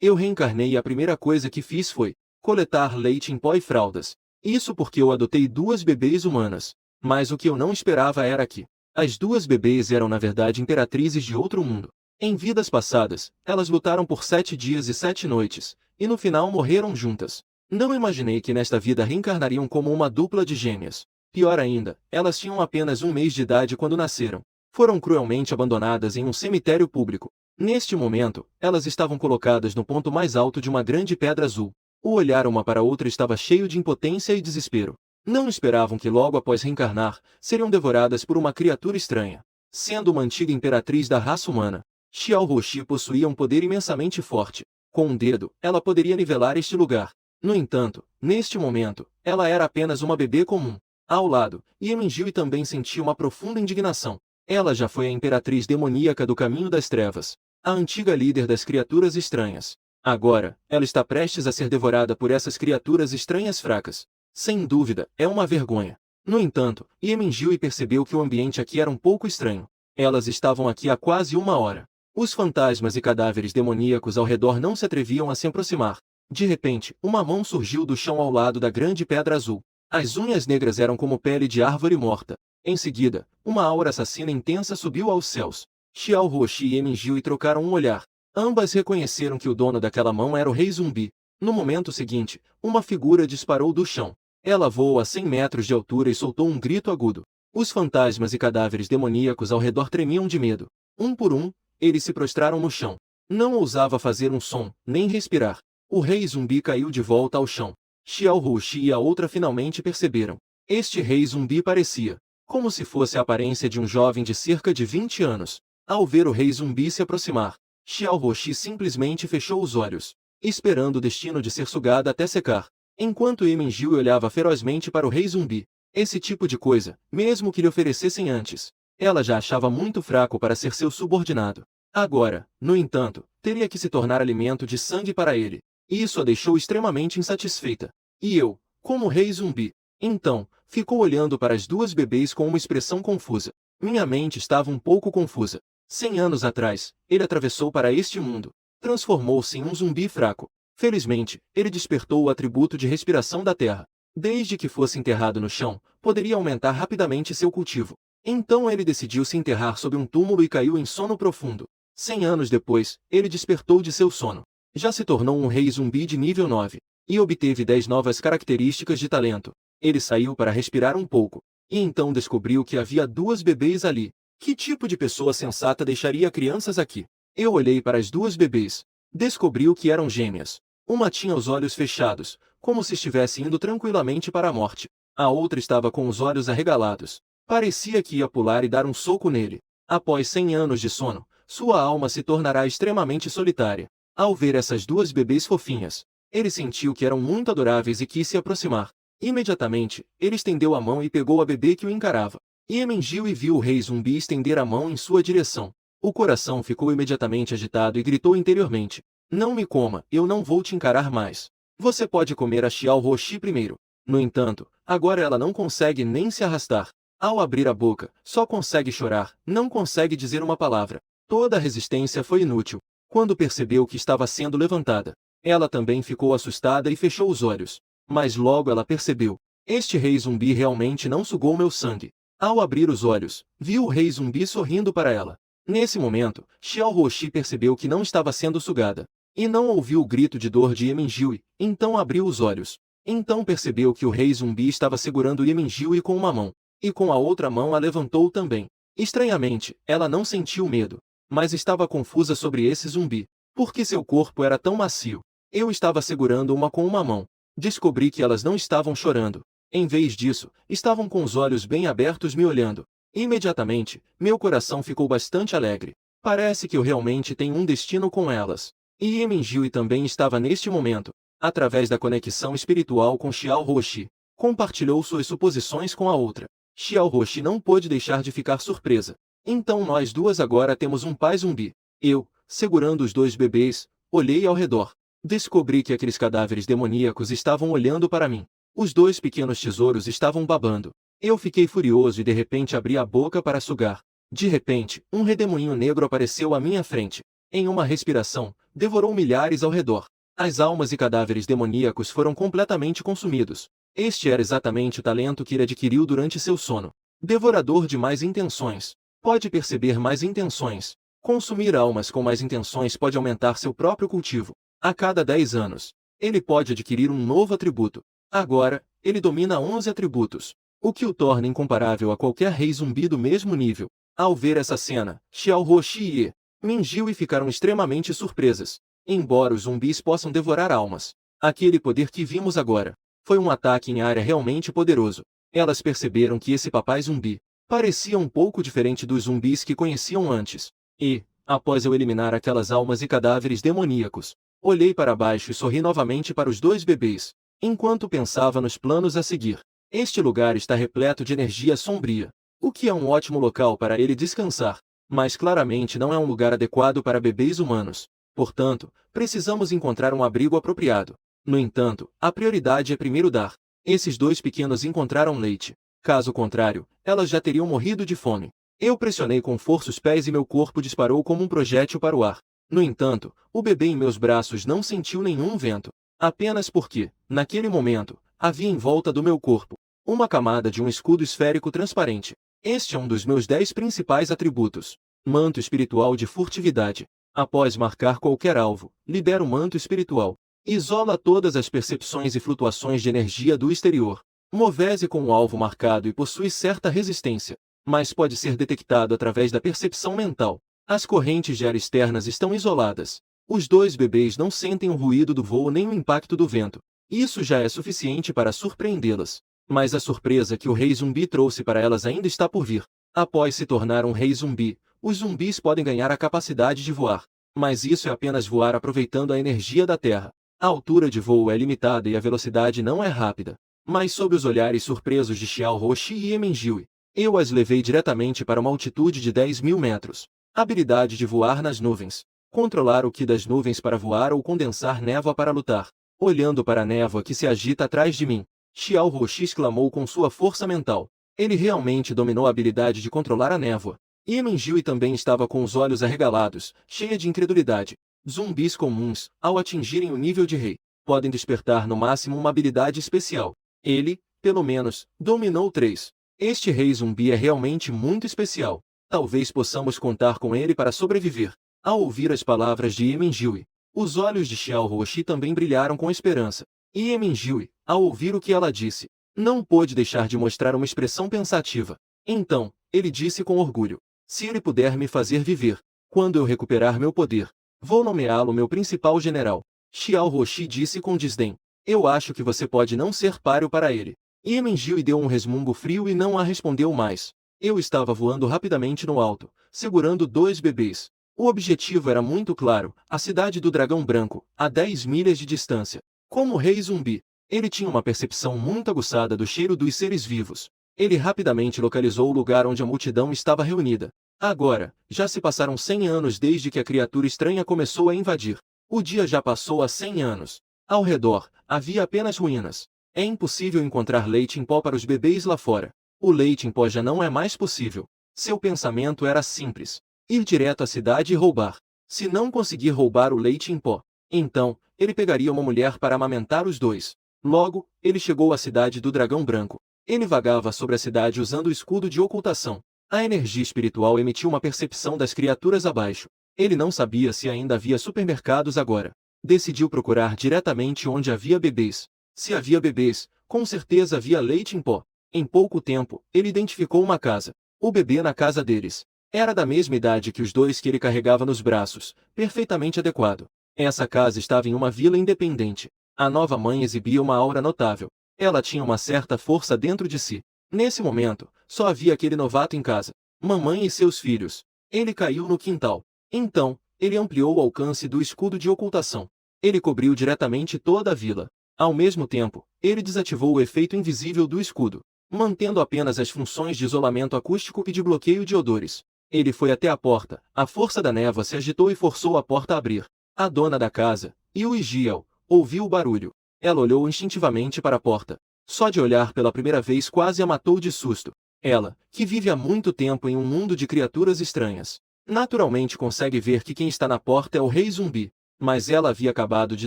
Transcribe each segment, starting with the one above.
Eu reencarnei e a primeira coisa que fiz foi coletar leite em pó e fraldas. Isso porque eu adotei duas bebês humanas. Mas o que eu não esperava era que as duas bebês eram na verdade imperatrizes de outro mundo. Em vidas passadas, elas lutaram por 7 dias e 7 noites, e no final morreram juntas. Não imaginei que nesta vida reencarnariam como uma dupla de gêmeas. Pior ainda, elas tinham apenas 1 mês de idade quando nasceram. Foram cruelmente abandonadas em um cemitério público. Neste momento, elas estavam colocadas no ponto mais alto de uma grande pedra azul. O olhar uma para a outra estava cheio de impotência e desespero. Não esperavam que logo após reencarnar, seriam devoradas por uma criatura estranha. Sendo uma antiga imperatriz da raça humana, Xiao Roxi possuía um poder imensamente forte. Com um dedo, ela poderia nivelar este lugar. No entanto, neste momento, ela era apenas uma bebê comum. Ao lado, Ieminjui também sentia uma profunda indignação. Ela já foi a imperatriz demoníaca do caminho das trevas, a antiga líder das criaturas estranhas. Agora, ela está prestes a ser devorada por essas criaturas estranhas fracas. Sem dúvida, é uma vergonha. No entanto, Ieminjui percebeu que o ambiente aqui era um pouco estranho. Elas estavam aqui há quase 1 hora. Os fantasmas e cadáveres demoníacos ao redor não se atreviam a se aproximar. De repente, uma mão surgiu do chão ao lado da grande pedra azul. As unhas negras eram como pele de árvore morta. Em seguida, uma aura assassina intensa subiu aos céus. Xiao Roxi e Ieminjui trocaram um olhar. Ambas reconheceram que o dono daquela mão era o Rei Zumbi. No momento seguinte, uma figura disparou do chão. Ela voou a 100 metros de altura e soltou um grito agudo. Os fantasmas e cadáveres demoníacos ao redor tremiam de medo. Um por um, eles se prostraram no chão. Não ousava fazer um som, nem respirar. O Rei Zumbi caiu de volta ao chão. Xiao Roxi e a outra finalmente perceberam. Este Rei Zumbi parecia como se fosse a aparência de um jovem de cerca de 20 anos. Ao ver o Rei Zumbi se aproximar, Xiao Roxi simplesmente fechou os olhos, esperando o destino de ser sugada até secar. Enquanto Ieminjui olhava ferozmente para o Rei Zumbi, esse tipo de coisa, mesmo que lhe oferecessem antes, ela já achava muito fraco para ser seu subordinado. Agora, no entanto, teria que se tornar alimento de sangue para ele. E isso a deixou extremamente insatisfeita. E eu, como Rei Zumbi, então, ficou olhando para as duas bebês com uma expressão confusa. Minha mente estava um pouco confusa. 100 anos atrás, ele atravessou para este mundo. Transformou-se em um zumbi fraco. Felizmente, ele despertou o atributo de respiração da terra. Desde que fosse enterrado no chão, poderia aumentar rapidamente seu cultivo. Então ele decidiu se enterrar sob um túmulo e caiu em sono profundo. 100 anos depois, ele despertou de seu sono. Já se tornou um rei zumbi de nível 9. E obteve 10 novas características de talento. Ele saiu para respirar um pouco. E então descobriu que havia duas bebês ali. Que tipo de pessoa sensata deixaria crianças aqui? Eu olhei para as duas bebês. Descobriu que eram gêmeas. Uma tinha os olhos fechados, como se estivesse indo tranquilamente para a morte. A outra estava com os olhos arregalados. Parecia que ia pular e dar um soco nele. Após 100 anos de sono, sua alma se tornará extremamente solitária. Ao ver essas duas bebês fofinhas, ele sentiu que eram muito adoráveis e quis se aproximar. Imediatamente, ele estendeu a mão e pegou a bebê que o encarava. Ieminjui viu o Rei Zumbi estender a mão em sua direção. O coração ficou imediatamente agitado e gritou interiormente: "Não me coma, eu não vou te encarar mais. Você pode comer a Xiao Roxi primeiro." No entanto, agora ela não consegue nem se arrastar. Ao abrir a boca, só consegue chorar, não consegue dizer uma palavra. Toda a resistência foi inútil. Quando percebeu que estava sendo levantada, ela também ficou assustada e fechou os olhos. Mas logo ela percebeu: este Rei Zumbi realmente não sugou meu sangue. Ao abrir os olhos, viu o Rei Zumbi sorrindo para ela. Nesse momento, Xiao Roxi percebeu que não estava sendo sugada. E não ouviu o grito de dor de Ieminjui, então abriu os olhos. Então percebeu que o Rei Zumbi estava segurando Ieminjui com uma mão. E com a outra mão a levantou também. Estranhamente, ela não sentiu medo, mas estava confusa sobre esse zumbi. Porque seu corpo era tão macio. Eu estava segurando uma com uma mão. Descobri que elas não estavam chorando. Em vez disso, estavam com os olhos bem abertos me olhando. Imediatamente, meu coração ficou bastante alegre. Parece que eu realmente tenho um destino com elas. E Ieminjui também estava neste momento, através da conexão espiritual com Xiao Roxi, compartilhou suas suposições com a outra. Xiao Roxi não pôde deixar de ficar surpresa. Então nós duas agora temos um pai zumbi. Eu, segurando os dois bebês, olhei ao redor. Descobri que aqueles cadáveres demoníacos estavam olhando para mim. Os dois pequenos tesouros estavam babando. Eu fiquei furioso e de repente abri a boca para sugar. De repente, um redemoinho negro apareceu à minha frente. Em uma respiração, devorou milhares ao redor. As almas e cadáveres demoníacos foram completamente consumidos. Este era exatamente o talento que ele adquiriu durante seu sono. Devorador de mais intenções. Pode perceber mais intenções. Consumir almas com mais intenções pode aumentar seu próprio cultivo. A cada 10 anos, ele pode adquirir um novo atributo. Agora, ele domina 11 atributos, o que o torna incomparável a qualquer rei zumbi do mesmo nível. Ao ver essa cena, Xiao Roxi e Minjiu ficaram extremamente surpresas. Embora os zumbis possam devorar almas, aquele poder que vimos agora foi um ataque em área realmente poderoso. Elas perceberam que esse papai zumbi parecia um pouco diferente dos zumbis que conheciam antes. E, após eu eliminar aquelas almas e cadáveres demoníacos, olhei para baixo e sorri novamente para os dois bebês, enquanto pensava nos planos a seguir. Este lugar está repleto de energia sombria, o que é um ótimo local para ele descansar, mas claramente não é um lugar adequado para bebês humanos. Portanto, precisamos encontrar um abrigo apropriado. No entanto, a prioridade é primeiro dar. Esses dois pequenos encontraram leite. Caso contrário, elas já teriam morrido de fome. Eu pressionei com força os pés e meu corpo disparou como um projétil para o ar. No entanto, o bebê em meus braços não sentiu nenhum vento. Apenas porque, naquele momento, havia em volta do meu corpo uma camada de um escudo esférico transparente. Este é um dos meus 10 principais atributos. Manto espiritual de furtividade. Após marcar qualquer alvo, libera o manto espiritual. Isola todas as percepções e flutuações de energia do exterior. Move-se com o alvo marcado e possui certa resistência, mas pode ser detectado através da percepção mental. As correntes de ar externas estão isoladas. Os dois bebês não sentem o ruído do voo nem o impacto do vento. Isso já é suficiente para surpreendê-las. Mas a surpresa que o rei zumbi trouxe para elas ainda está por vir. Após se tornar um rei zumbi, os zumbis podem ganhar a capacidade de voar. Mas isso é apenas voar aproveitando a energia da Terra. A altura de voo é limitada e a velocidade não é rápida. Mas sob os olhares surpresos de Xiao Roxi e Emenjiu, eu as levei diretamente para uma altitude de 10.000 metros. Habilidade de voar nas nuvens. Controlar o ki das nuvens para voar ou condensar névoa para lutar. Olhando para a névoa que se agita atrás de mim, Xiao Roxi exclamou com sua força mental. Ele realmente dominou a habilidade de controlar a névoa. E Emenjiu também estava com os olhos arregalados, cheia de incredulidade. Zumbis comuns, ao atingirem o nível de rei, podem despertar no máximo uma habilidade especial. Ele, pelo menos, dominou 3. Este rei zumbi é realmente muito especial. Talvez possamos contar com ele para sobreviver. Ao ouvir as palavras de Emenjiu, os olhos de Xiao Roxi também brilharam com esperança. E Emenjiu, ao ouvir o que ela disse, não pôde deixar de mostrar uma expressão pensativa. Então, ele disse com orgulho: se ele puder me fazer viver, quando eu recuperar meu poder, vou nomeá-lo meu principal general. Xiao Roxi disse com desdém: eu acho que você pode não ser páreo para ele. E Emenjiu deu um resmungo frio e não a respondeu mais. Eu estava voando rapidamente no alto, segurando 2 bebês. O objetivo era muito claro, a cidade do Dragão Branco, a 10 milhas de distância. Como rei zumbi, ele tinha uma percepção muito aguçada do cheiro dos seres vivos. Ele rapidamente localizou o lugar onde a multidão estava reunida. Agora, já se passaram 100 anos desde que a criatura estranha começou a invadir. O dia já passou há 100 anos. Ao redor, havia apenas ruínas. É impossível encontrar leite em pó para os bebês lá fora. O leite em pó já não é mais possível. Seu pensamento era simples: ir direto à cidade e roubar. Se não conseguir roubar o leite em pó, então, ele pegaria uma mulher para amamentar os dois. Logo, ele chegou à cidade do Dragão Branco. Ele vagava sobre a cidade usando o escudo de ocultação. A energia espiritual emitiu uma percepção das criaturas abaixo. Ele não sabia se ainda havia supermercados agora. Decidiu procurar diretamente onde havia bebês. Se havia bebês, com certeza havia leite em pó. Em pouco tempo, ele identificou uma casa. O bebê na casa deles era da mesma idade que os dois que ele carregava nos braços, perfeitamente adequado. Essa casa estava em uma vila independente. A nova mãe exibia uma aura notável. Ela tinha uma certa força dentro de si. Nesse momento, só havia aquele novato em casa. Mamãe e seus filhos. Ele caiu no quintal. Então, ele ampliou o alcance do escudo de ocultação. Ele cobriu diretamente toda a vila. Ao mesmo tempo, ele desativou o efeito invisível do escudo, mantendo apenas as funções de isolamento acústico e de bloqueio de odores. Ele foi até a porta. A força da névoa se agitou e forçou a porta a abrir. A dona da casa, Yui Jiao, ouviu o barulho. Ela olhou instintivamente para a porta. Só de olhar pela primeira vez quase a matou de susto. Ela, que vive há muito tempo em um mundo de criaturas estranhas, Naturalmente consegue ver que quem está na porta é o rei zumbi. Mas ela havia acabado de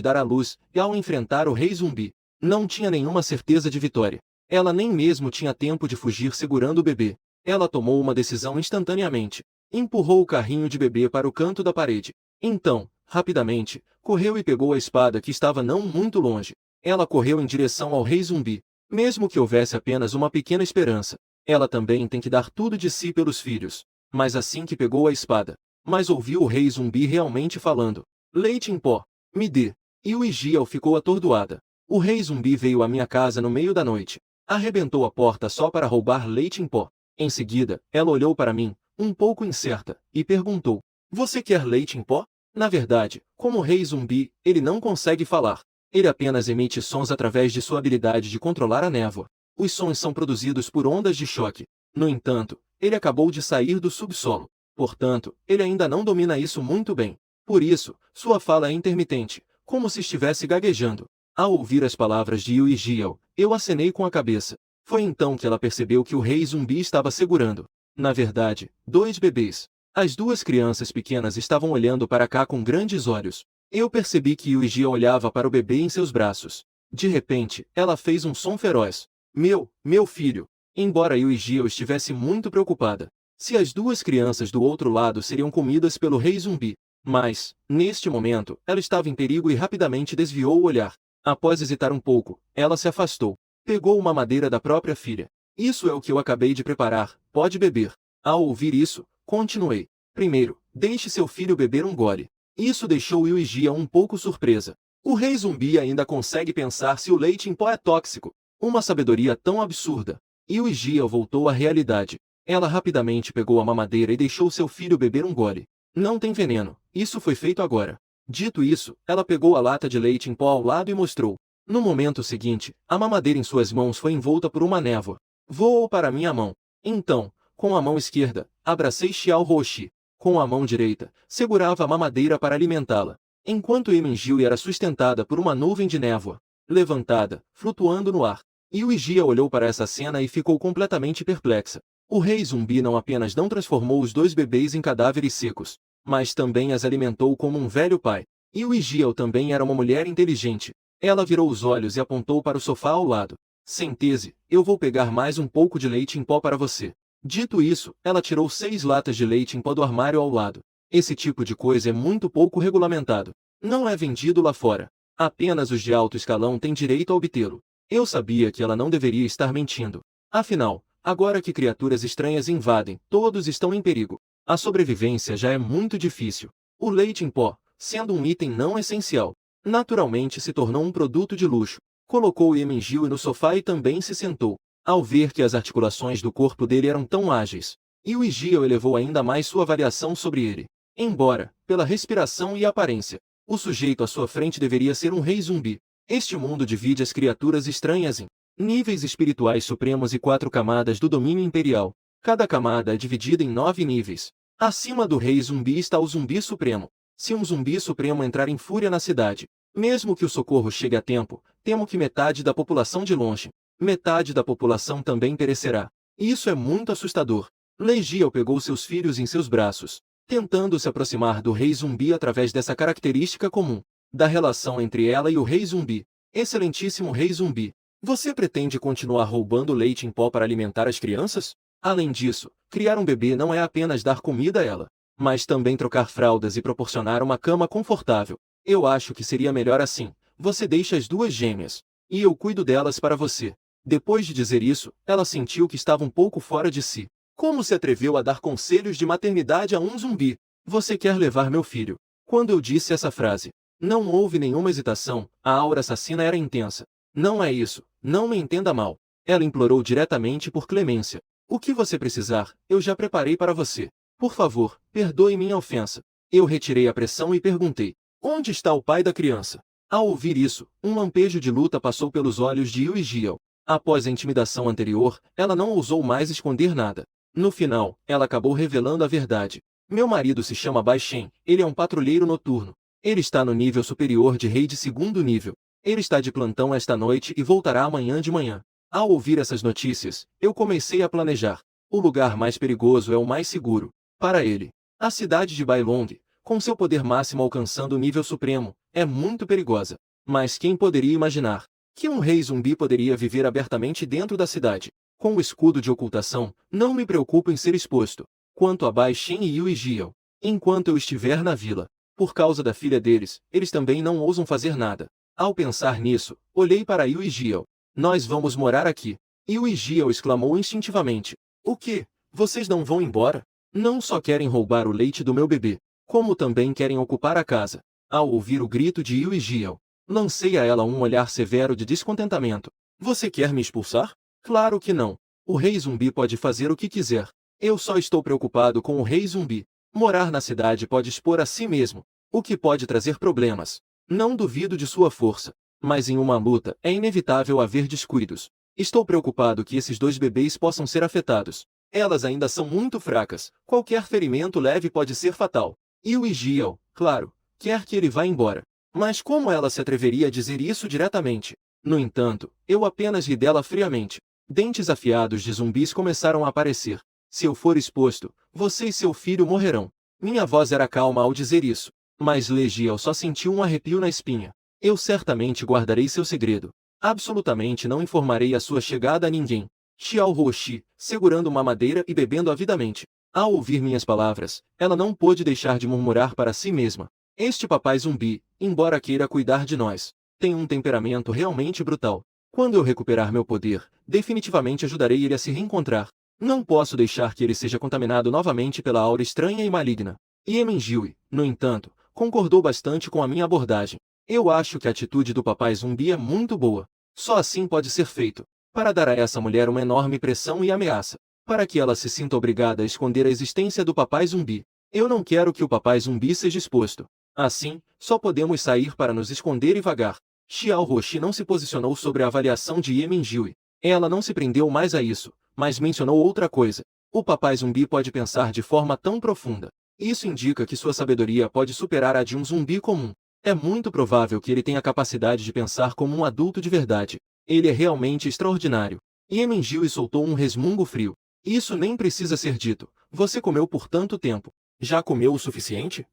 dar à luz, e ao enfrentar o rei zumbi, não tinha nenhuma certeza de vitória. Ela nem mesmo tinha tempo de fugir segurando o bebê. Ela tomou uma decisão instantaneamente. Empurrou o carrinho de bebê para o canto da parede. Então, rapidamente, correu e pegou a espada que estava não muito longe. Ela correu em direção ao rei zumbi. Mesmo que houvesse apenas uma pequena esperança, ela também tem que dar tudo de si pelos filhos. Mas assim que pegou a espada, mas ouviu o rei zumbi realmente falando. Leite em pó, me dê. E o Igiel ficou atordoada. O rei zumbi veio à minha casa no meio da noite. Arrebentou a porta só para roubar leite em pó. Em seguida, ela olhou para mim, um pouco incerta, e perguntou. Você quer leite em pó? Na verdade, como o rei zumbi, ele não consegue falar. Ele apenas emite sons através de sua habilidade de controlar a névoa. Os sons são produzidos por ondas de choque. No entanto, ele acabou de sair do subsolo. Portanto, ele ainda não domina isso muito bem. Por isso, sua fala é intermitente, como se estivesse gaguejando. Ao ouvir as palavras de Igiel, eu acenei com a cabeça. Foi então que ela percebeu que o rei zumbi estava segurando, na verdade, 2 bebês. As 2 crianças pequenas estavam olhando para cá com grandes olhos. Eu percebi que Igiel olhava para o bebê em seus braços. De repente, ela fez um som feroz. Meu filho! Embora Igiel estivesse muito preocupada, se as 2 crianças do outro lado seriam comidas pelo rei zumbi. Mas, neste momento, ela estava em perigo e rapidamente desviou o olhar. Após hesitar um pouco, ela se afastou. Pegou uma madeira da própria filha. Isso é o que eu acabei de preparar, pode beber. Ao ouvir isso, continuei. Primeiro, deixe seu filho beber um gole. Isso deixou Igiel um pouco surpresa. O rei zumbi ainda consegue pensar se o leite em pó é tóxico. Uma sabedoria tão absurda. Igiel voltou à realidade. Ela rapidamente pegou a mamadeira e deixou seu filho beber um gole. Não tem veneno, isso foi feito agora. Dito isso, ela pegou a lata de leite em pó ao lado e mostrou. No momento seguinte, a mamadeira em suas mãos foi envolta por uma névoa. Voou para minha mão. Então, com a mão esquerda, abracei Xiao Roshi. Com a mão direita, segurava a mamadeira para alimentá-la. Enquanto Imenjil era sustentada por uma nuvem de névoa, levantada, flutuando no ar. Igia olhou para essa cena e ficou completamente perplexa. O rei zumbi não apenas não transformou os 2 bebês em cadáveres secos, mas também as alimentou como um velho pai. Igiel também era uma mulher inteligente. Ela virou os olhos e apontou para o sofá ao lado. Sente-se, eu vou pegar mais um pouco de leite em pó para você. Dito isso, ela tirou 6 latas de leite em pó do armário ao lado. Esse tipo de coisa é muito pouco regulamentado. Não é vendido lá fora. Apenas os de alto escalão têm direito a obtê-lo. Eu sabia que ela não deveria estar mentindo. Afinal, agora que criaturas estranhas invadem, todos estão em perigo. A sobrevivência já é muito difícil. O leite em pó, sendo um item não essencial, naturalmente se tornou um produto de luxo. Colocou Imenjil no sofá e também se sentou. Ao ver que as articulações do corpo dele eram tão ágeis, Igiel elevou ainda mais sua avaliação sobre ele. Embora, pela respiração e aparência, o sujeito à sua frente deveria ser um rei zumbi. Este mundo divide as criaturas estranhas em níveis espirituais supremos e 4 camadas do domínio imperial. Cada camada é dividida em 9 níveis. Acima do rei zumbi está o zumbi supremo. Se um zumbi supremo entrar em fúria na cidade, mesmo que o socorro chegue a tempo, temo que metade da população de longe, metade da população também perecerá. Isso é muito assustador. Legiel pegou seus filhos em seus braços, tentando se aproximar do rei zumbi através dessa característica comum, da relação entre ela e o rei zumbi. Excelentíssimo rei zumbi, você pretende continuar roubando leite em pó para alimentar as crianças? Além disso, criar um bebê não é apenas dar comida a ela, mas também trocar fraldas e proporcionar uma cama confortável. Eu acho que seria melhor assim. Você deixa as 2 gêmeas, e eu cuido delas para você. Depois de dizer isso, ela sentiu que estava um pouco fora de si. Como se atreveu a dar conselhos de maternidade a um zumbi? Você quer levar meu filho? Quando eu disse essa frase, não houve nenhuma hesitação, a aura assassina era intensa. Não é isso, não me entenda mal. Ela implorou diretamente por clemência. O que você precisar, eu já preparei para você. Por favor, perdoe minha ofensa. Eu retirei a pressão e perguntei, onde está o pai da criança? Ao ouvir isso, um lampejo de luta passou pelos olhos de Igiel. Após a intimidação anterior, ela não ousou mais esconder nada. No final, ela acabou revelando a verdade. Meu marido se chama Bai Shen, ele é um patrulheiro noturno. Ele está no nível superior de rei de 2º nível. Ele está de plantão esta noite e voltará amanhã de manhã. Ao ouvir essas notícias, eu comecei a planejar. O lugar mais perigoso é o mais seguro. Para ele. A cidade de Bailong, com seu poder máximo alcançando o nível supremo, é muito perigosa. Mas quem poderia imaginar que um rei zumbi poderia viver abertamente dentro da cidade? Com o escudo de ocultação, não me preocupo em ser exposto. Quanto a Bai Shen e Yue Jiao, enquanto eu estiver na vila, por causa da filha deles, eles também não ousam fazer nada. Ao pensar nisso, olhei para Yue Jiao. Nós vamos morar aqui. Yue Jiao exclamou instintivamente. O quê? Vocês não vão embora? Não só querem roubar o leite do meu bebê, como também querem ocupar a casa. Ao ouvir o grito de Yue Jiao, lancei a ela um olhar severo de descontentamento. Você quer me expulsar? Claro que não. O rei zumbi pode fazer o que quiser. Eu só estou preocupado com o rei zumbi. Morar na cidade pode expor a si mesmo, o que pode trazer problemas. Não duvido de sua força, mas em uma luta é inevitável haver descuidos. Estou preocupado que esses dois bebês possam ser afetados. Elas ainda são muito fracas, qualquer ferimento leve pode ser fatal. E o Jiao, claro, quer que ele vá embora. Mas como ela se atreveria a dizer isso diretamente? No entanto, eu apenas ri dela friamente. Dentes afiados de zumbis começaram a aparecer. Se eu for exposto, você e seu filho morrerão. Minha voz era calma ao dizer isso, mas Legiel só sentiu um arrepio na espinha. Eu certamente guardarei seu segredo. Absolutamente não informarei a sua chegada a ninguém. Xiao Roxi, segurando uma madeira e bebendo avidamente. Ao ouvir minhas palavras, ela não pôde deixar de murmurar para si mesma. Este papai zumbi, embora queira cuidar de nós, tem um temperamento realmente brutal. Quando eu recuperar meu poder, definitivamente ajudarei ele a se reencontrar. Não posso deixar que ele seja contaminado novamente pela aura estranha e maligna. Yemenjiu, no entanto, concordou bastante com a minha abordagem. Eu acho que a atitude do papai zumbi é muito boa. Só assim pode ser feito. Para dar a essa mulher uma enorme pressão e ameaça. Para que ela se sinta obrigada a esconder a existência do papai zumbi. Eu não quero que o papai zumbi seja exposto. Assim, só podemos sair para nos esconder e vagar. Xiao Roxi não se posicionou sobre a avaliação de Yemenjiu. Ela não se prendeu mais a isso, mas mencionou outra coisa. O papai zumbi pode pensar de forma tão profunda. Isso indica que sua sabedoria pode superar a de um zumbi comum. É muito provável que ele tenha a capacidade de pensar como um adulto de verdade. Ele é realmente extraordinário. Yemenjiu soltou um resmungo frio. Isso nem precisa ser dito. Você comeu por tanto tempo. Já comeu o suficiente?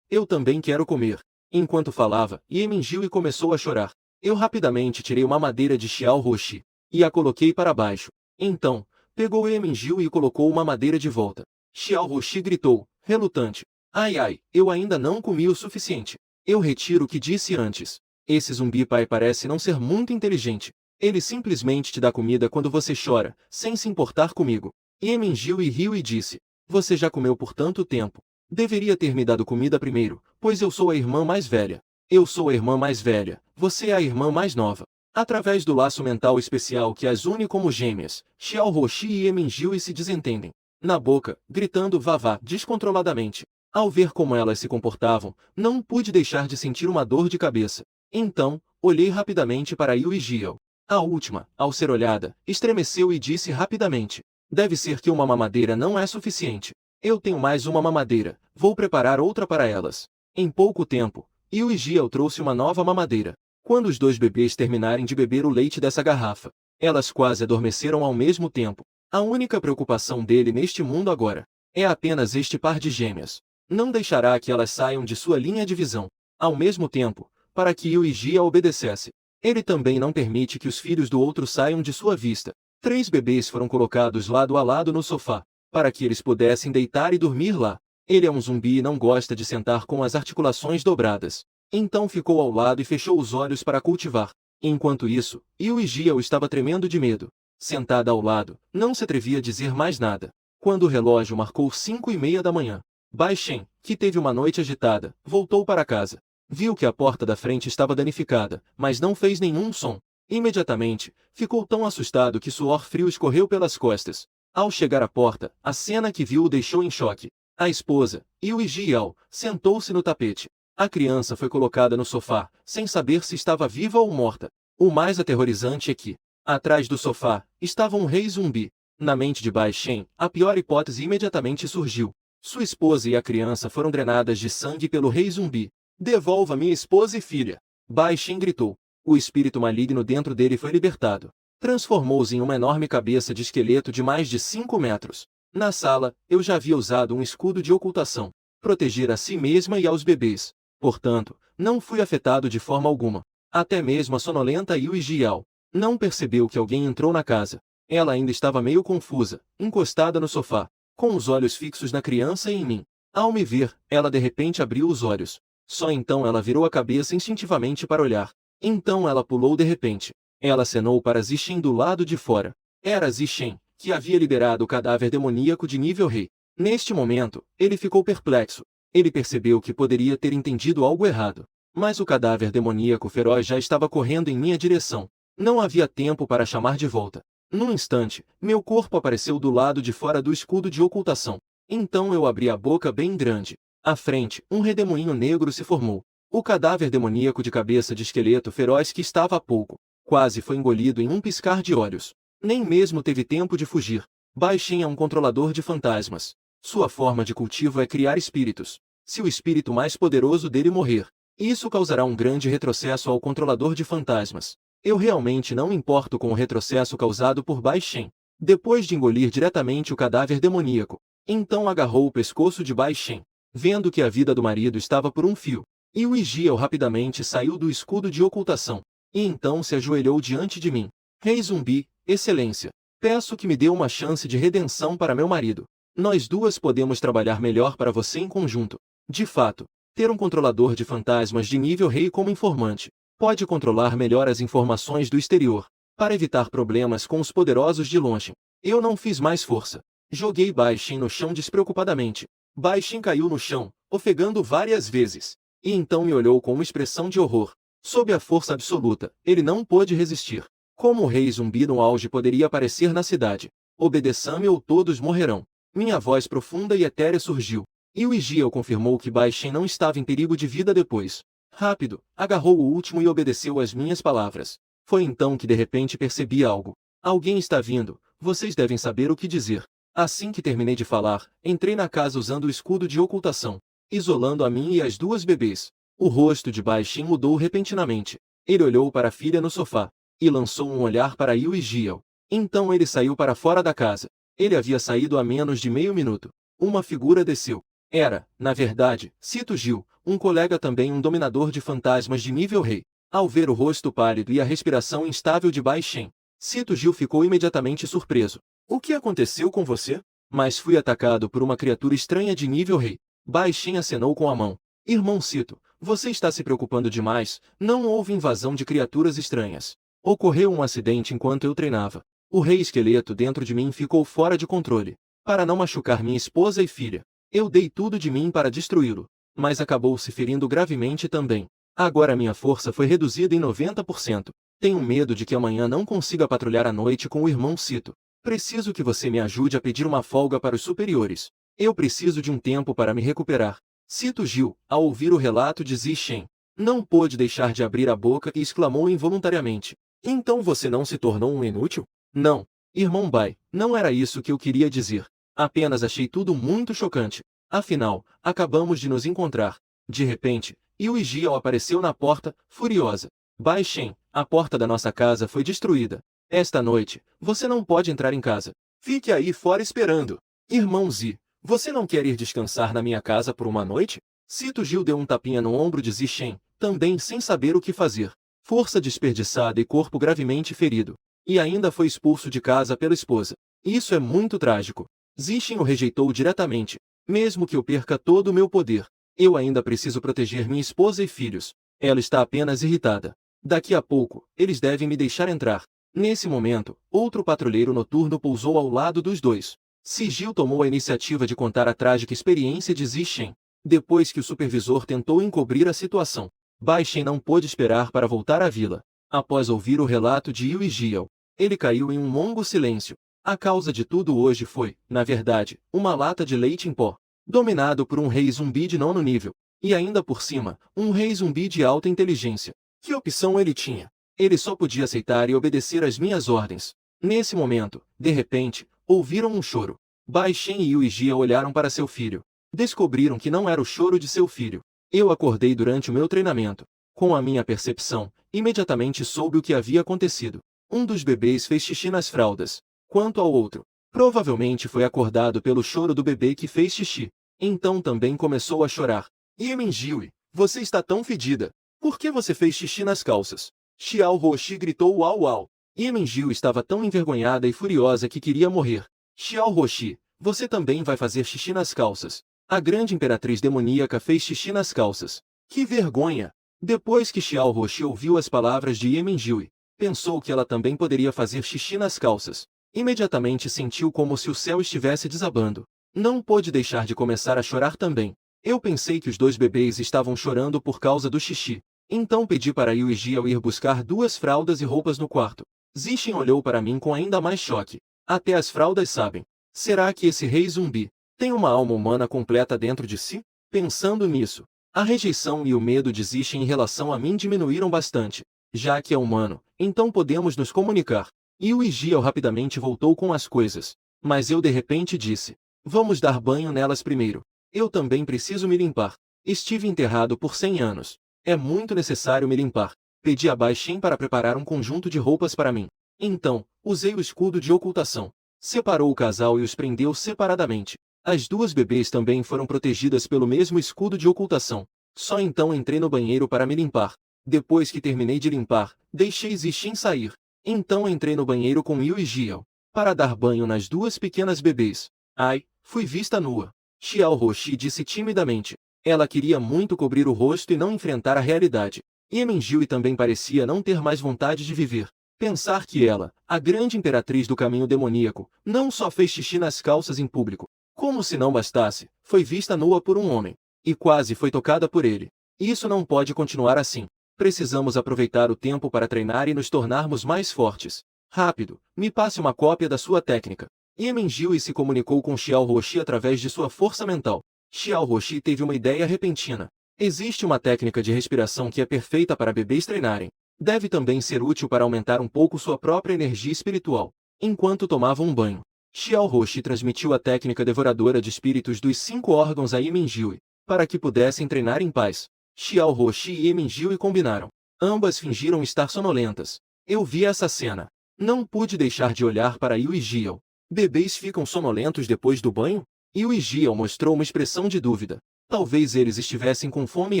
Eu também quero comer. Enquanto falava, Yemenjiu começou a chorar. Eu rapidamente tirei uma madeira de Xiao Roxi e a coloquei para baixo. Então, pegou Yemenjiu e colocou uma madeira de volta. Xiao Roxi gritou, relutante. Ai ai, eu ainda não comi o suficiente. Eu retiro o que disse antes. Esse zumbi pai parece não ser muito inteligente. Ele simplesmente te dá comida quando você chora, sem se importar comigo. Yemenjiu riu e disse. Você já comeu por tanto tempo. Deveria ter me dado comida primeiro, pois eu sou a irmã mais velha. Eu sou a irmã mais velha, você é a irmã mais nova. Através do laço mental especial que as une como gêmeas, Xiao Roxi e Yemenjiu se desentendem. Na boca, gritando vavá descontroladamente. Ao ver como elas se comportavam, não pude deixar de sentir uma dor de cabeça. Então, olhei rapidamente para Yue Jiao. A última, ao ser olhada, estremeceu e disse rapidamente. Deve ser que uma mamadeira não é suficiente. Eu tenho mais uma mamadeira, vou preparar outra para elas. Em pouco tempo, Yue Jiao trouxe uma nova mamadeira. Quando os dois bebês terminarem de beber o leite dessa garrafa, elas quase adormeceram ao mesmo tempo. A única preocupação dele neste mundo agora é apenas este par de gêmeas. Não deixará que elas saiam de sua linha de visão. Ao mesmo tempo, para que Yue Jiao obedecesse, ele também não permite que os filhos do outro saiam de sua vista. 3 bebês foram colocados lado a lado no sofá, para que eles pudessem deitar e dormir lá. Ele é um zumbi e não gosta de sentar com as articulações dobradas. Então ficou ao lado e fechou os olhos para cultivar. Enquanto isso, Yue Jiao estava tremendo de medo. Sentada ao lado, não se atrevia a dizer mais nada. Quando o relógio marcou 5:30 da manhã, Bai Shen, que teve uma noite agitada, voltou para casa. Viu que a porta da frente estava danificada, mas não fez nenhum som. Imediatamente, ficou tão assustado que suor frio escorreu pelas costas. Ao chegar à porta, a cena que viu o deixou em choque. A esposa, Yue Jiao, sentou-se no tapete. A criança foi colocada no sofá, sem saber se estava viva ou morta. O mais aterrorizante é que, atrás do sofá, estava um rei zumbi. Na mente de Bai Shen, a pior hipótese imediatamente surgiu. Sua esposa e a criança foram drenadas de sangue pelo rei zumbi. Devolva minha esposa e filha! Bai Shen gritou. O espírito maligno dentro dele foi libertado. Transformou-se em uma enorme cabeça de esqueleto de mais de 5 metros. Na sala, eu já havia usado um escudo de ocultação, proteger a si mesma e aos bebês. Portanto, não fui afetado de forma alguma. Até mesmo a sonolenta Yui Jiao não percebeu que alguém entrou na casa. Ela ainda estava meio confusa, encostada no sofá, com os olhos fixos na criança e em mim. Ao me ver, ela de repente abriu os olhos. Só então ela virou a cabeça instintivamente para olhar. Então ela pulou de repente. Ela acenou para Zixin do lado de fora. Era Zixin, que havia liberado o cadáver demoníaco de nível rei. Neste momento, ele ficou perplexo. Ele percebeu que poderia ter entendido algo errado. Mas o cadáver demoníaco feroz já estava correndo em minha direção. Não havia tempo para chamar de volta. Num instante, meu corpo apareceu do lado de fora do escudo de ocultação. Então eu abri a boca bem grande. À frente, um redemoinho negro se formou. O cadáver demoníaco de cabeça de esqueleto feroz que estava há pouco. Quase foi engolido em um piscar de olhos. Nem mesmo teve tempo de fugir. Baixin é um controlador de fantasmas. Sua forma de cultivo é criar espíritos. Se o espírito mais poderoso dele morrer, isso causará um grande retrocesso ao controlador de fantasmas. Eu realmente não me importo com o retrocesso causado por Baixin. Depois de engolir diretamente o cadáver demoníaco, então agarrou o pescoço de Baixin, vendo que a vida do marido estava por um fio. E o Igiel rapidamente saiu do escudo de ocultação, e então se ajoelhou diante de mim. Rei Zumbi, Excelência, peço que me dê uma chance de redenção para meu marido. Nós duas podemos trabalhar melhor para você em conjunto. De fato, ter um controlador de fantasmas de nível rei como informante pode controlar melhor as informações do exterior, para evitar problemas com os poderosos de longe. Eu não fiz mais força. Joguei Baixin no chão despreocupadamente. Baixin caiu no chão, ofegando várias vezes. E então me olhou com uma expressão de horror. Sob a força absoluta, ele não pôde resistir. Como o rei zumbi no auge poderia aparecer na cidade? Obedeçam-me ou todos morrerão. Minha voz profunda e etérea surgiu. E o Igiel confirmou que Baixin não estava em perigo de vida depois. Rápido, agarrou o último e obedeceu às minhas palavras. Foi então que de repente percebi algo. Alguém está vindo, vocês devem saber o que dizer. Assim que terminei de falar, entrei na casa usando o escudo de ocultação, isolando a mim e as duas bebês. O rosto de Baixin mudou repentinamente. Ele olhou para a filha no sofá, e lançou um olhar para Yu e Giel. Então ele saiu para fora da casa. Ele havia saído há menos de meio minuto. Uma figura desceu. Era, na verdade, Cito Gil, um colega também um dominador de fantasmas de nível rei. Ao ver o rosto pálido e a respiração instável de Baixin, Cito Gil ficou imediatamente surpreso. O que aconteceu com você? Mas fui atacado por uma criatura estranha de nível rei. Baixin acenou com a mão. Irmão Cito, você está se preocupando demais, não houve invasão de criaturas estranhas. Ocorreu um acidente enquanto eu treinava. O rei esqueleto dentro de mim ficou fora de controle. Para não machucar minha esposa e filha, eu dei tudo de mim para destruí-lo. Mas acabou se ferindo gravemente também. Agora minha força foi reduzida em 90%. Tenho medo de que amanhã não consiga patrulhar à noite com o irmão Cito. Preciso que você me ajude a pedir uma folga para os superiores. Eu preciso de um tempo para me recuperar. Cito Gil, ao ouvir o relato de Zixin, não pôde deixar de abrir a boca e exclamou involuntariamente. Então você não se tornou um inútil? Não, irmão Bai, não era isso que eu queria dizer. Apenas achei tudo muito chocante. Afinal, acabamos de nos encontrar. De repente, Yu Igiel apareceu na porta, furiosa. Bai Shen, a porta da nossa casa foi destruída. Esta noite, você não pode entrar em casa. Fique aí fora esperando. Irmão Zi, você não quer ir descansar na minha casa por uma noite? Cito Gil deu um tapinha no ombro de Zi Shen, também sem saber o que fazer. Força desperdiçada e corpo gravemente ferido. E ainda foi expulso de casa pela esposa. Isso é muito trágico. Zi Shen o rejeitou diretamente. Mesmo que eu perca todo o meu poder, eu ainda preciso proteger minha esposa e filhos. Ela está apenas irritada. Daqui a pouco, eles devem me deixar entrar. Nesse momento, outro patrulheiro noturno pousou ao lado dos dois. Sigil tomou a iniciativa de contar a trágica experiência de Zi Shen. Depois que o supervisor tentou encobrir a situação, Bai Shen não pôde esperar para voltar à vila. Após ouvir o relato de Yu e Giel, ele caiu em um longo silêncio. A causa de tudo hoje foi, na verdade, uma lata de leite em pó, dominado por um rei zumbi de 9º nível, e ainda por cima, um rei zumbi de alta inteligência. Que opção ele tinha? Ele só podia aceitar e obedecer às minhas ordens. Nesse momento, de repente, ouviram um choro. Bai Shen e Yu e Gia olharam para seu filho. Descobriram que não era o choro de seu filho. Eu acordei durante o meu treinamento. Com a minha percepção, imediatamente soube o que havia acontecido. Um dos bebês fez xixi nas fraldas. Quanto ao outro, Provavelmente foi acordado pelo choro do bebê que fez xixi. Então também começou a chorar. Yemenjiu, você está tão fedida. Por que você fez xixi nas calças? Xiao Roxi gritou uau uau. Yemenjiu estava tão envergonhada e furiosa que queria morrer. Xiao Roxi, você também vai fazer xixi nas calças. A grande imperatriz demoníaca fez xixi nas calças. Que vergonha! Depois que Xiao Roxi ouviu as palavras de Yemenjiu, pensou que ela também poderia fazer xixi nas calças. Imediatamente sentiu como se o céu estivesse desabando. Não pôde deixar de começar a chorar também. Eu pensei que os dois bebês estavam chorando por causa do xixi. Então pedi para Yu e Jiao ir buscar 2 fraldas e roupas no quarto. Zixin olhou para mim com ainda mais choque. Até as fraldas sabem. Será que esse rei zumbi tem uma alma humana completa dentro de si? Pensando nisso, a rejeição e o medo de Zixin em relação a mim diminuíram bastante. Já que é humano, então podemos nos comunicar. Yu e Jiao rapidamente voltou com as coisas. Mas eu de repente disse: vamos dar banho nelas primeiro. Eu também preciso me limpar. Estive enterrado por 100 anos. É muito necessário me limpar. Pedi a Bai Shen para preparar um conjunto de roupas para mim. Então, usei o escudo de ocultação. Separou o casal e os prendeu separadamente. As 2 bebês também foram protegidas pelo mesmo escudo de ocultação. Só então entrei no banheiro para me limpar. Depois que terminei de limpar, deixei Zixin sair. Então entrei no banheiro com Yu e Jiao, para dar banho nas 2 pequenas bebês. Ai, fui vista nua. Xiao Roxi disse timidamente. Ela queria muito cobrir o rosto e não enfrentar a realidade. Yemenjiu também parecia não ter mais vontade de viver. Pensar que ela, a grande imperatriz do caminho demoníaco, não só fez xixi nas calças em público, como se não bastasse, foi vista nua por um homem. E quase foi tocada por ele. Isso não pode continuar assim. Precisamos aproveitar o tempo para treinar e nos tornarmos mais fortes. Rápido, me passe uma cópia da sua técnica. Yemenjiu se comunicou com Xiao Roxi através de sua força mental. Xiao Roxi teve uma ideia repentina. Existe uma técnica de respiração que é perfeita para bebês treinarem. Deve também ser útil para aumentar um pouco sua própria energia espiritual. Enquanto tomava um banho, Xiao Roxi transmitiu a técnica devoradora de espíritos dos 5 órgãos a Yemenjiu, para que pudessem treinar em paz. Xiao Roxi e Yemenjiu combinaram. Ambas fingiram estar sonolentas. Eu vi essa cena. Não pude deixar de olhar para Yu e Jiao. Bebês ficam sonolentos depois do banho? Yu e Jiao mostrou uma expressão de dúvida. Talvez eles estivessem com fome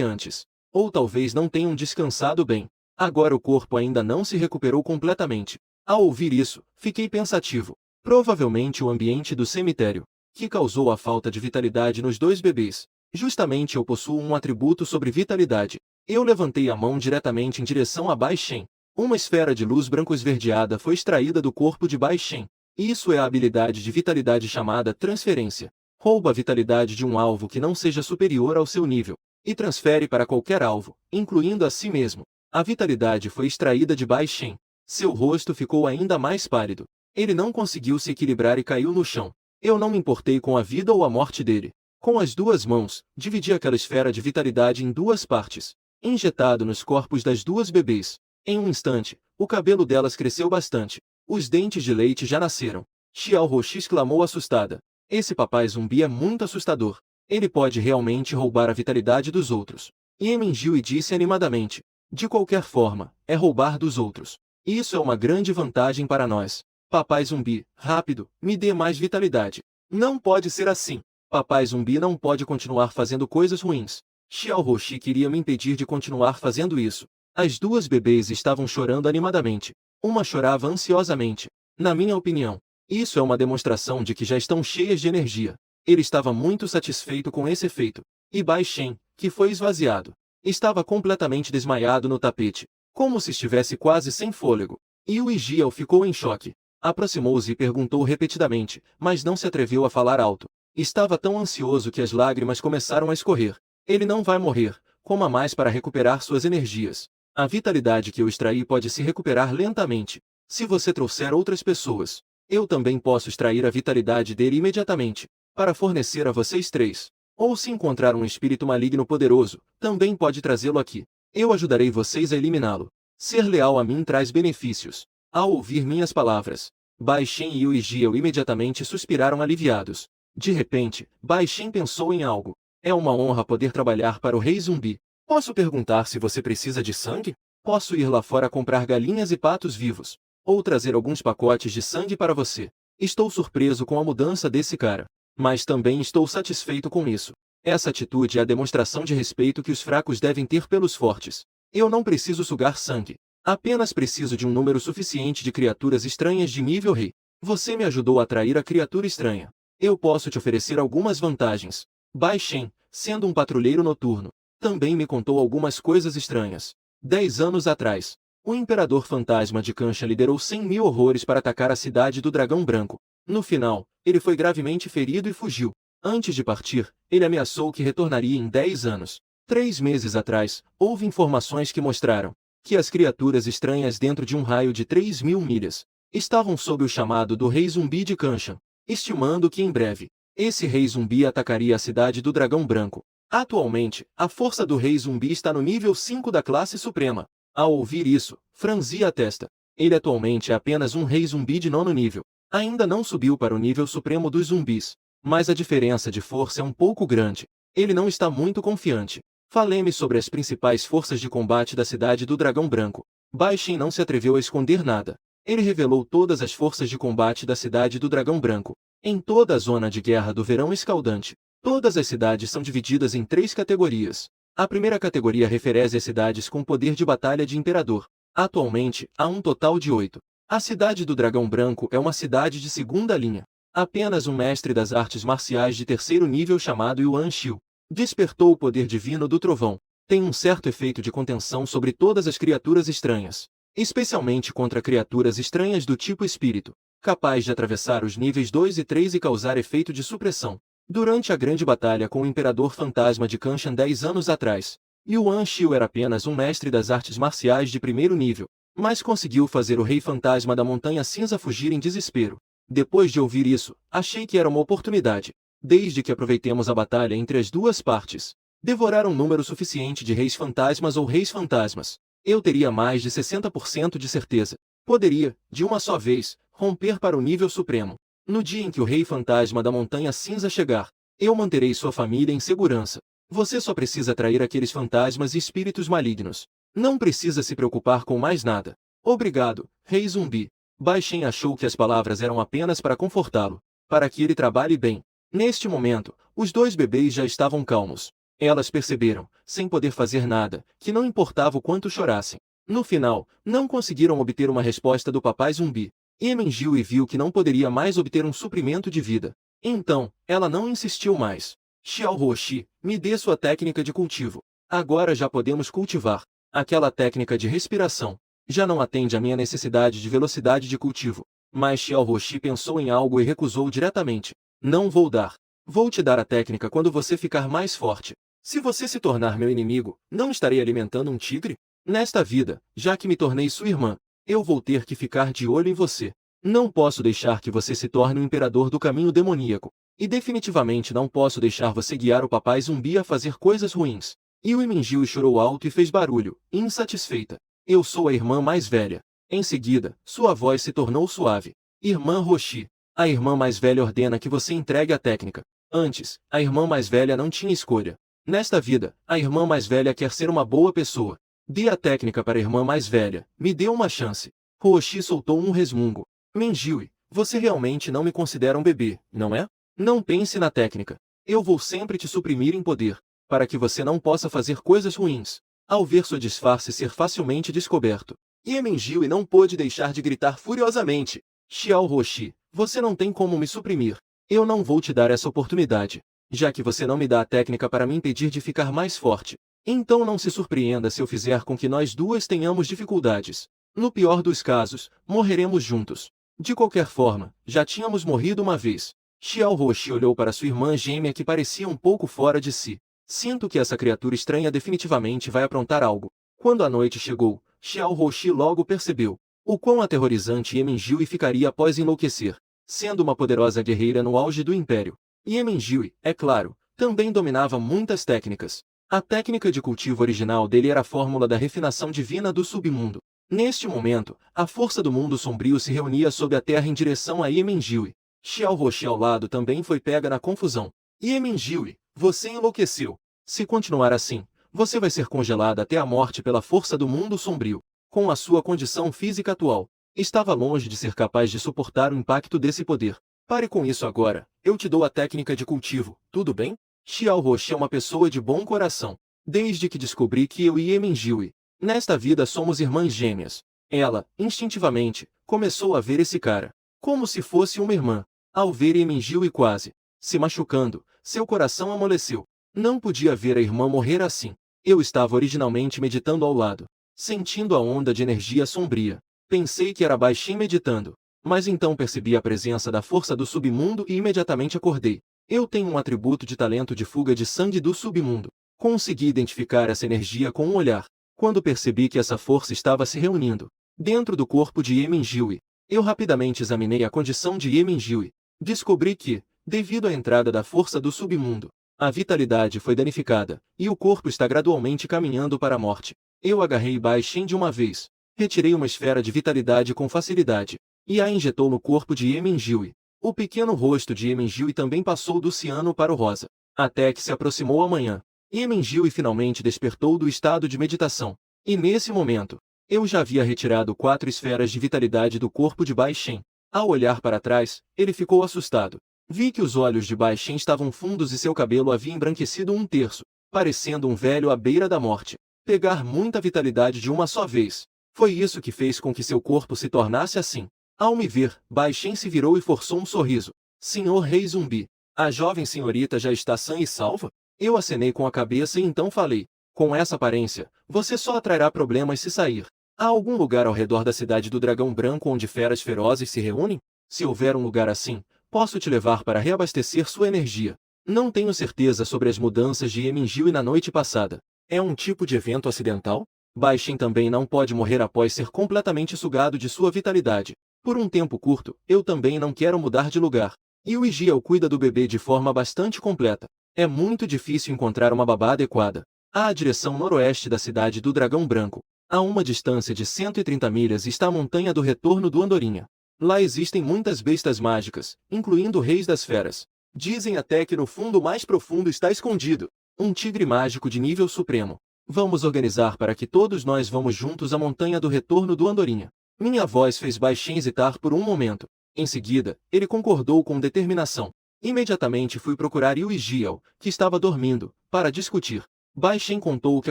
antes. Ou talvez não tenham descansado bem. Agora o corpo ainda não se recuperou completamente. Ao ouvir isso, fiquei pensativo. Provavelmente o ambiente do cemitério, que causou a falta de vitalidade nos 2 bebês. Justamente eu possuo um atributo sobre vitalidade. Eu levantei a mão diretamente em direção a Bai Shen. Uma esfera de luz branco-esverdeada foi extraída do corpo de Bai Shen. Isso é a habilidade de vitalidade chamada transferência. Rouba a vitalidade de um alvo que não seja superior ao seu nível, e transfere para qualquer alvo, incluindo a si mesmo. A vitalidade foi extraída de Bai Shen. Seu rosto ficou ainda mais pálido. Ele não conseguiu se equilibrar e caiu no chão. Eu não me importei com a vida ou a morte dele. Com as 2 mãos, dividi aquela esfera de vitalidade em 2 partes, injetado nos corpos das 2 bebês. Em um instante, o cabelo delas cresceu bastante. Os dentes de leite já nasceram. Xiao Roxi exclamou assustada. Esse papai zumbi é muito assustador. Ele pode realmente roubar a vitalidade dos outros. Yemenjiu disse animadamente. De qualquer forma, é roubar dos outros. Isso é uma grande vantagem para nós. Papai zumbi, rápido, me dê mais vitalidade. Não pode ser assim. Papai zumbi não pode continuar fazendo coisas ruins. Xiao Roxi queria me impedir de continuar fazendo isso. As 2 bebês estavam chorando animadamente. Uma chorava ansiosamente. Na minha opinião, isso é uma demonstração de que já estão cheias de energia. Ele estava muito satisfeito com esse efeito. E Bai Shen, que foi esvaziado, estava completamente desmaiado no tapete, como se estivesse quase sem fôlego. Yu e Jiao ficou em choque. Aproximou-se e perguntou repetidamente, mas não se atreveu a falar alto. Estava tão ansioso que as lágrimas começaram a escorrer. Ele não vai morrer. Coma mais para recuperar suas energias. A vitalidade que eu extraí pode se recuperar lentamente. Se você trouxer outras pessoas, eu também posso extrair a vitalidade dele imediatamente, para fornecer a vocês 3. Ou se encontrar um espírito maligno poderoso, também pode trazê-lo aqui. Eu ajudarei vocês a eliminá-lo. Ser leal a mim traz benefícios. Ao ouvir minhas palavras, Bai Shen e Yu e Jiao imediatamente suspiraram aliviados. De repente, Bai Shen pensou em algo. É uma honra poder trabalhar para o rei zumbi. Posso perguntar se você precisa de sangue? Posso ir lá fora comprar galinhas e patos vivos, ou trazer alguns pacotes de sangue para você. Estou surpreso com a mudança desse cara. Mas também estou satisfeito com isso. Essa atitude é a demonstração de respeito que os fracos devem ter pelos fortes. Eu não preciso sugar sangue. Apenas preciso de um número suficiente de criaturas estranhas de nível rei. Você me ajudou a atrair a criatura estranha. Eu posso te oferecer algumas vantagens. Bai Shen, sendo um patrulheiro noturno, também me contou algumas coisas estranhas. 10 anos atrás, o Imperador Fantasma de Kansha liderou 100.000 horrores para atacar a cidade do Dragão Branco. No final, ele foi gravemente ferido e fugiu. Antes de partir, ele ameaçou que retornaria em 10 anos. 3 meses atrás, houve informações que mostraram que as criaturas estranhas dentro de um raio de 3.000 milhas estavam sob o chamado do Rei Zumbi de Kanshan, estimando que em breve, esse Rei Zumbi atacaria a cidade do Dragão Branco. Atualmente, a força do Rei Zumbi está no nível 5 da classe Suprema. Ao ouvir isso, franzi a testa. Ele atualmente é apenas um Rei Zumbi de 9º nível. Ainda não subiu para o nível supremo dos zumbis. Mas a diferença de força é um pouco grande. Ele não está muito confiante. Falei-me sobre as principais forças de combate da cidade do Dragão Branco. Bai Shen não se atreveu a esconder nada. Ele revelou todas as forças de combate da cidade do Dragão Branco. Em toda a zona de guerra do Verão Escaldante, todas as cidades são divididas em 3 categorias. A primeira categoria refere às cidades com poder de batalha de imperador. Atualmente, há um total de 8. A cidade do Dragão Branco é uma cidade de segunda linha. Apenas um mestre das artes marciais de 3º nível chamado Yuan Xiu despertou o poder divino do trovão. Tem um certo efeito de contenção sobre todas as criaturas estranhas, especialmente contra criaturas estranhas do tipo espírito, capaz de atravessar os níveis 2 e 3 e causar efeito de supressão. Durante a grande batalha com o Imperador Fantasma de Kanshan 10 anos atrás, Yuan Xiu era apenas um mestre das artes marciais de 1º nível, mas conseguiu fazer o Rei Fantasma da Montanha Cinza fugir em desespero. Depois de ouvir isso, achei que era uma oportunidade. Desde que aproveitemos a batalha entre as duas partes, devorar um número suficiente de Reis Fantasmas ou Reis Fantasmas, eu teria mais de 60% de certeza. Poderia, de uma só vez, romper para o nível supremo. No dia em que o Rei Fantasma da Montanha Cinza chegar, eu manterei sua família em segurança. Você só precisa atrair aqueles fantasmas e espíritos malignos. Não precisa se preocupar com mais nada. Obrigado, Rei Zumbi. Bai Shen achou que as palavras eram apenas para confortá-lo, para que ele trabalhe bem. Neste momento, os 2 bebês já estavam calmos. Elas perceberam, sem poder fazer nada, que não importava o quanto chorassem. No final, não conseguiram obter uma resposta do papai zumbi. Emengiu e viu que não poderia mais obter um suprimento de vida. Então, ela não insistiu mais. Xiao Roshi, me dê sua técnica de cultivo. Agora já podemos cultivar. Aquela técnica de respiração já não atende à minha necessidade de velocidade de cultivo. Mas Xiao Roshi pensou em algo e recusou diretamente. Não vou dar. Vou te dar a técnica quando você ficar mais forte. Se você se tornar meu inimigo, não estarei alimentando um tigre? Nesta vida, já que me tornei sua irmã, eu vou ter que ficar de olho em você. Não posso deixar que você se torne o imperador do caminho demoníaco. E definitivamente não posso deixar você guiar o papai zumbi a fazer coisas ruins. Yui mingiu e chorou alto e fez barulho, insatisfeita. Eu sou a irmã mais velha. Em seguida, sua voz se tornou suave. Irmã Roshi. A irmã mais velha ordena que você entregue a técnica. Antes, a irmã mais velha não tinha escolha. Nesta vida, a irmã mais velha quer ser uma boa pessoa. Dê a técnica para a irmã mais velha. Me dê uma chance. Roshi soltou um resmungo. Minjiu, você realmente não me considera um bebê, não é? Não pense na técnica. Eu vou sempre te suprimir em poder, para que você não possa fazer coisas ruins. Ao ver seu disfarce ser facilmente descoberto, Minjiu não pôde deixar de gritar furiosamente. Xiao Roshi, você não tem como me suprimir. Eu não vou te dar essa oportunidade, já que você não me dá a técnica para me impedir de ficar mais forte. Então não se surpreenda se eu fizer com que nós duas tenhamos dificuldades. No pior dos casos, morreremos juntos. De qualquer forma, já tínhamos morrido uma vez. Xiao Roshi olhou para sua irmã gêmea que parecia um pouco fora de si. Sinto que essa criatura estranha definitivamente vai aprontar algo. Quando a noite chegou, Xiao Roshi logo percebeu o quão aterrorizante Yemenjiu ficaria após enlouquecer, sendo uma poderosa guerreira no auge do império. Yemenjiu, é claro, também dominava muitas técnicas. A técnica de cultivo original dele era a fórmula da refinação divina do submundo. Neste momento, a força do mundo sombrio se reunia sob a terra em direção a Yemenjiu. Xiao Roshi ao lado também foi pega na confusão. Yemenjiu, você enlouqueceu. Se continuar assim, você vai ser congelada até a morte pela força do mundo sombrio. Com a sua condição física atual, Estava longe de ser capaz de suportar o impacto desse poder. Pare com isso agora, eu te dou a técnica de cultivo, tudo bem? Xiao Roxi é uma pessoa de bom coração. Desde que descobri que eu e Yemenjiu, nesta vida somos irmãs gêmeas. Ela, instintivamente, começou a ver esse cara como se fosse uma irmã. Ao ver Yemenjiu quase se machucando, seu coração amoleceu. Não podia ver a irmã morrer assim. Eu estava originalmente meditando ao lado, sentindo a onda de energia sombria. Pensei que era Baixin meditando, mas então percebi a presença da força do submundo e imediatamente acordei. Eu tenho um atributo de talento de fuga de sangue do submundo. Consegui identificar essa energia com um olhar. Quando percebi que essa força estava se reunindo dentro do corpo de Yemenjiu, eu rapidamente examinei a condição de Yemenjiu. Descobri que, devido à entrada da força do submundo, a vitalidade foi danificada, e o corpo está gradualmente caminhando para a morte. Eu agarrei Baixin de uma vez, retirei uma esfera de vitalidade com facilidade, e a injetou no corpo de Yemenjiu. O pequeno rosto de Yemenjiu também passou do ciano para o rosa, até que se aproximou a manhã. Yemenjiu finalmente despertou do estado de meditação, e nesse momento, eu já havia retirado 4 esferas de vitalidade do corpo de Baixin. Ao olhar para trás, ele ficou assustado. Vi que os olhos de Baixin estavam fundos e seu cabelo havia embranquecido 1/3, parecendo um velho à beira da morte. Pegar muita vitalidade de uma só vez. Foi isso que fez com que seu corpo se tornasse assim. Ao me ver, Baixin se virou e forçou um sorriso. Senhor Rei Zumbi, a jovem senhorita já está sã e salva? Eu acenei com a cabeça e então falei. Com essa aparência, você só atrairá problemas se sair. Há algum lugar ao redor da cidade do Dragão Branco onde feras ferozes se reúnem? Se houver um lugar assim, posso te levar para reabastecer sua energia. Não tenho certeza sobre as mudanças de Yemenjiu na noite passada. É um tipo de evento acidental? Baixin também não pode morrer após ser completamente sugado de sua vitalidade. Por um tempo curto, eu também não quero mudar de lugar. E o Igiel cuida do bebê de forma bastante completa. É muito difícil encontrar uma babá adequada. À direção noroeste da cidade do Dragão Branco, a uma distância de 130 milhas está a Montanha do Retorno do Andorinha. Lá existem muitas bestas mágicas, incluindo reis das feras. Dizem até que no fundo mais profundo está escondido um tigre mágico de nível supremo. Vamos organizar para que todos nós vamos juntos à Montanha do Retorno do Andorinha. Minha voz fez Baixin hesitar por um momento. Em seguida, ele concordou com determinação. Imediatamente fui procurar Igiel, que estava dormindo, para discutir. Baixin contou o que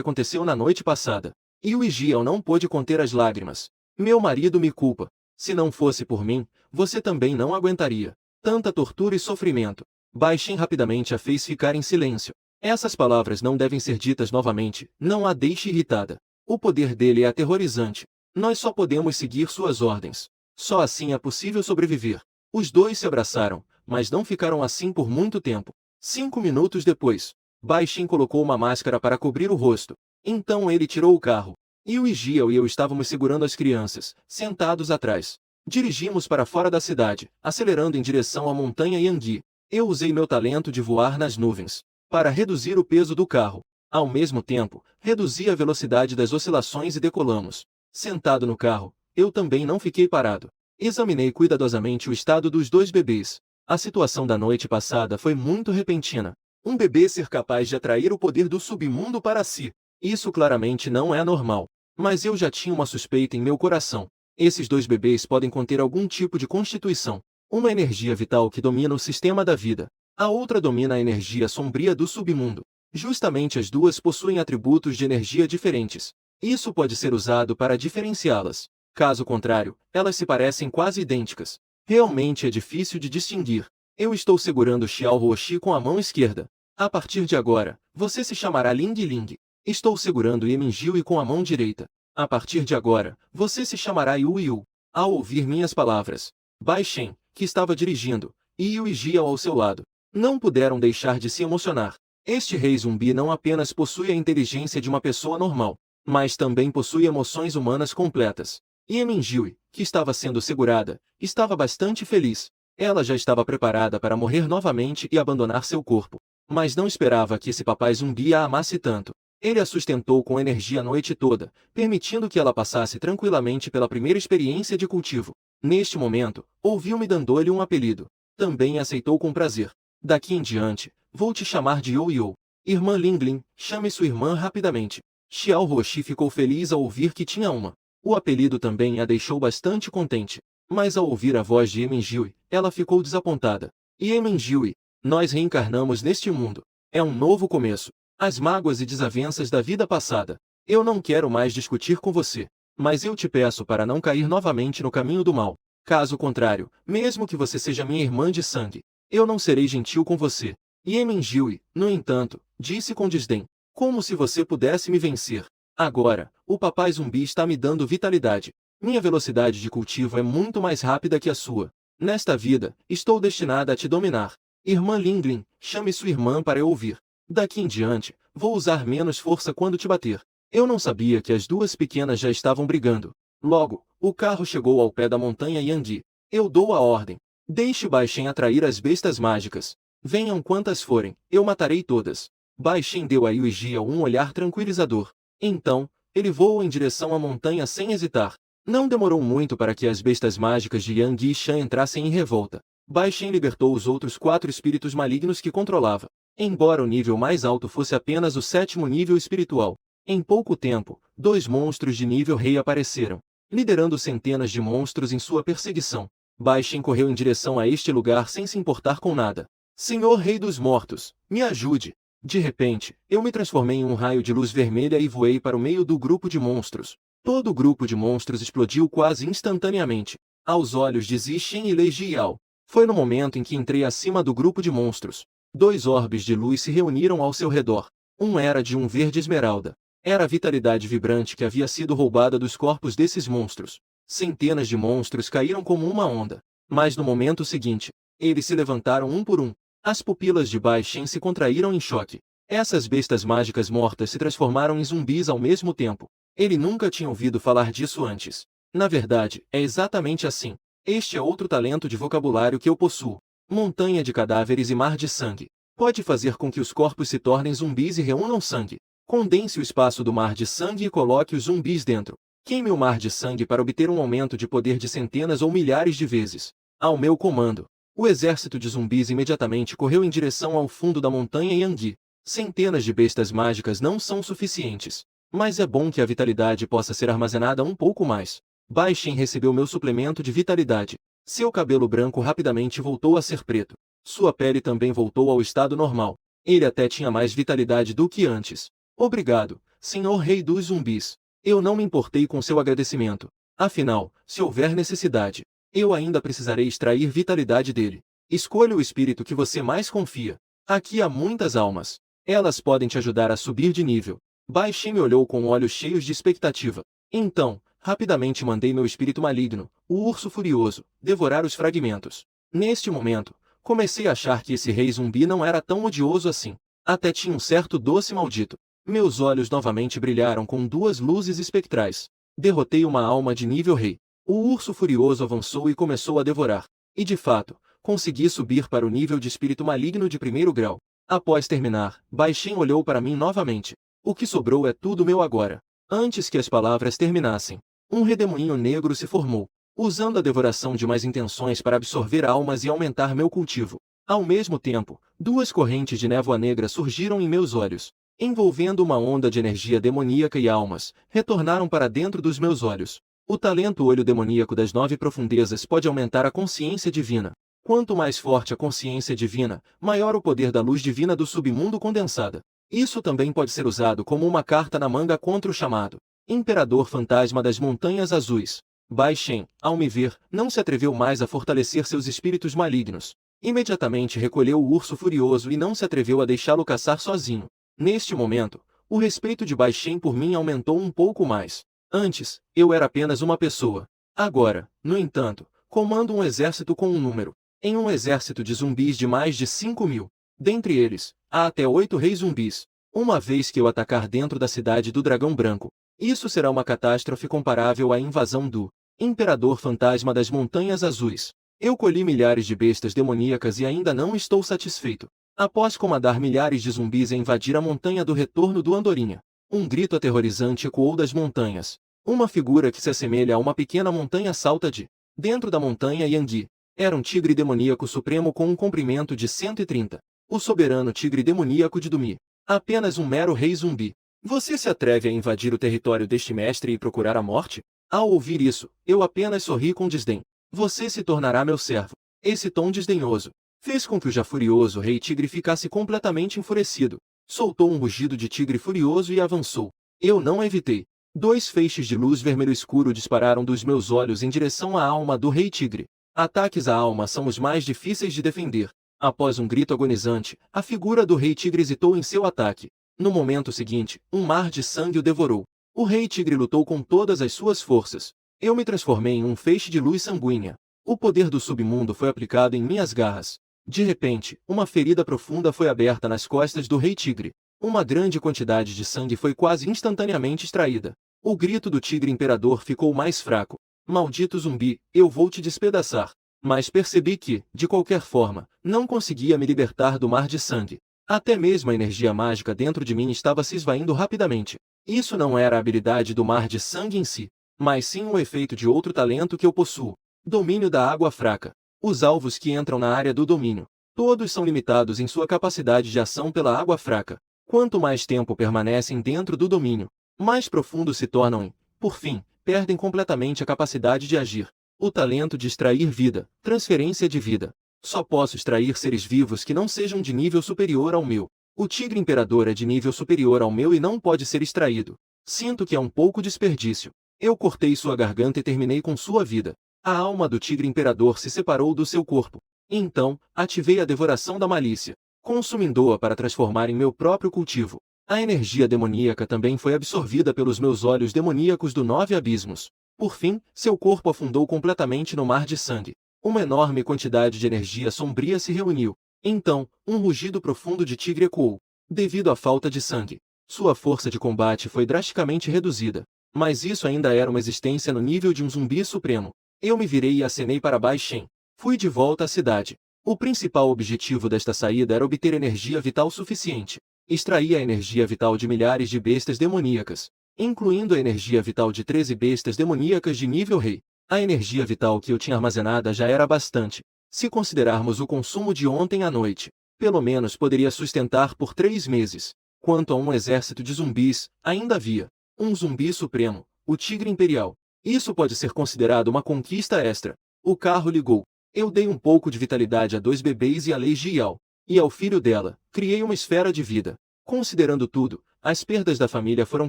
aconteceu na noite passada. Igiel não pôde conter as lágrimas. Meu marido me culpa. Se não fosse por mim, você também não aguentaria tanta tortura e sofrimento. Baixin rapidamente a fez ficar em silêncio. Essas palavras não devem ser ditas novamente, não a deixe irritada. O poder dele é aterrorizante. Nós só podemos seguir suas ordens. Só assim é possível sobreviver. Os dois se abraçaram, mas não ficaram assim por muito tempo. 5 minutos depois, Baixin colocou uma máscara para cobrir o rosto. Então ele tirou o carro. Igiel e eu estávamos segurando as crianças, sentados atrás. Dirigimos para fora da cidade, acelerando em direção à montanha Yangui. Eu usei meu talento de voar nas nuvens para reduzir o peso do carro. Ao mesmo tempo, reduzi a velocidade das oscilações e decolamos. Sentado no carro, eu também não fiquei parado. Examinei cuidadosamente o estado dos 2 bebês. A situação da noite passada foi muito repentina. Um bebê ser capaz de atrair o poder do submundo para si. Isso claramente não é normal. Mas eu já tinha uma suspeita em meu coração. Esses 2 bebês podem conter algum tipo de constituição. Uma energia vital que domina o sistema da vida. A outra domina a energia sombria do submundo. Justamente as duas possuem atributos de energia diferentes. Isso pode ser usado para diferenciá-las. Caso contrário, elas se parecem quase idênticas. Realmente é difícil de distinguir. Eu estou segurando Xiao Roxi com a mão esquerda. A partir de agora, você se chamará Ling Ling. Estou segurando Yemenjiu com a mão direita. A partir de agora, você se chamará Yu Yu. Ao ouvir minhas palavras, Baixin, que estava dirigindo, e Igiel ao seu lado, não puderam deixar de se emocionar. Este rei zumbi não apenas possui a inteligência de uma pessoa normal, mas também possui emoções humanas completas. Yemenjiu, que estava sendo segurada, estava bastante feliz. Ela já estava preparada para morrer novamente e abandonar seu corpo. Mas não esperava que esse papai zumbi a amasse tanto. Ele a sustentou com energia a noite toda, permitindo que ela passasse tranquilamente pela primeira experiência de cultivo. Neste momento, ouviu-me dando-lhe um apelido. Também aceitou com prazer. Daqui em diante, vou te chamar de Yo-Yo. Irmã Ling Ling, chame sua irmã rapidamente. Xiao Roxi ficou feliz ao ouvir que tinha uma. O apelido também a deixou bastante contente. Mas ao ouvir a voz de Emingiui, ela ficou desapontada. E Emingiui, nós reencarnamos neste mundo. É um novo começo. As mágoas e desavenças da vida passada. Eu não quero mais discutir com você. Mas eu te peço para não cair novamente no caminho do mal. Caso contrário, mesmo que você seja minha irmã de sangue, eu não serei gentil com você. E Emingiui, no entanto, disse com desdém, como se você pudesse me vencer. Agora, o papai zumbi está me dando vitalidade. Minha velocidade de cultivo é muito mais rápida que a sua. Nesta vida, estou destinada a te dominar. Irmã Linglin, chame sua irmã para eu ouvir. Daqui em diante, vou usar menos força quando te bater. Eu não sabia que as duas pequenas já estavam brigando. Logo, o carro chegou ao pé da montanha Yangui. Eu dou a ordem. Deixe Baixen atrair as bestas mágicas. Venham quantas forem, eu matarei todas. Baixen deu a Yuji um olhar tranquilizador. Então, ele voou em direção à montanha sem hesitar. Não demorou muito para que as bestas mágicas de Yang Yishan entrassem em revolta. Baixen libertou os outros 4 espíritos malignos que controlava. Embora o nível mais alto fosse apenas o 7º nível espiritual, em pouco tempo, 2 monstros de nível rei apareceram, liderando centenas de monstros em sua perseguição. Baixen correu em direção a este lugar sem se importar com nada. Senhor Rei dos Mortos, me ajude! De repente, eu me transformei em um raio de luz vermelha e voei para o meio do grupo de monstros. Todo o grupo de monstros explodiu quase instantaneamente, aos olhos de Zixin e Lei Jiao. Foi no momento em que entrei acima do grupo de monstros. 2 orbes de luz se reuniram ao seu redor. Um era de um verde esmeralda. Era a vitalidade vibrante que havia sido roubada dos corpos desses monstros. Centenas de monstros caíram como uma onda. Mas no momento seguinte, eles se levantaram um por um. As pupilas de Baixen se contraíram em choque. Essas bestas mágicas mortas se transformaram em zumbis ao mesmo tempo. Ele nunca tinha ouvido falar disso antes. Na verdade, é exatamente assim. Este é outro talento de vocabulário que eu possuo. Montanha de cadáveres e mar de sangue. Pode fazer com que os corpos se tornem zumbis e reúnam sangue. Condense o espaço do mar de sangue e coloque os zumbis dentro. Queime o mar de sangue para obter um aumento de poder de centenas ou milhares de vezes. Ao meu comando. O exército de zumbis imediatamente correu em direção ao fundo da montanha Yangui. Centenas de bestas mágicas não são suficientes. Mas é bom que a vitalidade possa ser armazenada um pouco mais. Baixen recebeu meu suplemento de vitalidade. Seu cabelo branco rapidamente voltou a ser preto. Sua pele também voltou ao estado normal. Ele até tinha mais vitalidade do que antes. Obrigado, Senhor Rei dos Zumbis. Eu não me importei com seu agradecimento. Afinal, se houver necessidade, eu ainda precisarei extrair vitalidade dele. Escolha o espírito que você mais confia. Aqui há muitas almas. Elas podem te ajudar a subir de nível. Baixen me olhou com olhos cheios de expectativa. Então, rapidamente mandei meu espírito maligno, o urso furioso, devorar os fragmentos. Neste momento, comecei a achar que esse rei zumbi não era tão odioso assim. Até tinha um certo doce maldito. Meus olhos novamente brilharam com 2 luzes espectrais. Derrotei uma alma de nível rei. O urso furioso avançou e começou a devorar. E de fato, consegui subir para o nível de espírito maligno de 1º grau. Após terminar, Baixen olhou para mim novamente. O que sobrou é tudo meu agora. Antes que as palavras terminassem, um redemoinho negro se formou, usando a devoração de mais intenções para absorver almas e aumentar meu cultivo. Ao mesmo tempo, 2 correntes de névoa negra surgiram em meus olhos, envolvendo uma onda de energia demoníaca e almas, retornaram para dentro dos meus olhos. O talento olho demoníaco das 9 profundezas pode aumentar a consciência divina. Quanto mais forte a consciência divina, maior o poder da luz divina do submundo condensada. Isso também pode ser usado como uma carta na manga contra o chamado Imperador Fantasma das Montanhas Azuis. Baixen, ao me ver, não se atreveu mais a fortalecer seus espíritos malignos. Imediatamente recolheu o urso furioso e não se atreveu a deixá-lo caçar sozinho. Neste momento, o respeito de Baixen por mim aumentou um pouco mais. Antes, eu era apenas uma pessoa. Agora, no entanto, comando um exército com um número. Em um exército de zumbis de mais de 5.000. Dentre eles, há até 8 reis zumbis. Uma vez que eu atacar dentro da cidade do Dragão Branco, isso será uma catástrofe comparável à invasão do Imperador Fantasma das Montanhas Azuis. Eu colhi milhares de bestas demoníacas e ainda não estou satisfeito. Após comandar milhares de zumbis a invadir a montanha do retorno do Andorinha, um grito aterrorizante ecoou das montanhas. Uma figura que se assemelha a uma pequena montanha salta de dentro da montanha Yangui. Era um tigre demoníaco supremo com um comprimento de 130. O soberano tigre demoníaco de Dumi. Apenas um mero rei zumbi. Você se atreve a invadir o território deste mestre e procurar a morte? Ao ouvir isso, eu apenas sorri com desdém. Você se tornará meu servo. Esse tom desdenhoso fez com que o já furioso rei tigre ficasse completamente enfurecido. Soltou um rugido de tigre furioso e avançou. Eu não evitei. 2 feixes de luz vermelho escuro dispararam dos meus olhos em direção à alma do rei tigre. Ataques à alma são os mais difíceis de defender. Após um grito agonizante, a figura do rei tigre hesitou em seu ataque. No momento seguinte, um mar de sangue o devorou. O rei tigre lutou com todas as suas forças. Eu me transformei em um feixe de luz sanguínea. O poder do submundo foi aplicado em minhas garras. De repente, uma ferida profunda foi aberta nas costas do rei tigre. Uma grande quantidade de sangue foi quase instantaneamente extraída. O grito do tigre imperador ficou mais fraco. Maldito zumbi, eu vou te despedaçar. Mas percebi que, de qualquer forma, não conseguia me libertar do mar de sangue. Até mesmo a energia mágica dentro de mim estava se esvaindo rapidamente. Isso não era a habilidade do mar de sangue em si, mas sim um efeito de outro talento que eu possuo. Domínio da água fraca. Os alvos que entram na área do domínio, todos são limitados em sua capacidade de ação pela água fraca. Quanto mais tempo permanecem dentro do domínio, mais profundos se tornam e, por fim, perdem completamente a capacidade de agir. O talento de extrair vida, transferência de vida. Só posso extrair seres vivos que não sejam de nível superior ao meu. O tigre imperador é de nível superior ao meu e não pode ser extraído. Sinto que é um pouco desperdício. Eu cortei sua garganta e terminei com sua vida. A alma do tigre imperador se separou do seu corpo. Então, ativei a devoração da malícia, consumindo-a para transformar em meu próprio cultivo. A energia demoníaca também foi absorvida pelos meus olhos demoníacos do 9 abismos. Por fim, seu corpo afundou completamente no mar de sangue. Uma enorme quantidade de energia sombria se reuniu. Então, um rugido profundo de tigre ecoou. Devido à falta de sangue, sua força de combate foi drasticamente reduzida. Mas isso ainda era uma existência no nível de um zumbi supremo. Eu me virei e acenei para Bai Shen. Fui de volta à cidade. O principal objetivo desta saída era obter energia vital suficiente. Extraí a energia vital de milhares de bestas demoníacas, incluindo a energia vital de 13 bestas demoníacas de nível rei. A energia vital que eu tinha armazenada já era bastante. Se considerarmos o consumo de ontem à noite, pelo menos poderia sustentar por 3 meses. Quanto a um exército de zumbis, ainda havia um zumbi supremo, o Tigre Imperial. Isso pode ser considerado uma conquista extra. O carro ligou. Eu dei um pouco de vitalidade a 2 bebês e a Lei Jiao. E ao filho dela, criei uma esfera de vida. Considerando tudo, as perdas da família foram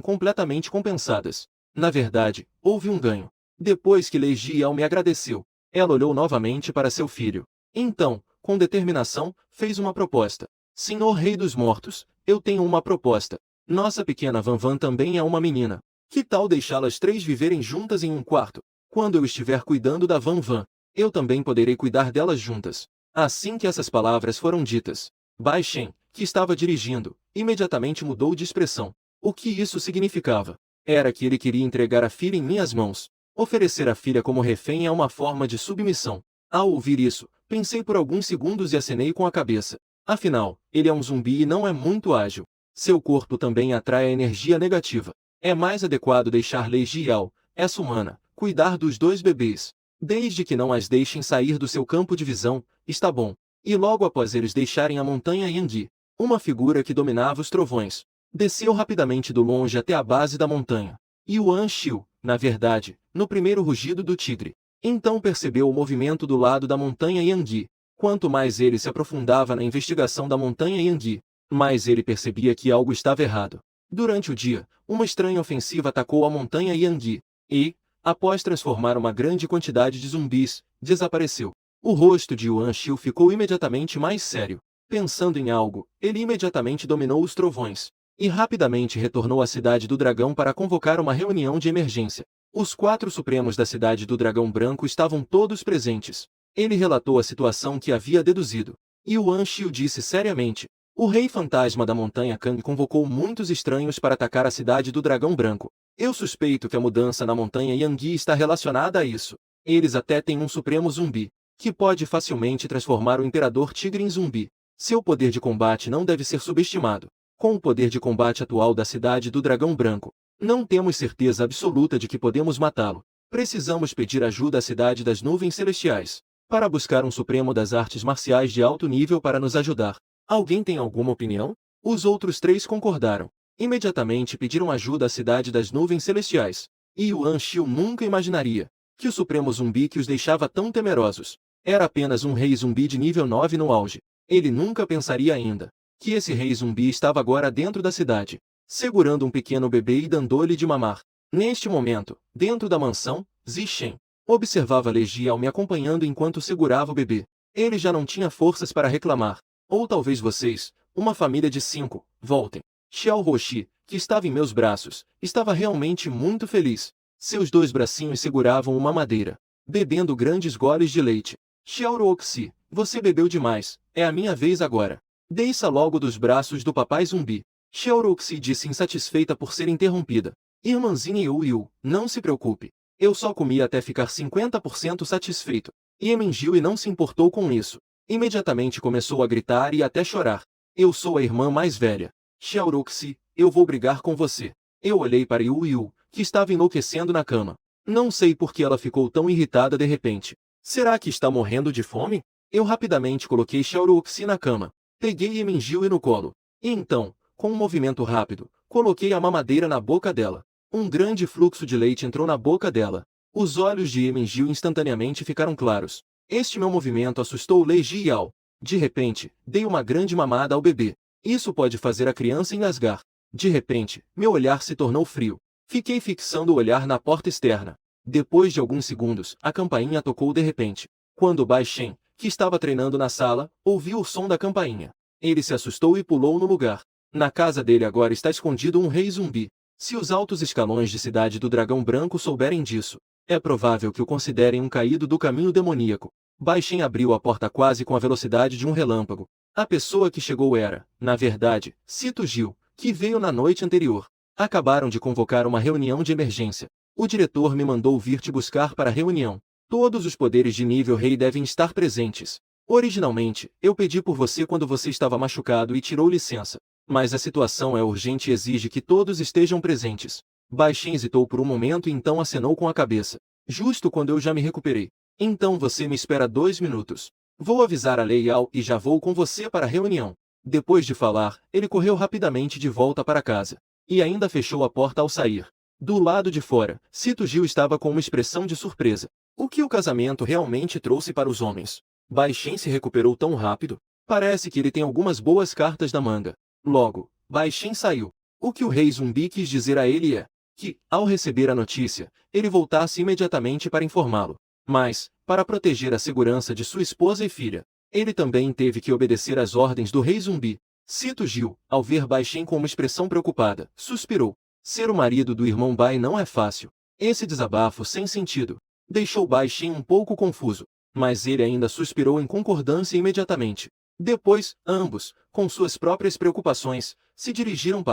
completamente compensadas. Na verdade, houve um ganho. Depois que Lei Jiao me agradeceu, ela olhou novamente para seu filho. Então, com determinação, fez uma proposta. Senhor Rei dos Mortos, eu tenho uma proposta. Nossa pequena Van Van também é uma menina. Que tal deixá-las 3 viverem juntas em um quarto? Quando eu estiver cuidando da Van Van, eu também poderei cuidar delas juntas. Assim que essas palavras foram ditas, Bai Shen, que estava dirigindo, imediatamente mudou de expressão. O que isso significava? Era que ele queria entregar a filha em minhas mãos. Oferecer a filha como refém é uma forma de submissão. Ao ouvir isso, pensei por alguns segundos e acenei com a cabeça. Afinal, ele é um zumbi e não é muito ágil. Seu corpo também atrai a energia negativa. É mais adequado deixar Lei Jiao, essa humana, cuidar dos 2 bebês. Desde que não as deixem sair do seu campo de visão, está bom. E logo após eles deixarem a montanha Yangui, uma figura que dominava os trovões, desceu rapidamente do longe até a base da montanha. Yuan Xiu, na verdade, no primeiro rugido do tigre. Então percebeu o movimento do lado da montanha Yangui. Quanto mais ele se aprofundava na investigação da montanha Yangui, mais ele percebia que algo estava errado. Durante o dia, uma estranha ofensiva atacou a montanha Yangui, e, após transformar uma grande quantidade de zumbis, desapareceu. O rosto de Yuan Xiu ficou imediatamente mais sério. Pensando em algo, ele imediatamente dominou os trovões, e rapidamente retornou à Cidade do Dragão para convocar uma reunião de emergência. Os 4 supremos da Cidade do Dragão Branco estavam todos presentes. Ele relatou a situação que havia deduzido. Yuan Xiu disse seriamente: o Rei Fantasma da Montanha Kang convocou muitos estranhos para atacar a Cidade do Dragão Branco. Eu suspeito que a mudança na montanha Yangui está relacionada a isso. Eles até têm um Supremo Zumbi, que pode facilmente transformar o Imperador Tigre em zumbi. Seu poder de combate não deve ser subestimado. Com o poder de combate atual da Cidade do Dragão Branco, não temos certeza absoluta de que podemos matá-lo. Precisamos pedir ajuda à Cidade das Nuvens Celestiais, para buscar um Supremo das artes marciais de alto nível para nos ajudar. Alguém tem alguma opinião? Os outros 3 concordaram. Imediatamente pediram ajuda à Cidade das Nuvens Celestiais. Yuan Shiu nunca imaginaria que o supremo zumbi que os deixava tão temerosos era apenas um rei zumbi de nível 9 no auge. Ele nunca pensaria ainda que esse rei zumbi estava agora dentro da cidade, segurando um pequeno bebê e dando-lhe de mamar. Neste momento, dentro da mansão, Zixen observava Lei Jiao me acompanhando enquanto segurava o bebê. Ele já não tinha forças para reclamar. Ou talvez vocês, uma família de 5, voltem. Xiao Roxi, que estava em meus braços, estava realmente muito feliz. Seus 2 bracinhos seguravam uma madeira, bebendo grandes goles de leite. Xiao Roxi, você bebeu demais, é a minha vez agora. Desça logo dos braços do papai zumbi. Xiao Roxi disse insatisfeita por ser interrompida. Irmãzinha Yu, não se preocupe. Eu só comi até ficar 50% satisfeito. Yemenjiu não se importou com isso. Imediatamente começou a gritar e até chorar. Eu sou a irmã mais velha. Xiao Roxi, eu vou brigar com você. Eu olhei para Yu, que estava enlouquecendo na cama. Não sei por que ela ficou tão irritada de repente. Será que está morrendo de fome? Eu rapidamente coloquei Xiao Roxi na cama. Peguei Yemenjiu no colo. E então, com um movimento rápido, coloquei a mamadeira na boca dela. Um grande fluxo de leite entrou na boca dela. Os olhos de Yemenjiu instantaneamente ficaram claros. Este meu movimento assustou Lei Jiao. De repente, dei uma grande mamada ao bebê. Isso pode fazer a criança engasgar. De repente, meu olhar se tornou frio. Fiquei fixando o olhar na porta externa. Depois de alguns segundos, a campainha tocou de repente. Quando Bai Shen, que estava treinando na sala, ouviu o som da campainha. Ele se assustou e pulou no lugar. Na casa dele agora está escondido um rei zumbi. Se os altos escalões de Cidade do Dragão Branco souberem disso, é provável que o considerem um caído do caminho demoníaco. Bai Shen abriu a porta quase com a velocidade de um relâmpago. A pessoa que chegou era, na verdade, Sito Gil, que veio na noite anterior. Acabaram de convocar uma reunião de emergência. O diretor me mandou vir te buscar para a reunião. Todos os poderes de nível rei devem estar presentes. Originalmente, eu pedi por você quando você estava machucado e tirou licença. Mas a situação é urgente e exige que todos estejam presentes. Bai Shen hesitou por um momento e então acenou com a cabeça. Justo quando eu já me recuperei. Então você me espera 2 minutos. Vou avisar a Lei Yao e já vou com você para a reunião. Depois de falar, ele correu rapidamente de volta para casa. E ainda fechou a porta ao sair. Do lado de fora, Sito Gil estava com uma expressão de surpresa. O que o casamento realmente trouxe para os homens? Bai Shen se recuperou tão rápido? Parece que ele tem algumas boas cartas na manga. Logo, Bai Shen saiu. O que o rei zumbi quis dizer a ele é que, ao receber a notícia, ele voltasse imediatamente para informá-lo. Mas, para proteger a segurança de sua esposa e filha, ele também teve que obedecer às ordens do rei zumbi. Sito Gil, ao ver Bai Shen com uma expressão preocupada, suspirou. Ser o marido do irmão Bai não é fácil. Esse desabafo sem sentido deixou Bai Shen um pouco confuso, mas ele ainda suspirou em concordância imediatamente. Depois, ambos, com suas próprias preocupações, se dirigiram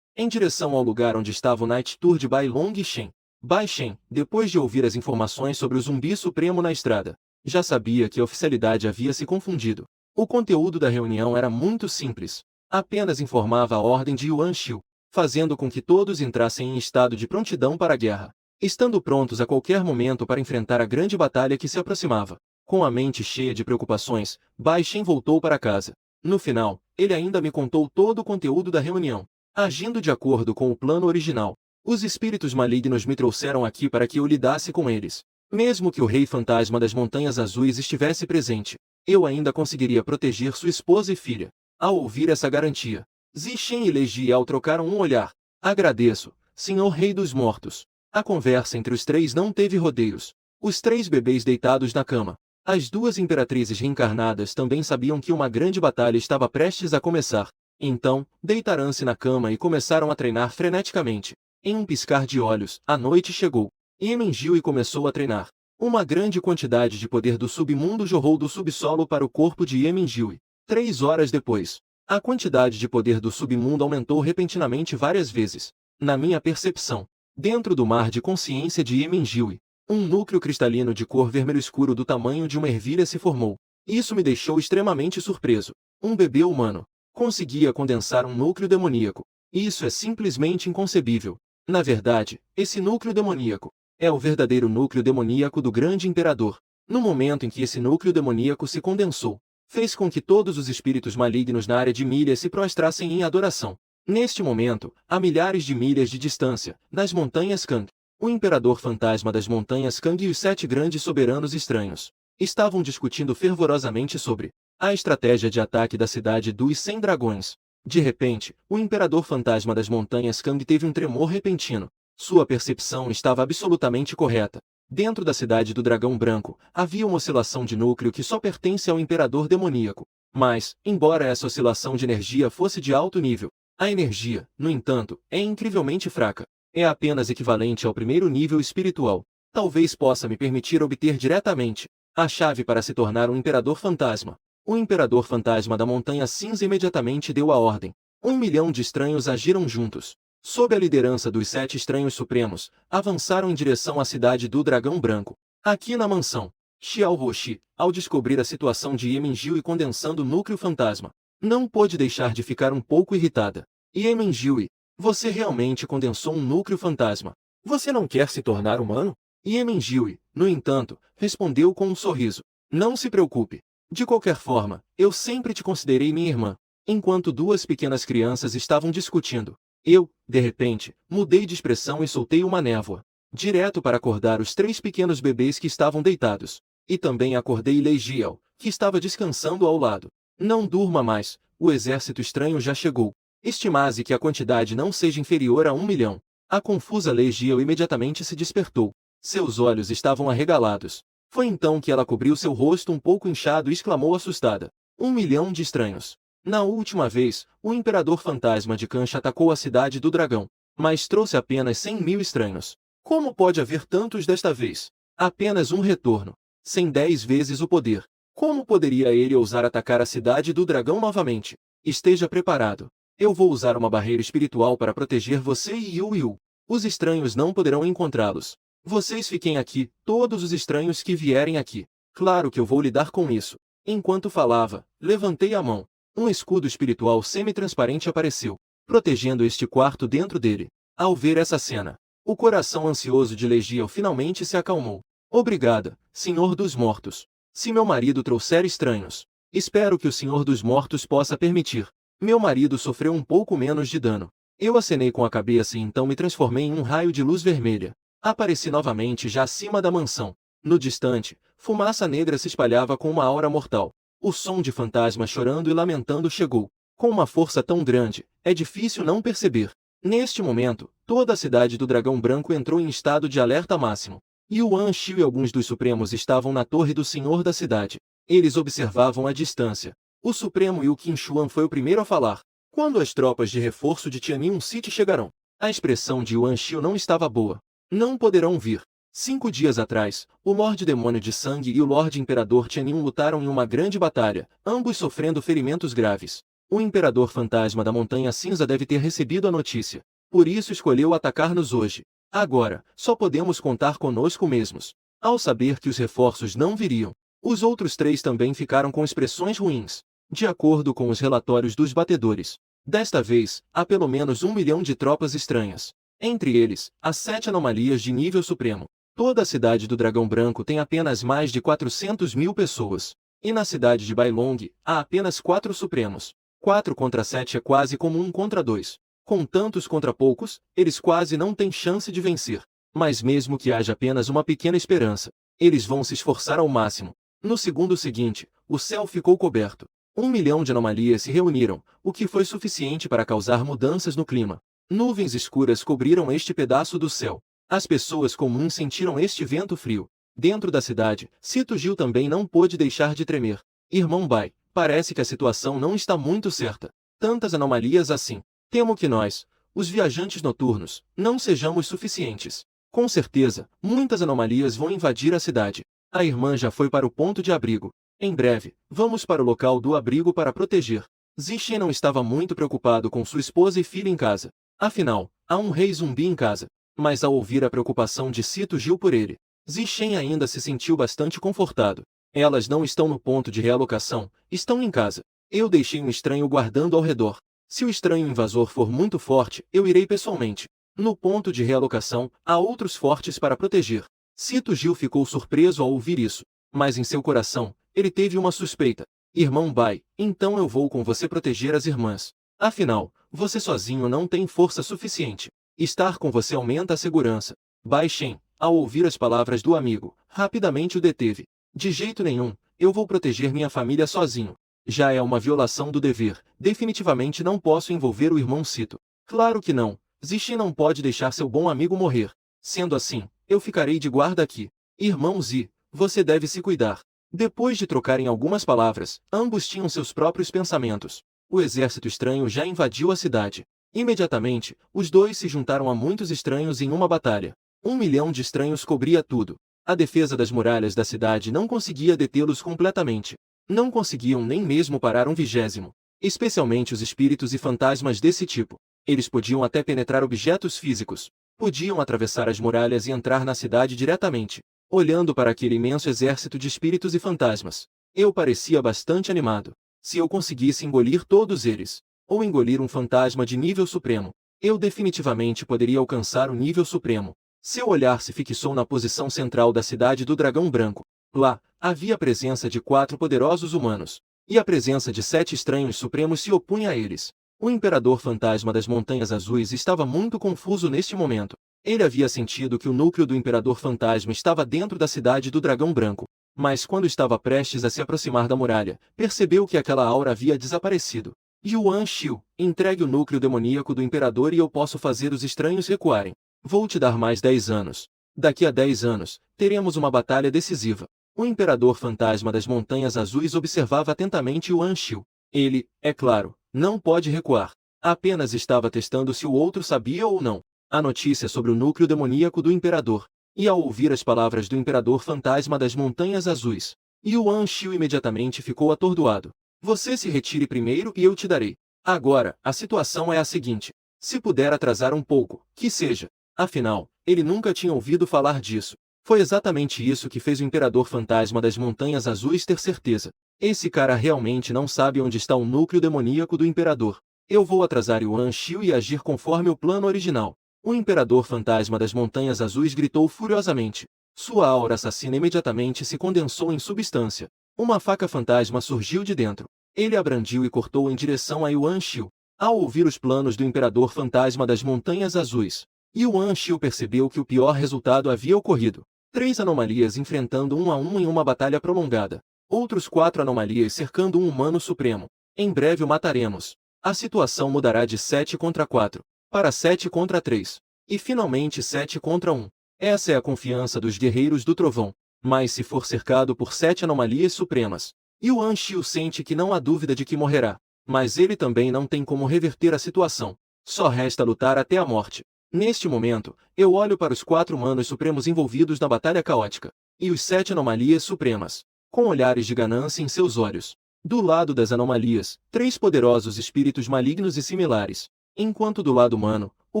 em direção ao lugar onde estava o Night Tour de Bai Long Shen. Bai Shen, depois de ouvir as informações sobre o zumbi supremo na estrada, já sabia que a oficialidade havia se confundido. O conteúdo da reunião era muito simples. Apenas informava a ordem de Yuan Shiu, fazendo com que todos entrassem em estado de prontidão para a guerra, estando prontos a qualquer momento para enfrentar a grande batalha que se aproximava. Com a mente cheia de preocupações, Bai Shen voltou para casa. No final, ele ainda me contou todo o conteúdo da reunião. Agindo de acordo com o plano original, os espíritos malignos me trouxeram aqui para que eu lidasse com eles. Mesmo que o rei fantasma das Montanhas Azuis estivesse presente, eu ainda conseguiria proteger sua esposa e filha. Ao ouvir essa garantia, Zixen e Lei Jiao trocaram um olhar. Agradeço, senhor rei dos mortos. A conversa entre os três não teve rodeios. Os 3 bebês deitados na cama. As 2 imperatrizes reencarnadas também sabiam que uma grande batalha estava prestes a começar. Então, deitaram-se na cama e começaram a treinar freneticamente. Em um piscar de olhos, a noite chegou. Yemenjiu começou a treinar. Uma grande quantidade de poder do submundo jorrou do subsolo para o corpo de Yemenjiu. 3 horas depois, a quantidade de poder do submundo aumentou repentinamente várias vezes. Na minha percepção, dentro do mar de consciência de Yemenjiu, um núcleo cristalino de cor vermelho escuro do tamanho de uma ervilha se formou. Isso me deixou extremamente surpreso. Um bebê humano conseguia condensar um núcleo demoníaco. Isso é simplesmente inconcebível. Na verdade, esse núcleo demoníaco é o verdadeiro núcleo demoníaco do grande imperador. No momento em que esse núcleo demoníaco se condensou, fez com que todos os espíritos malignos na área de milhas se prostrassem em adoração. Neste momento, a milhares de milhas de distância, nas montanhas Kang, o Imperador Fantasma das Montanhas Kang e os 7 grandes soberanos estranhos estavam discutindo fervorosamente sobre a estratégia de ataque da cidade dos 100 dragões. De repente, o Imperador Fantasma das Montanhas Kang teve um tremor repentino. Sua percepção estava absolutamente correta. Dentro da cidade do Dragão Branco, havia uma oscilação de núcleo que só pertence ao Imperador Demoníaco. Mas, embora essa oscilação de energia fosse de alto nível, a energia, no entanto, é incrivelmente fraca. É apenas equivalente ao primeiro nível espiritual. Talvez possa me permitir obter diretamente a chave para se tornar um Imperador Fantasma. O Imperador Fantasma da Montanha Cinza imediatamente deu a ordem. 1 milhão de estranhos agiram juntos. Sob a liderança dos 7 estranhos supremos, avançaram em direção à cidade do Dragão Branco. Aqui na mansão, Xiao Roshi, ao descobrir a situação de Yemenjiu e condensando o núcleo fantasma, não pôde deixar de ficar um pouco irritada. Yemenjiu, você realmente condensou um núcleo fantasma. Você não quer se tornar humano? Yemenjiu, no entanto, respondeu com um sorriso. Não se preocupe. De qualquer forma, eu sempre te considerei minha irmã. Enquanto 2 pequenas crianças estavam discutindo, eu, de repente, mudei de expressão e soltei uma névoa, direto para acordar os 3 pequenos bebês que estavam deitados. E também acordei Legiel, que estava descansando ao lado. Não durma mais, o exército estranho já chegou. Estimase que a quantidade não seja inferior a 1 milhão. A confusa Legiel imediatamente se despertou. Seus olhos estavam arregalados. Foi então que ela cobriu seu rosto um pouco inchado e exclamou assustada. 1 milhão de estranhos. Na última vez, o Imperador Fantasma de Kancha atacou a cidade do dragão, mas trouxe apenas 100 mil estranhos. Como pode haver tantos desta vez? Apenas um retorno. 110 vezes o poder. Como poderia ele ousar atacar a cidade do dragão novamente? Esteja preparado. Eu vou usar uma barreira espiritual para proteger você e Yu. Os estranhos não poderão encontrá-los. Vocês fiquem aqui, todos os estranhos que vierem aqui. Claro que eu vou lidar com isso. Enquanto falava, levantei a mão. Um escudo espiritual semi-transparente apareceu, protegendo este quarto dentro dele. Ao ver essa cena, o coração ansioso de Legiel finalmente se acalmou. Obrigada, Senhor dos Mortos. Se meu marido trouxer estranhos, espero que o Senhor dos Mortos possa permitir. Meu marido sofreu um pouco menos de dano. Eu acenei com a cabeça e então me transformei em um raio de luz vermelha. Apareci novamente já acima da mansão. No distante, fumaça negra se espalhava com uma aura mortal. O som de fantasmas chorando e lamentando chegou. Com uma força tão grande, é difícil não perceber. Neste momento, toda a cidade do Dragão Branco entrou em estado de alerta máximo. Yuan Shiu e alguns dos Supremos estavam na torre do Senhor da cidade. Eles observavam à distância. O Supremo Yu Qinshuan foi o primeiro a falar. Quando as tropas de reforço de Tianmin City chegarão? A expressão de Yuan Shiu não estava boa. Não poderão vir. 5 dias atrás, o Lorde Demônio de Sangue e o Lorde Imperador Tianmin lutaram em uma grande batalha, ambos sofrendo ferimentos graves. O Imperador Fantasma da Montanha Cinza deve ter recebido a notícia. Por isso escolheu atacar-nos hoje. Agora, só podemos contar conosco mesmos. Ao saber que os reforços não viriam, os outros 3 também ficaram com expressões ruins. De acordo com os relatórios dos batedores, desta vez, há pelo menos 1 milhão de tropas estranhas. Entre eles, há 7 anomalias de nível supremo. Toda a cidade do Dragão Branco tem apenas mais de 400 mil pessoas. E na cidade de Bailong, há apenas 4 supremos. 4 contra 7 é quase como 1 contra 2. Com tantos contra poucos, eles quase não têm chance de vencer. Mas mesmo que haja apenas uma pequena esperança, eles vão se esforçar ao máximo. No segundo seguinte, o céu ficou coberto. 1 milhão de anomalias se reuniram, o que foi suficiente para causar mudanças no clima. Nuvens escuras cobriram este pedaço do céu. As pessoas comuns sentiram este vento frio. Dentro da cidade, Sito Gil também não pôde deixar de tremer. Irmão Bai, parece que a situação não está muito certa. Tantas anomalias assim. Temo que nós, os viajantes noturnos, não sejamos suficientes. Com certeza, muitas anomalias vão invadir a cidade. A irmã já foi para o ponto de abrigo. Em breve, vamos para o local do abrigo para proteger. Zixi não estava muito preocupado com sua esposa e filha em casa. Afinal, há um rei zumbi em casa. Mas ao ouvir a preocupação de Sito Gil por ele, Zixen ainda se sentiu bastante confortado. Elas não estão no ponto de realocação, estão em casa. Eu deixei um estranho guardando ao redor. Se o estranho invasor for muito forte, eu irei pessoalmente. No ponto de realocação, há outros fortes para proteger. Sito Gil ficou surpreso ao ouvir isso, mas em seu coração, ele teve uma suspeita. Irmão Bai, então eu vou com você proteger as irmãs. Afinal, você sozinho não tem força suficiente. Estar com você aumenta a segurança. Bai Shen, ao ouvir as palavras do amigo, rapidamente o deteve. De jeito nenhum, eu vou proteger minha família sozinho. Já é uma violação do dever, definitivamente não posso envolver o irmão Sito. Claro que não, Zixi não pode deixar seu bom amigo morrer. Sendo assim, eu ficarei de guarda aqui. Irmão Zi, você deve se cuidar. Depois de trocarem algumas palavras, ambos tinham seus próprios pensamentos. O exército estranho já invadiu a cidade. Imediatamente, os dois se juntaram a muitos estranhos em uma batalha. 1 milhão de estranhos cobria tudo. A defesa das muralhas da cidade não conseguia detê-los completamente. Não conseguiam nem mesmo parar um 20º. Especialmente os espíritos e fantasmas desse tipo. Eles podiam até penetrar objetos físicos. Podiam atravessar as muralhas e entrar na cidade diretamente. Olhando para aquele imenso exército de espíritos e fantasmas, eu parecia bastante animado. Se eu conseguisse engolir todos eles, ou engolir um fantasma de nível supremo, eu definitivamente poderia alcançar o nível supremo. Seu olhar se fixou na posição central da cidade do Dragão Branco. Lá, havia a presença de 4 poderosos humanos, e a presença de 7 estranhos supremos se opunha a eles. O Imperador Fantasma das Montanhas Azuis estava muito confuso neste momento. Ele havia sentido que o núcleo do Imperador Fantasma estava dentro da cidade do Dragão Branco, mas quando estava prestes a se aproximar da muralha, percebeu que aquela aura havia desaparecido. Yuan Xiu, entregue o núcleo demoníaco do Imperador e eu posso fazer os estranhos recuarem. Vou te dar mais 10 anos. Daqui a 10 anos, teremos uma batalha decisiva. O Imperador Fantasma das Montanhas Azuis observava atentamente Yuan Xiu. Ele, é claro, não pode recuar. Apenas estava testando se o outro sabia ou não a notícia sobre o núcleo demoníaco do Imperador. E ao ouvir as palavras do Imperador Fantasma das Montanhas Azuis, Yuan Xiu imediatamente ficou atordoado. Você se retire primeiro e eu te darei. Agora, a situação é a seguinte. Se puder atrasar um pouco, que seja. Afinal, ele nunca tinha ouvido falar disso. Foi exatamente isso que fez o Imperador Fantasma das Montanhas Azuis ter certeza. Esse cara realmente não sabe onde está o núcleo demoníaco do Imperador. Eu vou atrasar Yuan Xiu e agir conforme o plano original. O Imperador Fantasma das Montanhas Azuis gritou furiosamente. Sua aura assassina imediatamente se condensou em substância. Uma faca fantasma surgiu de dentro. Ele a brandiu e cortou em direção a Yuan Xiu. Ao ouvir os planos do Imperador Fantasma das Montanhas Azuis, Yuan Xiu percebeu que o pior resultado havia ocorrido. 3 anomalias enfrentando um a um em uma batalha prolongada. Outros 4 anomalias cercando um humano supremo. Em breve o mataremos. A situação mudará de 7 contra 4. Para 7 contra 3. E finalmente 7 contra 1. Essa é a confiança dos guerreiros do trovão. Mas se for cercado por 7 anomalias supremas, Yuan Xiu sente que não há dúvida de que morrerá. Mas ele também não tem como reverter a situação. Só resta lutar até a morte. Neste momento, eu olho para os 4 humanos supremos envolvidos na batalha caótica. E os 7 anomalias supremas, com olhares de ganância em seus olhos. Do lado das anomalias, 3 poderosos espíritos malignos e similares. Enquanto do lado humano, o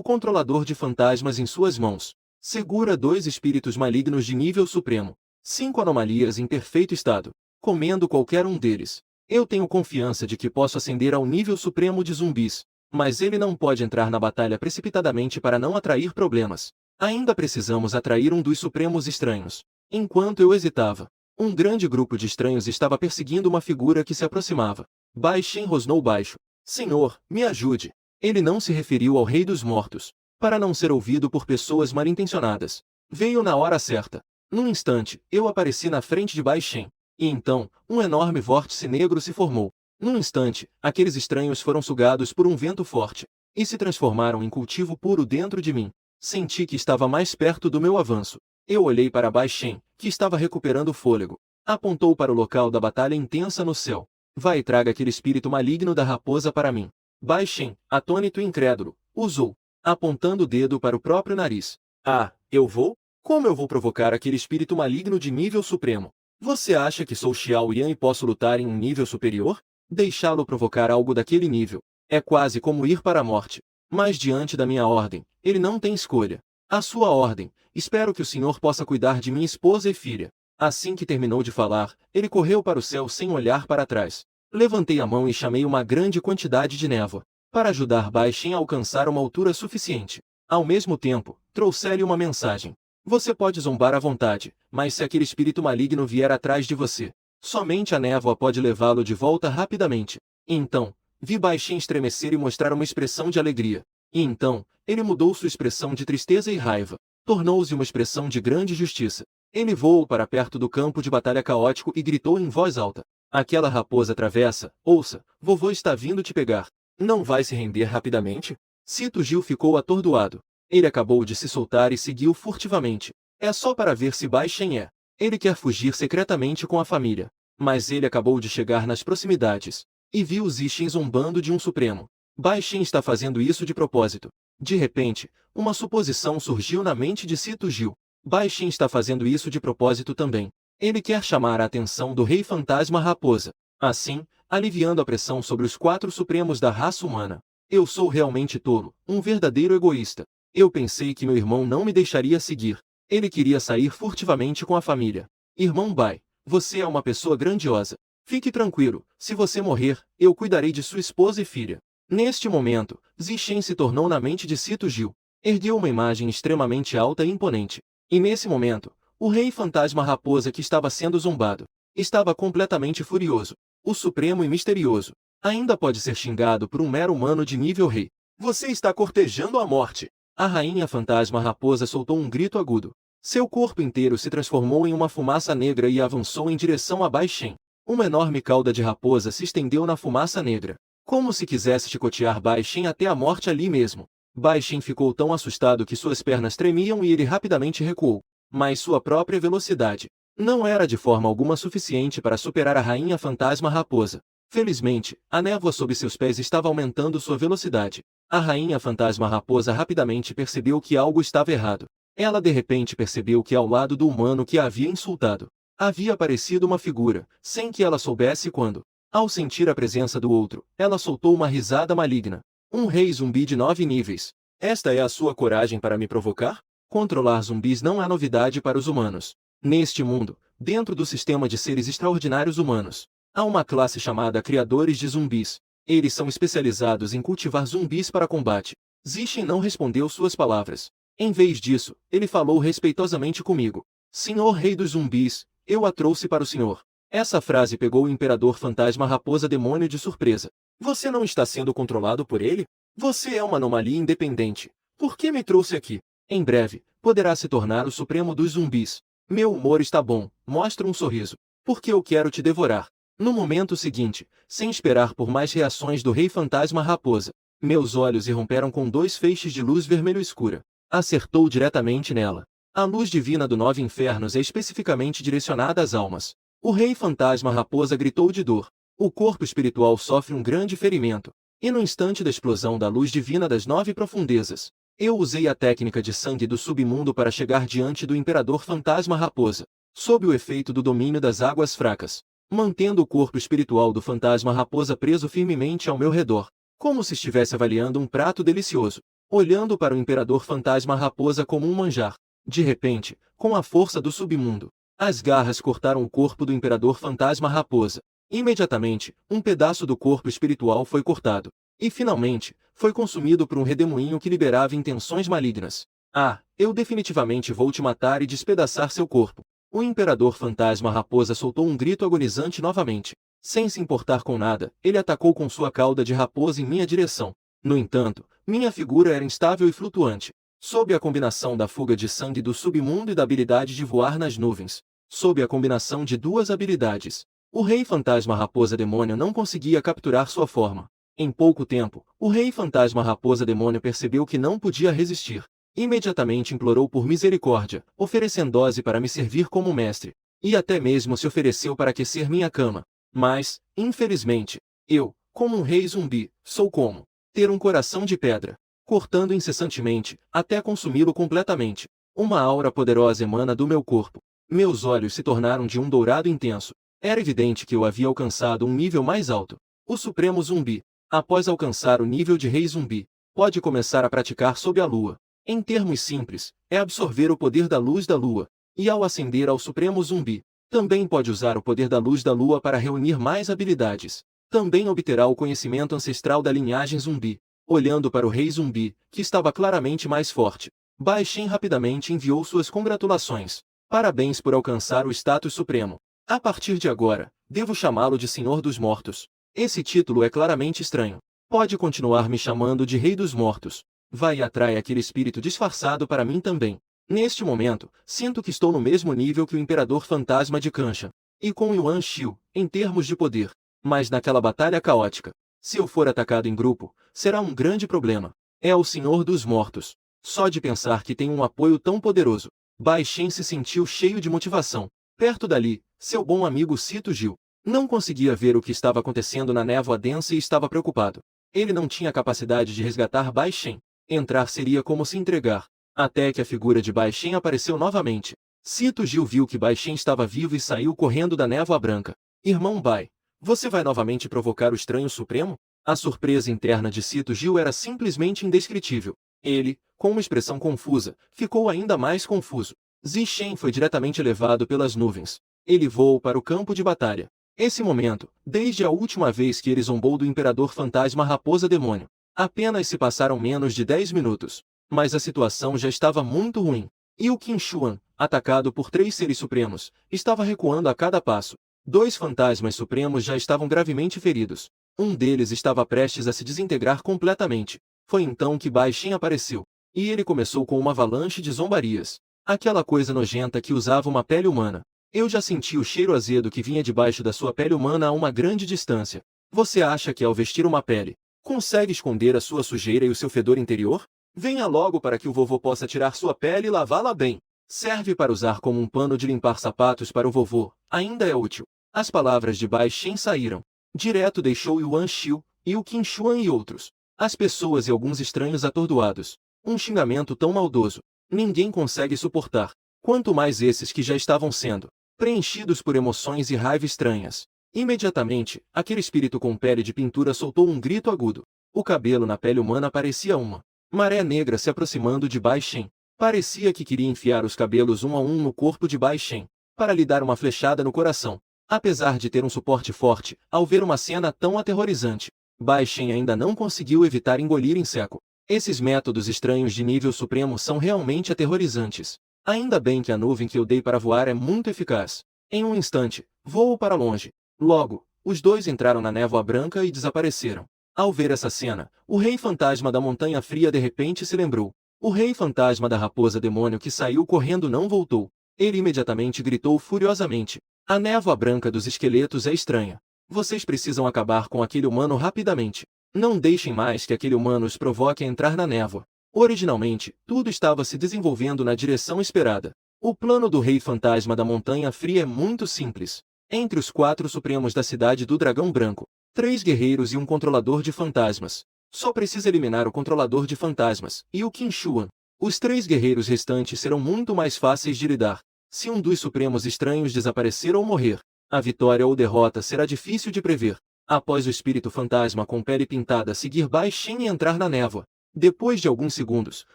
controlador de fantasmas em suas mãos segura 2 espíritos malignos de nível supremo. 5 anomalias em perfeito estado, comendo qualquer um deles. Eu tenho confiança de que posso ascender ao nível supremo de zumbis, mas ele não pode entrar na batalha precipitadamente para não atrair problemas. Ainda precisamos atrair um dos supremos estranhos. Enquanto eu hesitava, um grande grupo de estranhos estava perseguindo uma figura que se aproximava. Bai Shen rosnou baixo. Senhor, me ajude. Ele não se referiu ao Rei dos Mortos, para não ser ouvido por pessoas mal-intencionadas. Veio na hora certa. Num instante, eu apareci na frente de Bai Shen. E então, um enorme vórtice negro se formou. Num instante, aqueles estranhos foram sugados por um vento forte, e se transformaram em cultivo puro dentro de mim. Senti que estava mais perto do meu avanço. Eu olhei para Bai Shen, que estava recuperando o fôlego. Apontou para o local da batalha intensa no céu. Vai e traga aquele espírito maligno da raposa para mim. Bai Shen, atônito e incrédulo, usou, apontando o dedo para o próprio nariz. Ah, eu vou? Como eu vou provocar aquele espírito maligno de nível supremo? Você acha que sou Xiao Yan e posso lutar em um nível superior? Deixá-lo provocar algo daquele nível é quase como ir para a morte. Mas diante da minha ordem, ele não tem escolha. A sua ordem, espero que o senhor possa cuidar de minha esposa e filha. Assim que terminou de falar, ele correu para o céu sem olhar para trás. Levantei a mão e chamei uma grande quantidade de névoa, para ajudar Bai Shen a alcançar uma altura suficiente. Ao mesmo tempo, trouxe-lhe uma mensagem. Você pode zombar à vontade, mas se aquele espírito maligno vier atrás de você, somente a névoa pode levá-lo de volta rapidamente. Então, vi Bai Shen estremecer e mostrar uma expressão de alegria. E então, ele mudou sua expressão de tristeza e raiva. tornou-se uma expressão de grande justiça. Ele voou para perto do campo de batalha caótico e gritou em voz alta: aquela raposa travessa, ouça, vovô está vindo te pegar. Não vai se render rapidamente? Cito Gil ficou atordoado. Ele acabou de se soltar e seguiu furtivamente. É só para ver se Bai Shen é. Ele quer fugir secretamente com a família. Mas ele acabou de chegar nas proximidades e viu Zixin zombando de um Supremo. Bai Shen está fazendo isso de propósito. De repente, uma suposição surgiu na mente de Cito Gil. Bai Shen está fazendo isso de propósito também. Ele quer chamar a atenção do Rei Fantasma Raposa. Assim, aliviando a pressão sobre os 4 Supremos da raça humana. Eu sou realmente tolo, um verdadeiro egoísta. Eu pensei que meu irmão não me deixaria seguir. Ele queria sair furtivamente com a família. Irmão Bai, você é uma pessoa grandiosa. Fique tranquilo, se você morrer, eu cuidarei de sua esposa e filha. Neste momento, Zixin se tornou na mente de Cito Gil. Ergueu uma imagem extremamente alta e imponente. E nesse momento, o Rei Fantasma Raposa que estava sendo zombado, estava completamente furioso. O Supremo e Misterioso ainda pode ser xingado por um mero humano de nível rei. Você está cortejando a morte. A Rainha Fantasma Raposa soltou um grito agudo. Seu corpo inteiro se transformou em uma fumaça negra e avançou em direção a Bai Shen. Uma enorme cauda de raposa se estendeu na fumaça negra, como se quisesse chicotear Bai Shen até a morte ali mesmo. Bai Shen ficou tão assustado que suas pernas tremiam e ele rapidamente recuou. Mas sua própria velocidade não era de forma alguma suficiente para superar a Rainha Fantasma Raposa. Felizmente, a névoa sob seus pés estava aumentando sua velocidade. A Rainha Fantasma Raposa rapidamente percebeu que algo estava errado. Ela de repente percebeu que ao lado do humano que a havia insultado, havia aparecido uma figura, sem que ela soubesse quando. Ao sentir a presença do outro, ela soltou uma risada maligna. Um rei zumbi de 9 níveis. Esta é a sua coragem para me provocar? Controlar zumbis não é novidade para os humanos. Neste mundo, dentro do sistema de seres extraordinários humanos, há uma classe chamada Criadores de Zumbis. Eles são especializados em cultivar zumbis para combate. Zixin não respondeu suas palavras. Em vez disso, ele falou respeitosamente comigo. Senhor Rei dos Zumbis, eu a trouxe para o senhor. Essa frase pegou o Imperador Fantasma Raposa Demônio de surpresa. Você não está sendo controlado por ele? Você é uma anomalia independente. Por que me trouxe aqui? Em breve, poderá se tornar o Supremo dos Zumbis. Meu humor está bom, mostra um sorriso. Porque eu quero te devorar. No momento seguinte, sem esperar por mais reações do Rei Fantasma Raposa, meus olhos irromperam com 2 feixes de luz vermelho escura. Acertou diretamente nela. A luz divina do 9 infernos é especificamente direcionada às almas. O Rei Fantasma Raposa gritou de dor. O corpo espiritual sofre um grande ferimento. E no instante da explosão da luz divina das 9 profundezas, eu usei a técnica de sangue do submundo para chegar diante do Imperador Fantasma Raposa, sob o efeito do domínio das águas fracas, mantendo o corpo espiritual do Fantasma Raposa preso firmemente ao meu redor, como se estivesse avaliando um prato delicioso, olhando para o Imperador Fantasma Raposa como um manjar. De repente, com a força do submundo, as garras cortaram o corpo do Imperador Fantasma Raposa. Imediatamente, um pedaço do corpo espiritual foi cortado. E finalmente, foi consumido por um redemoinho que liberava intenções malignas. Ah, eu definitivamente vou te matar e despedaçar seu corpo. O Imperador Fantasma Raposa soltou um grito agonizante novamente. Sem se importar com nada, ele atacou com sua cauda de raposa em minha direção. No entanto, minha figura era instável e flutuante. Sob a combinação da fuga de sangue do submundo e da habilidade de voar nas nuvens. Sob a combinação de 2 habilidades, o Rei Fantasma Raposa Demônio não conseguia capturar sua forma. Em pouco tempo, o Rei Fantasma Raposa Demônio percebeu que não podia resistir. Imediatamente implorou por misericórdia, oferecendo dose para me servir como mestre. E até mesmo se ofereceu para aquecer minha cama. Mas, infelizmente, eu, como um rei zumbi, sou como ter um coração de pedra, cortando incessantemente, até consumi-lo completamente. Uma aura poderosa emana do meu corpo. Meus olhos se tornaram de um dourado intenso. Era evidente que eu havia alcançado um nível mais alto. O Supremo Zumbi, após alcançar o nível de Rei Zumbi, pode começar a praticar sob a lua. Em termos simples, é absorver o poder da luz da lua. E ao ascender ao Supremo Zumbi, também pode usar o poder da luz da lua para reunir mais habilidades. Também obterá o conhecimento ancestral da linhagem zumbi. Olhando para o Rei Zumbi, que estava claramente mais forte, Bai Shen rapidamente enviou suas congratulações. Parabéns por alcançar o status supremo. A partir de agora, devo chamá-lo de Senhor dos Mortos. Esse título é claramente estranho. Pode continuar me chamando de Rei dos Mortos. Vai e atrai aquele espírito disfarçado para mim também. Neste momento, sinto que estou no mesmo nível que o Imperador Fantasma de Kansha. E com Yuan Shiu, em termos de poder. Mas naquela batalha caótica, se eu for atacado em grupo, será um grande problema. É o Senhor dos Mortos. Só de pensar que tem um apoio tão poderoso. Bai Shen se sentiu cheio de motivação. Perto dali, seu bom amigo Sito Gil não conseguia ver o que estava acontecendo na névoa densa e estava preocupado. Ele não tinha capacidade de resgatar Bai Shen. Entrar seria como se entregar. Até que a figura de Bai Shen apareceu novamente. Sito Gil viu que Bai Shen estava vivo e saiu correndo da névoa branca. Irmão Bai, você vai novamente provocar o Estranho Supremo? A surpresa interna de Sito Gil era simplesmente indescritível. Ele, com uma expressão confusa, ficou ainda mais confuso. Zixen foi diretamente levado pelas nuvens. Ele voou para o campo de batalha. Esse momento, desde a última vez que ele zombou do Imperador Fantasma Raposa Demônio, apenas se passaram menos de 10 minutos. Mas a situação já estava muito ruim. E o Qin Shuan, atacado por 3 seres supremos, estava recuando a cada passo. 2 fantasmas supremos já estavam gravemente feridos. Um deles estava prestes a se desintegrar completamente. Foi então que Bai Shen apareceu. E ele começou com uma avalanche de zombarias. Aquela coisa nojenta que usava uma pele humana. Eu já senti o cheiro azedo que vinha debaixo da sua pele humana a uma grande distância. Você acha que ao vestir uma pele, consegue esconder a sua sujeira e o seu fedor interior? Venha logo para que o vovô possa tirar sua pele e lavá-la bem. Serve para usar como um pano de limpar sapatos para o vovô, ainda é útil. As palavras de Bai Shen saíram. Direto deixou Yuan Shiu, e o Qin Shuan e outros. As pessoas e alguns estranhos atordoados. Um xingamento tão maldoso. Ninguém consegue suportar. Quanto mais esses que já estavam sendo preenchidos por emoções e raiva estranhas. Imediatamente, aquele espírito com pele de pintura soltou um grito agudo. O cabelo na pele humana parecia uma maré negra se aproximando de Bai Shen. Parecia que queria enfiar os cabelos um a um no corpo de Bai Shen, para lhe dar uma flechada no coração. Apesar de ter um suporte forte, ao ver uma cena tão aterrorizante, Bai Shen ainda não conseguiu evitar engolir em seco. Esses métodos estranhos de nível supremo são realmente aterrorizantes. Ainda bem que a nuvem que eu dei para voar é muito eficaz. Em um instante, voo para longe. Logo, os dois entraram na névoa branca e desapareceram. Ao ver essa cena, o Rei Fantasma da Montanha Fria de repente se lembrou. O Rei Fantasma da Raposa Demônio que saiu correndo não voltou. Ele imediatamente gritou furiosamente. A névoa branca dos esqueletos é estranha. Vocês precisam acabar com aquele humano rapidamente. Não deixem mais que aquele humano os provoque a entrar na névoa. Originalmente, tudo estava se desenvolvendo na direção esperada. O plano do Rei Fantasma da Montanha Fria é muito simples. Entre os 4 supremos da cidade do Dragão Branco, 3 guerreiros e um controlador de fantasmas. Só precisa eliminar o controlador de fantasmas, e o Qin Shuan. Os 3 guerreiros restantes serão muito mais fáceis de lidar. Se um dos supremos estranhos desaparecer ou morrer, a vitória ou derrota será difícil de prever. Após o espírito fantasma com pele pintada seguir Bai Shen e entrar na névoa, depois de alguns segundos,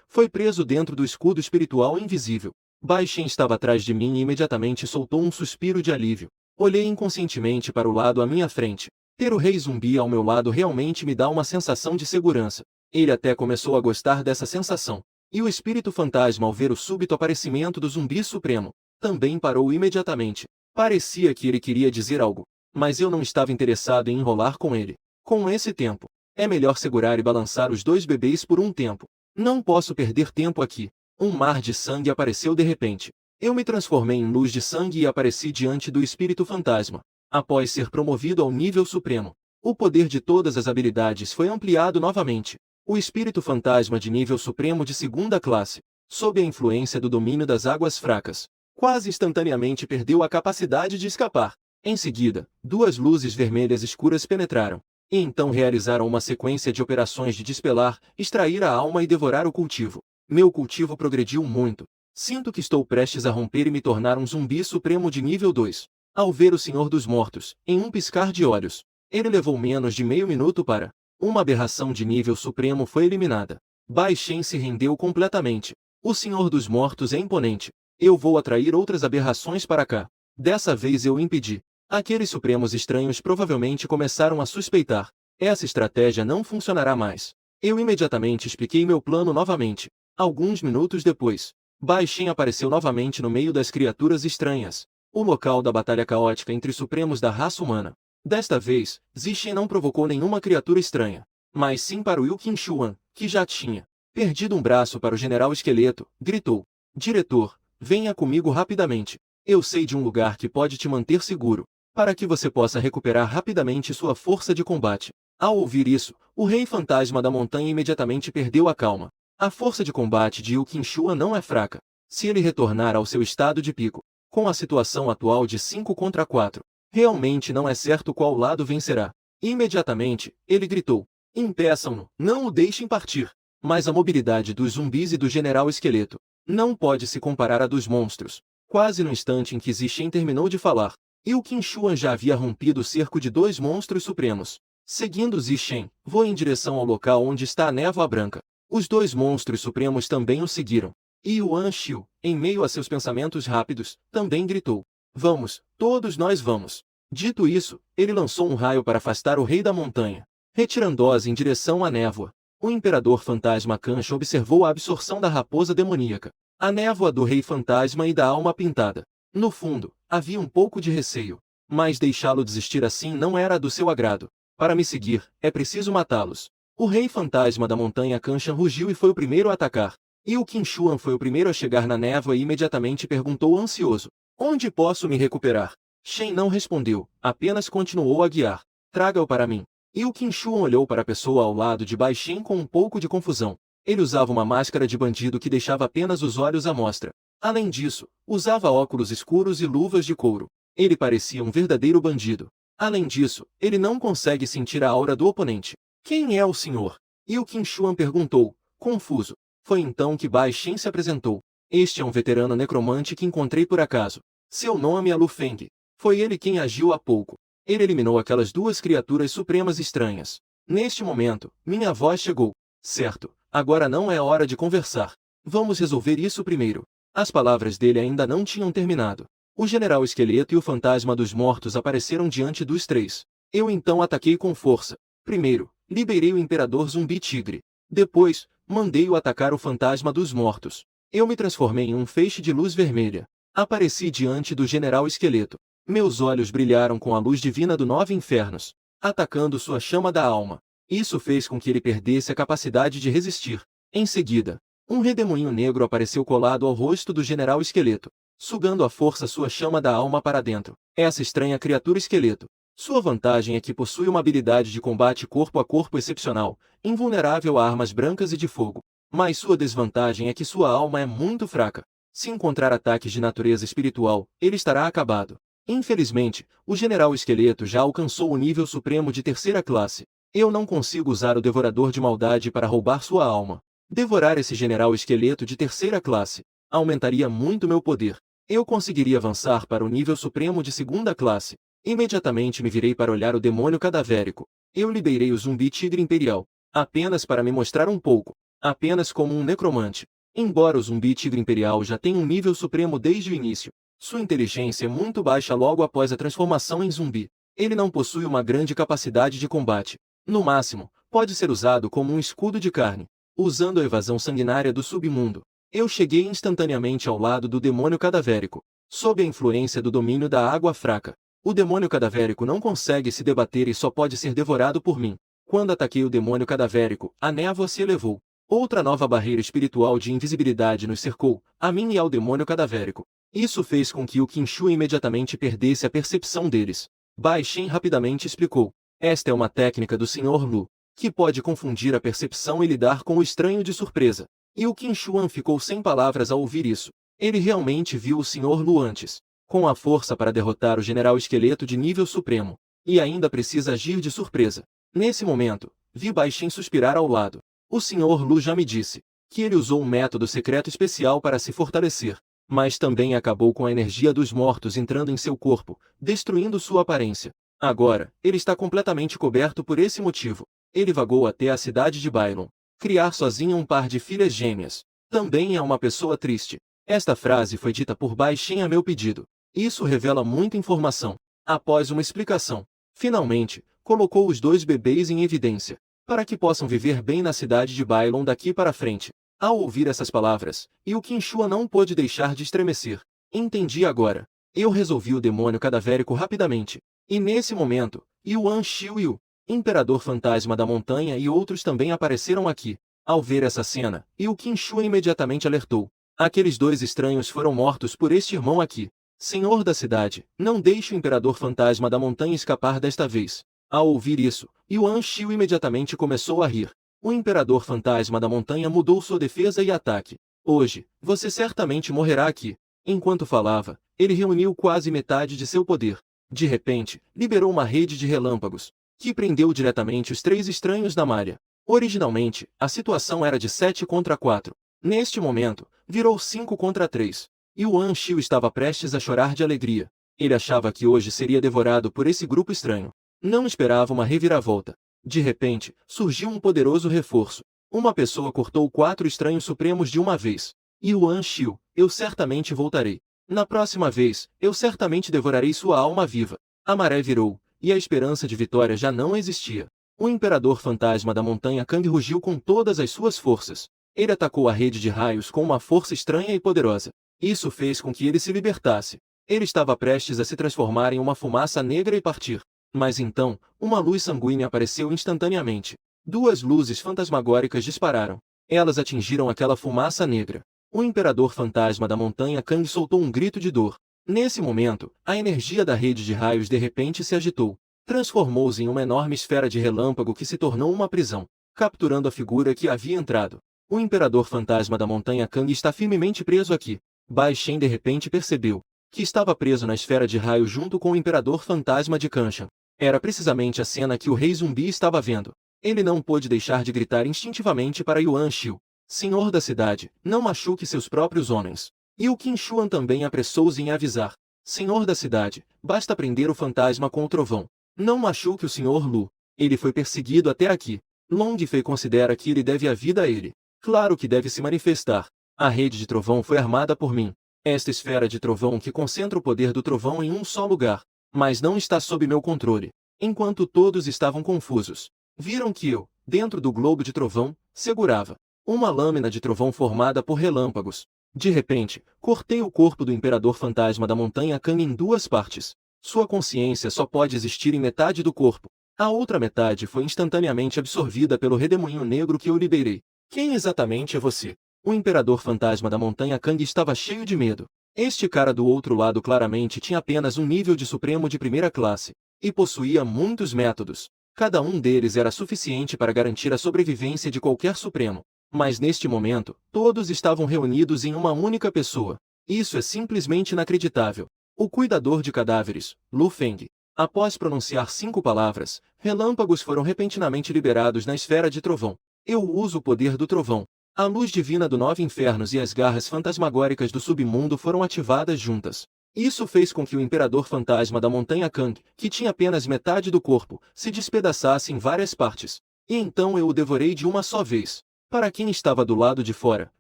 foi preso dentro do escudo espiritual invisível. Bai Shen estava atrás de mim e imediatamente soltou um suspiro de alívio. Olhei inconscientemente para o lado à minha frente. Ter o rei zumbi ao meu lado realmente me dá uma sensação de segurança. Ele até começou a gostar dessa sensação. E o espírito fantasma, ao ver o súbito aparecimento do zumbi supremo, também parou imediatamente. Parecia que ele queria dizer algo, mas eu não estava interessado em enrolar com ele. Com esse tempo, é melhor segurar e balançar os 2 bebês por um tempo. Não posso perder tempo aqui. Um mar de sangue apareceu de repente. Eu me transformei em luz de sangue e apareci diante do espírito fantasma. Após ser promovido ao nível supremo, o poder de todas as habilidades foi ampliado novamente. O espírito fantasma de nível supremo de 2ª classe, sob a influência do domínio das águas fracas, quase instantaneamente perdeu a capacidade de escapar. Em seguida, 2 luzes vermelhas escuras penetraram, e então realizaram uma sequência de operações de despelar, extrair a alma e devorar o cultivo. Meu cultivo progrediu muito. Sinto que estou prestes a romper e me tornar um zumbi supremo de nível 2. Ao ver o Senhor dos Mortos, em um piscar de olhos, ele levou menos de meio minuto para. Uma aberração de nível supremo foi eliminada. Bai Shen se rendeu completamente. O Senhor dos Mortos é imponente. Eu vou atrair outras aberrações para cá. Dessa vez eu impedi. Aqueles supremos estranhos provavelmente começaram a suspeitar. Essa estratégia não funcionará mais. Eu imediatamente expliquei meu plano novamente. Alguns minutos depois, Bai Shen apareceu novamente no meio das criaturas estranhas. O local da batalha caótica entre os supremos da raça humana. Desta vez, Zixen não provocou nenhuma criatura estranha, mas sim para o Yu Qin Shuan, que já tinha perdido um braço para o general esqueleto, gritou. Diretor, venha comigo rapidamente. Eu sei de um lugar que pode te manter seguro, para que você possa recuperar rapidamente sua força de combate. Ao ouvir isso, o Rei Fantasma da Montanha imediatamente perdeu a calma. A força de combate de Yu Qinxuan não é fraca. Se ele retornar ao seu estado de pico, com a situação atual de 5 contra 4, realmente não é certo qual lado vencerá. Imediatamente, ele gritou: impeçam-no, não o deixem partir. Mas a mobilidade dos zumbis e do General Esqueleto não pode se comparar à dos monstros. Quase no instante em que Zixen terminou de falar, Yu Qinxuan já havia rompido o cerco de 2 monstros supremos. Seguindo Zixen, voou em direção ao local onde está a névoa branca. Os 2 monstros supremos também o seguiram. E Yuan Xiu, em meio a seus pensamentos rápidos, também gritou: vamos, todos nós vamos. Dito isso, ele lançou um raio para afastar o Rei da Montanha, retirando-os em direção à névoa. O Imperador Fantasma Kancha observou a absorção da raposa demoníaca, a névoa do Rei Fantasma e da Alma Pintada. No fundo, havia um pouco de receio, mas deixá-lo desistir assim não era do seu agrado. Para me seguir, é preciso matá-los. O Rei Fantasma da Montanha Kancha rugiu e foi o primeiro a atacar. E o Qinxuan foi o primeiro a chegar na névoa e imediatamente perguntou ansioso: onde posso me recuperar? Shen não respondeu, apenas continuou a guiar. Traga-o para mim. E o Qinxuan olhou para a pessoa ao lado de Bai Shen com um pouco de confusão. Ele usava uma máscara de bandido que deixava apenas os olhos à mostra. Além disso, usava óculos escuros e luvas de couro. Ele parecia um verdadeiro bandido. Além disso, ele não consegue sentir a aura do oponente. Quem é o senhor? E o Qinxuan perguntou, confuso. Foi então que Bai Shen se apresentou. Este é um veterano necromante que encontrei por acaso. Seu nome é Lu Feng. Foi ele quem agiu há pouco. Ele eliminou aquelas 2 criaturas supremas estranhas. Neste momento, minha voz chegou. Certo, agora não é hora de conversar. Vamos resolver isso primeiro. As palavras dele ainda não tinham terminado. O General Esqueleto e o Fantasma dos Mortos apareceram diante dos 3. Eu então ataquei com força. Primeiro, liberei o Imperador Zumbi Tigre. Depois, mandei-o atacar o Fantasma dos Mortos. Eu me transformei em um feixe de luz vermelha. Apareci diante do General Esqueleto. Meus olhos brilharam com a luz divina do 9 infernos, atacando sua chama da alma. Isso fez com que ele perdesse a capacidade de resistir. Em seguida, um redemoinho negro apareceu colado ao rosto do General Esqueleto, sugando à força sua chama da alma para dentro. Essa estranha criatura esqueleto. Sua vantagem é que possui uma habilidade de combate corpo a corpo excepcional, invulnerável a armas brancas e de fogo. Mas sua desvantagem é que sua alma é muito fraca. Se encontrar ataques de natureza espiritual, ele estará acabado. Infelizmente, o General Esqueleto já alcançou o nível supremo de 3ª classe. Eu não consigo usar o Devorador de Maldade para roubar sua alma. Devorar esse General Esqueleto de 3ª classe aumentaria muito meu poder. Eu conseguiria avançar para o nível supremo de 2ª classe. Imediatamente me virei para olhar o demônio cadavérico. Eu liberei o Zumbi Tigre Imperial, apenas para me mostrar um pouco, apenas como um necromante. Embora o Zumbi Tigre Imperial já tenha um nível supremo desde o início, sua inteligência é muito baixa logo após a transformação em zumbi. Ele não possui uma grande capacidade de combate. No máximo, pode ser usado como um escudo de carne, usando a evasão sanguinária do submundo. Eu cheguei instantaneamente ao lado do demônio cadavérico, sob a influência do domínio da água fraca. O demônio cadavérico não consegue se debater e só pode ser devorado por mim. Quando ataquei o demônio cadavérico, a névoa se elevou. Outra nova barreira espiritual de invisibilidade nos cercou, a mim e ao demônio cadavérico. Isso fez com que o Qinxuan imediatamente perdesse a percepção deles. Bai Shen rapidamente explicou. Esta é uma técnica do Sr. Lu, que pode confundir a percepção e lidar com o estranho de surpresa. E o Qinxuan ficou sem palavras ao ouvir isso. Ele realmente viu o Sr. Lu antes, com a força para derrotar o General Esqueleto de nível supremo, e ainda precisa agir de surpresa. Nesse momento, vi Bai Shen suspirar ao lado. O Sr. Lu já me disse que ele usou um método secreto especial para se fortalecer, mas também acabou com a energia dos mortos entrando em seu corpo, destruindo sua aparência. Agora, ele está completamente coberto por esse motivo. Ele vagou até a cidade de Bailon. Criar sozinho um par de filhas gêmeas. Também é uma pessoa triste. Esta frase foi dita por Bai Shen a meu pedido. Isso revela muita informação. Após uma explicação, finalmente, colocou os 2 bebês em evidência, para que possam viver bem na cidade de Bailon daqui para frente. Ao ouvir essas palavras, e o Qinxuan não pôde deixar de estremecer. Entendi agora. Eu resolvi o demônio cadavérico rapidamente. E nesse momento, Yuan Xiu e o Imperador Fantasma da Montanha e outros também apareceram aqui. Ao ver essa cena, e o Qinxuan imediatamente alertou. Aqueles dois estranhos foram mortos por este irmão aqui. Senhor da cidade, não deixe o Imperador Fantasma da Montanha escapar desta vez. Ao ouvir isso, Yuan Shiu imediatamente começou a rir. O Imperador Fantasma da Montanha mudou sua defesa e ataque. Hoje, você certamente morrerá aqui. Enquanto falava, ele reuniu quase metade de seu poder. De repente, liberou uma rede de relâmpagos, que prendeu diretamente os três estranhos na malha. Originalmente, a situação era de 7 contra 4. Neste momento, virou 5 contra 3. Yuan Shiu estava prestes a chorar de alegria. Ele achava que hoje seria devorado por esse grupo estranho. Não esperava uma reviravolta. De repente, surgiu um poderoso reforço. Uma pessoa cortou 4 estranhos supremos de uma vez. Yuan Shiu, eu certamente voltarei. Na próxima vez, eu certamente devorarei sua alma viva. A maré virou, e a esperança de vitória já não existia. O Imperador Fantasma da Montanha Kang rugiu com todas as suas forças. Ele atacou a rede de raios com uma força estranha e poderosa. Isso fez com que ele se libertasse. Ele estava prestes a se transformar em uma fumaça negra e partir. Mas então, uma luz sanguínea apareceu instantaneamente. 2 luzes fantasmagóricas dispararam. Elas atingiram aquela fumaça negra. O Imperador Fantasma da Montanha Kang soltou um grito de dor. Nesse momento, a energia da rede de raios de repente se agitou. Transformou-se em uma enorme esfera de relâmpago que se tornou uma prisão, capturando a figura que havia entrado. O Imperador Fantasma da Montanha Kang está firmemente preso aqui. Bai Shen de repente percebeu que estava preso na esfera de raio junto com o Imperador Fantasma de Kanshan. Era precisamente a cena que o Rei Zumbi estava vendo. Ele não pôde deixar de gritar instintivamente para Yuan Shiu. Senhor da cidade, não machuque seus próprios homens. E o Qin Shuan também apressou-se em avisar. Senhor da cidade, basta prender o fantasma com o trovão. Não machuque o Sr. Lu. Ele foi perseguido até aqui. Long Fei considera que ele deve a vida a ele. Claro que deve se manifestar. A rede de trovão foi armada por mim. Esta esfera de trovão que concentra o poder do trovão em um só lugar. Mas não está sob meu controle. Enquanto todos estavam confusos, viram que eu, dentro do globo de trovão, segurava uma lâmina de trovão formada por relâmpagos. De repente, cortei o corpo do Imperador Fantasma da Montanha Kang em 2 partes. Sua consciência só pode existir em metade do corpo. A outra metade foi instantaneamente absorvida pelo redemoinho negro que eu liberei. Quem exatamente é você? O Imperador Fantasma da Montanha Kang estava cheio de medo. Este cara do outro lado claramente tinha apenas um nível de Supremo de primeira classe, e possuía muitos métodos. Cada um deles era suficiente para garantir a sobrevivência de qualquer Supremo. Mas neste momento, todos estavam reunidos em uma única pessoa. Isso é simplesmente inacreditável. O cuidador de cadáveres, Lu Feng. Após pronunciar 5 palavras, relâmpagos foram repentinamente liberados na esfera de trovão. Eu uso o poder do trovão. A luz divina do 9 infernos e as garras fantasmagóricas do submundo foram ativadas juntas. Isso fez com que o Imperador Fantasma da Montanha Kang, que tinha apenas metade do corpo, se despedaçasse em várias partes. E então eu o devorei de uma só vez. Para quem estava do lado de fora,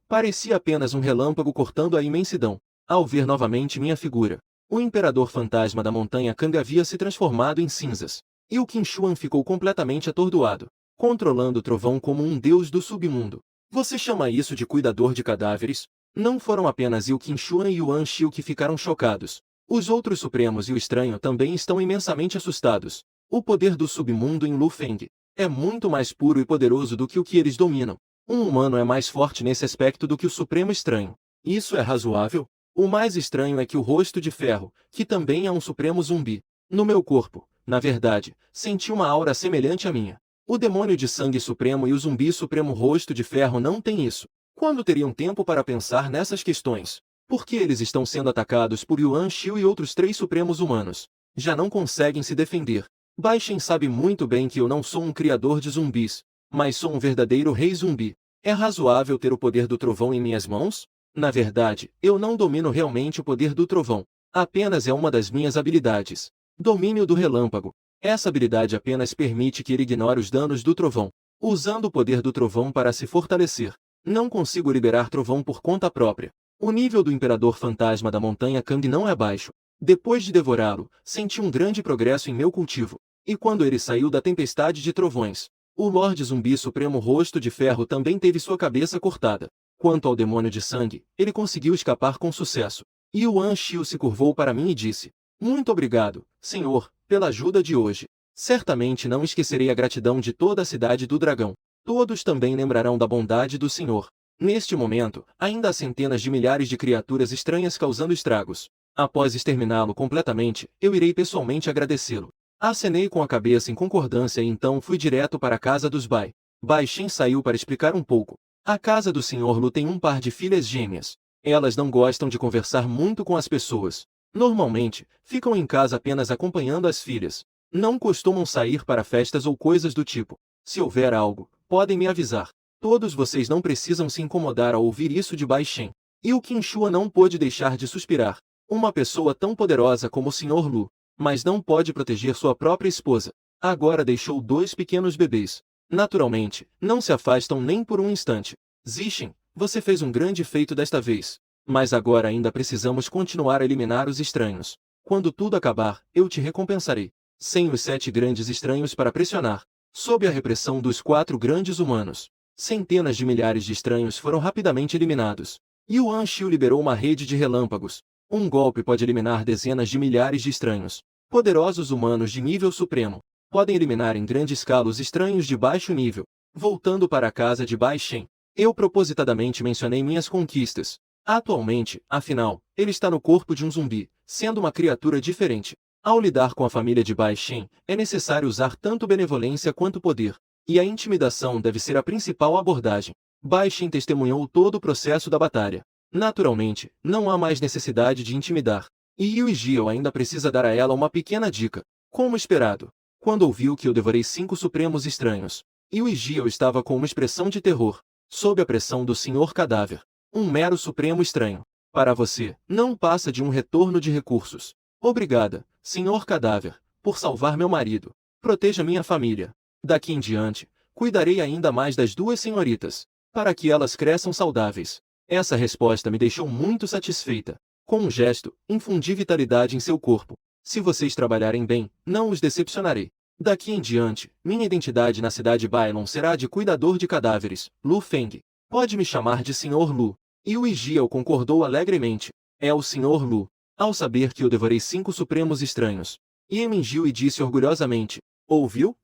parecia apenas um relâmpago cortando a imensidão. Ao ver novamente minha figura, o Imperador Fantasma da Montanha Kang havia se transformado em cinzas. E o Qin Shuan ficou completamente atordoado, controlando o trovão como um deus do submundo. Você chama isso de cuidador de cadáveres? Não foram apenas o Qin Shuan e Yuan Shiu que ficaram chocados. Os outros supremos e o estranho também estão imensamente assustados. O poder do submundo em Lu Feng é muito mais puro e poderoso do que o que eles dominam. Um humano é mais forte nesse aspecto do que o Supremo Estranho. Isso é razoável? O mais estranho é que o rosto de ferro, que também é um Supremo Zumbi, no meu corpo, na verdade, senti uma aura semelhante à minha. O demônio de sangue supremo e o zumbi supremo rosto de ferro não têm isso. Quando teriam tempo para pensar nessas questões? Por que eles estão sendo atacados por Yuan Shiu e outros 3 supremos humanos? Já não conseguem se defender. Bai Shen sabe muito bem que eu não sou um criador de zumbis, mas sou um verdadeiro rei zumbi. É razoável ter o poder do trovão em minhas mãos? Na verdade, eu não domino realmente o poder do trovão. Apenas é uma das minhas habilidades. Domínio do relâmpago. Essa habilidade apenas permite que ele ignore os danos do trovão, usando o poder do trovão para se fortalecer. Não consigo liberar trovão por conta própria. O nível do Imperador Fantasma da Montanha Kang não é baixo. Depois de devorá-lo, senti um grande progresso em meu cultivo. E quando ele saiu da tempestade de trovões, o Lorde Zumbi Supremo Rosto de Ferro também teve sua cabeça cortada. Quanto ao demônio de sangue, ele conseguiu escapar com sucesso. Yuan Shiu se curvou para mim e disse: muito obrigado, senhor, pela ajuda de hoje. Certamente não esquecerei a gratidão de toda a cidade do dragão. Todos também lembrarão da bondade do senhor. Neste momento, ainda há centenas de milhares de criaturas estranhas causando estragos. Após exterminá-lo completamente, eu irei pessoalmente agradecê-lo. Acenei com a cabeça em concordância e então fui direto para a casa dos Bai. Bai Shen saiu para explicar um pouco. A casa do Sr. Lu tem um par de filhas gêmeas. Elas não gostam de conversar muito com as pessoas. Normalmente, ficam em casa apenas acompanhando as filhas. Não costumam sair para festas ou coisas do tipo. Se houver algo, podem me avisar. Todos vocês não precisam se incomodar ao ouvir isso de Bai Shen. E o Qin Shua não pôde deixar de suspirar. Uma pessoa tão poderosa como o Sr. Lu, mas não pode proteger sua própria esposa. Agora deixou 2 pequenos bebês. Naturalmente, não se afastam nem por um instante. Zixin, você fez um grande feito desta vez. Mas agora ainda precisamos continuar a eliminar os estranhos. Quando tudo acabar, eu te recompensarei. Sem os 7 grandes estranhos para pressionar. Sob a repressão dos 4 grandes humanos, centenas de milhares de estranhos foram rapidamente eliminados. Yuan Shiu liberou uma rede de relâmpagos. Um golpe pode eliminar dezenas de milhares de estranhos. Poderosos humanos de nível supremo podem eliminar em grande escala os estranhos de baixo nível. Voltando para a casa de Bai Shen, eu propositadamente mencionei minhas conquistas. Atualmente, afinal, ele está no corpo de um zumbi, sendo uma criatura diferente. Ao lidar com a família de Bai Shen, é necessário usar tanto benevolência quanto poder. E a intimidação deve ser a principal abordagem. Bai Shen testemunhou todo o processo da batalha. Naturalmente, não há mais necessidade de intimidar. E Yu Jiao ainda precisa dar a ela uma pequena dica. Como esperado, quando ouviu que eu devorei 5 supremos estranhos, Yu Jiao estava com uma expressão de terror. Sob a pressão do Senhor Cadáver. Um mero supremo estranho. Para você, não passa de um retorno de recursos. Obrigada, Senhor Cadáver, por salvar meu marido. Proteja minha família. Daqui em diante, cuidarei ainda mais das 2 senhoritas, para que elas cresçam saudáveis. Essa resposta me deixou muito satisfeita. Com um gesto, infundi vitalidade em seu corpo. Se vocês trabalharem bem, não os decepcionarei. Daqui em diante, minha identidade na cidade Bailon será a de cuidador de cadáveres, Lu Feng. Pode me chamar de Sr. Lu. E o Jiao concordou alegremente. É o Sr. Lu. Ao saber que eu devorei 5 supremos estranhos, e emingiu e disse orgulhosamente: ouviu?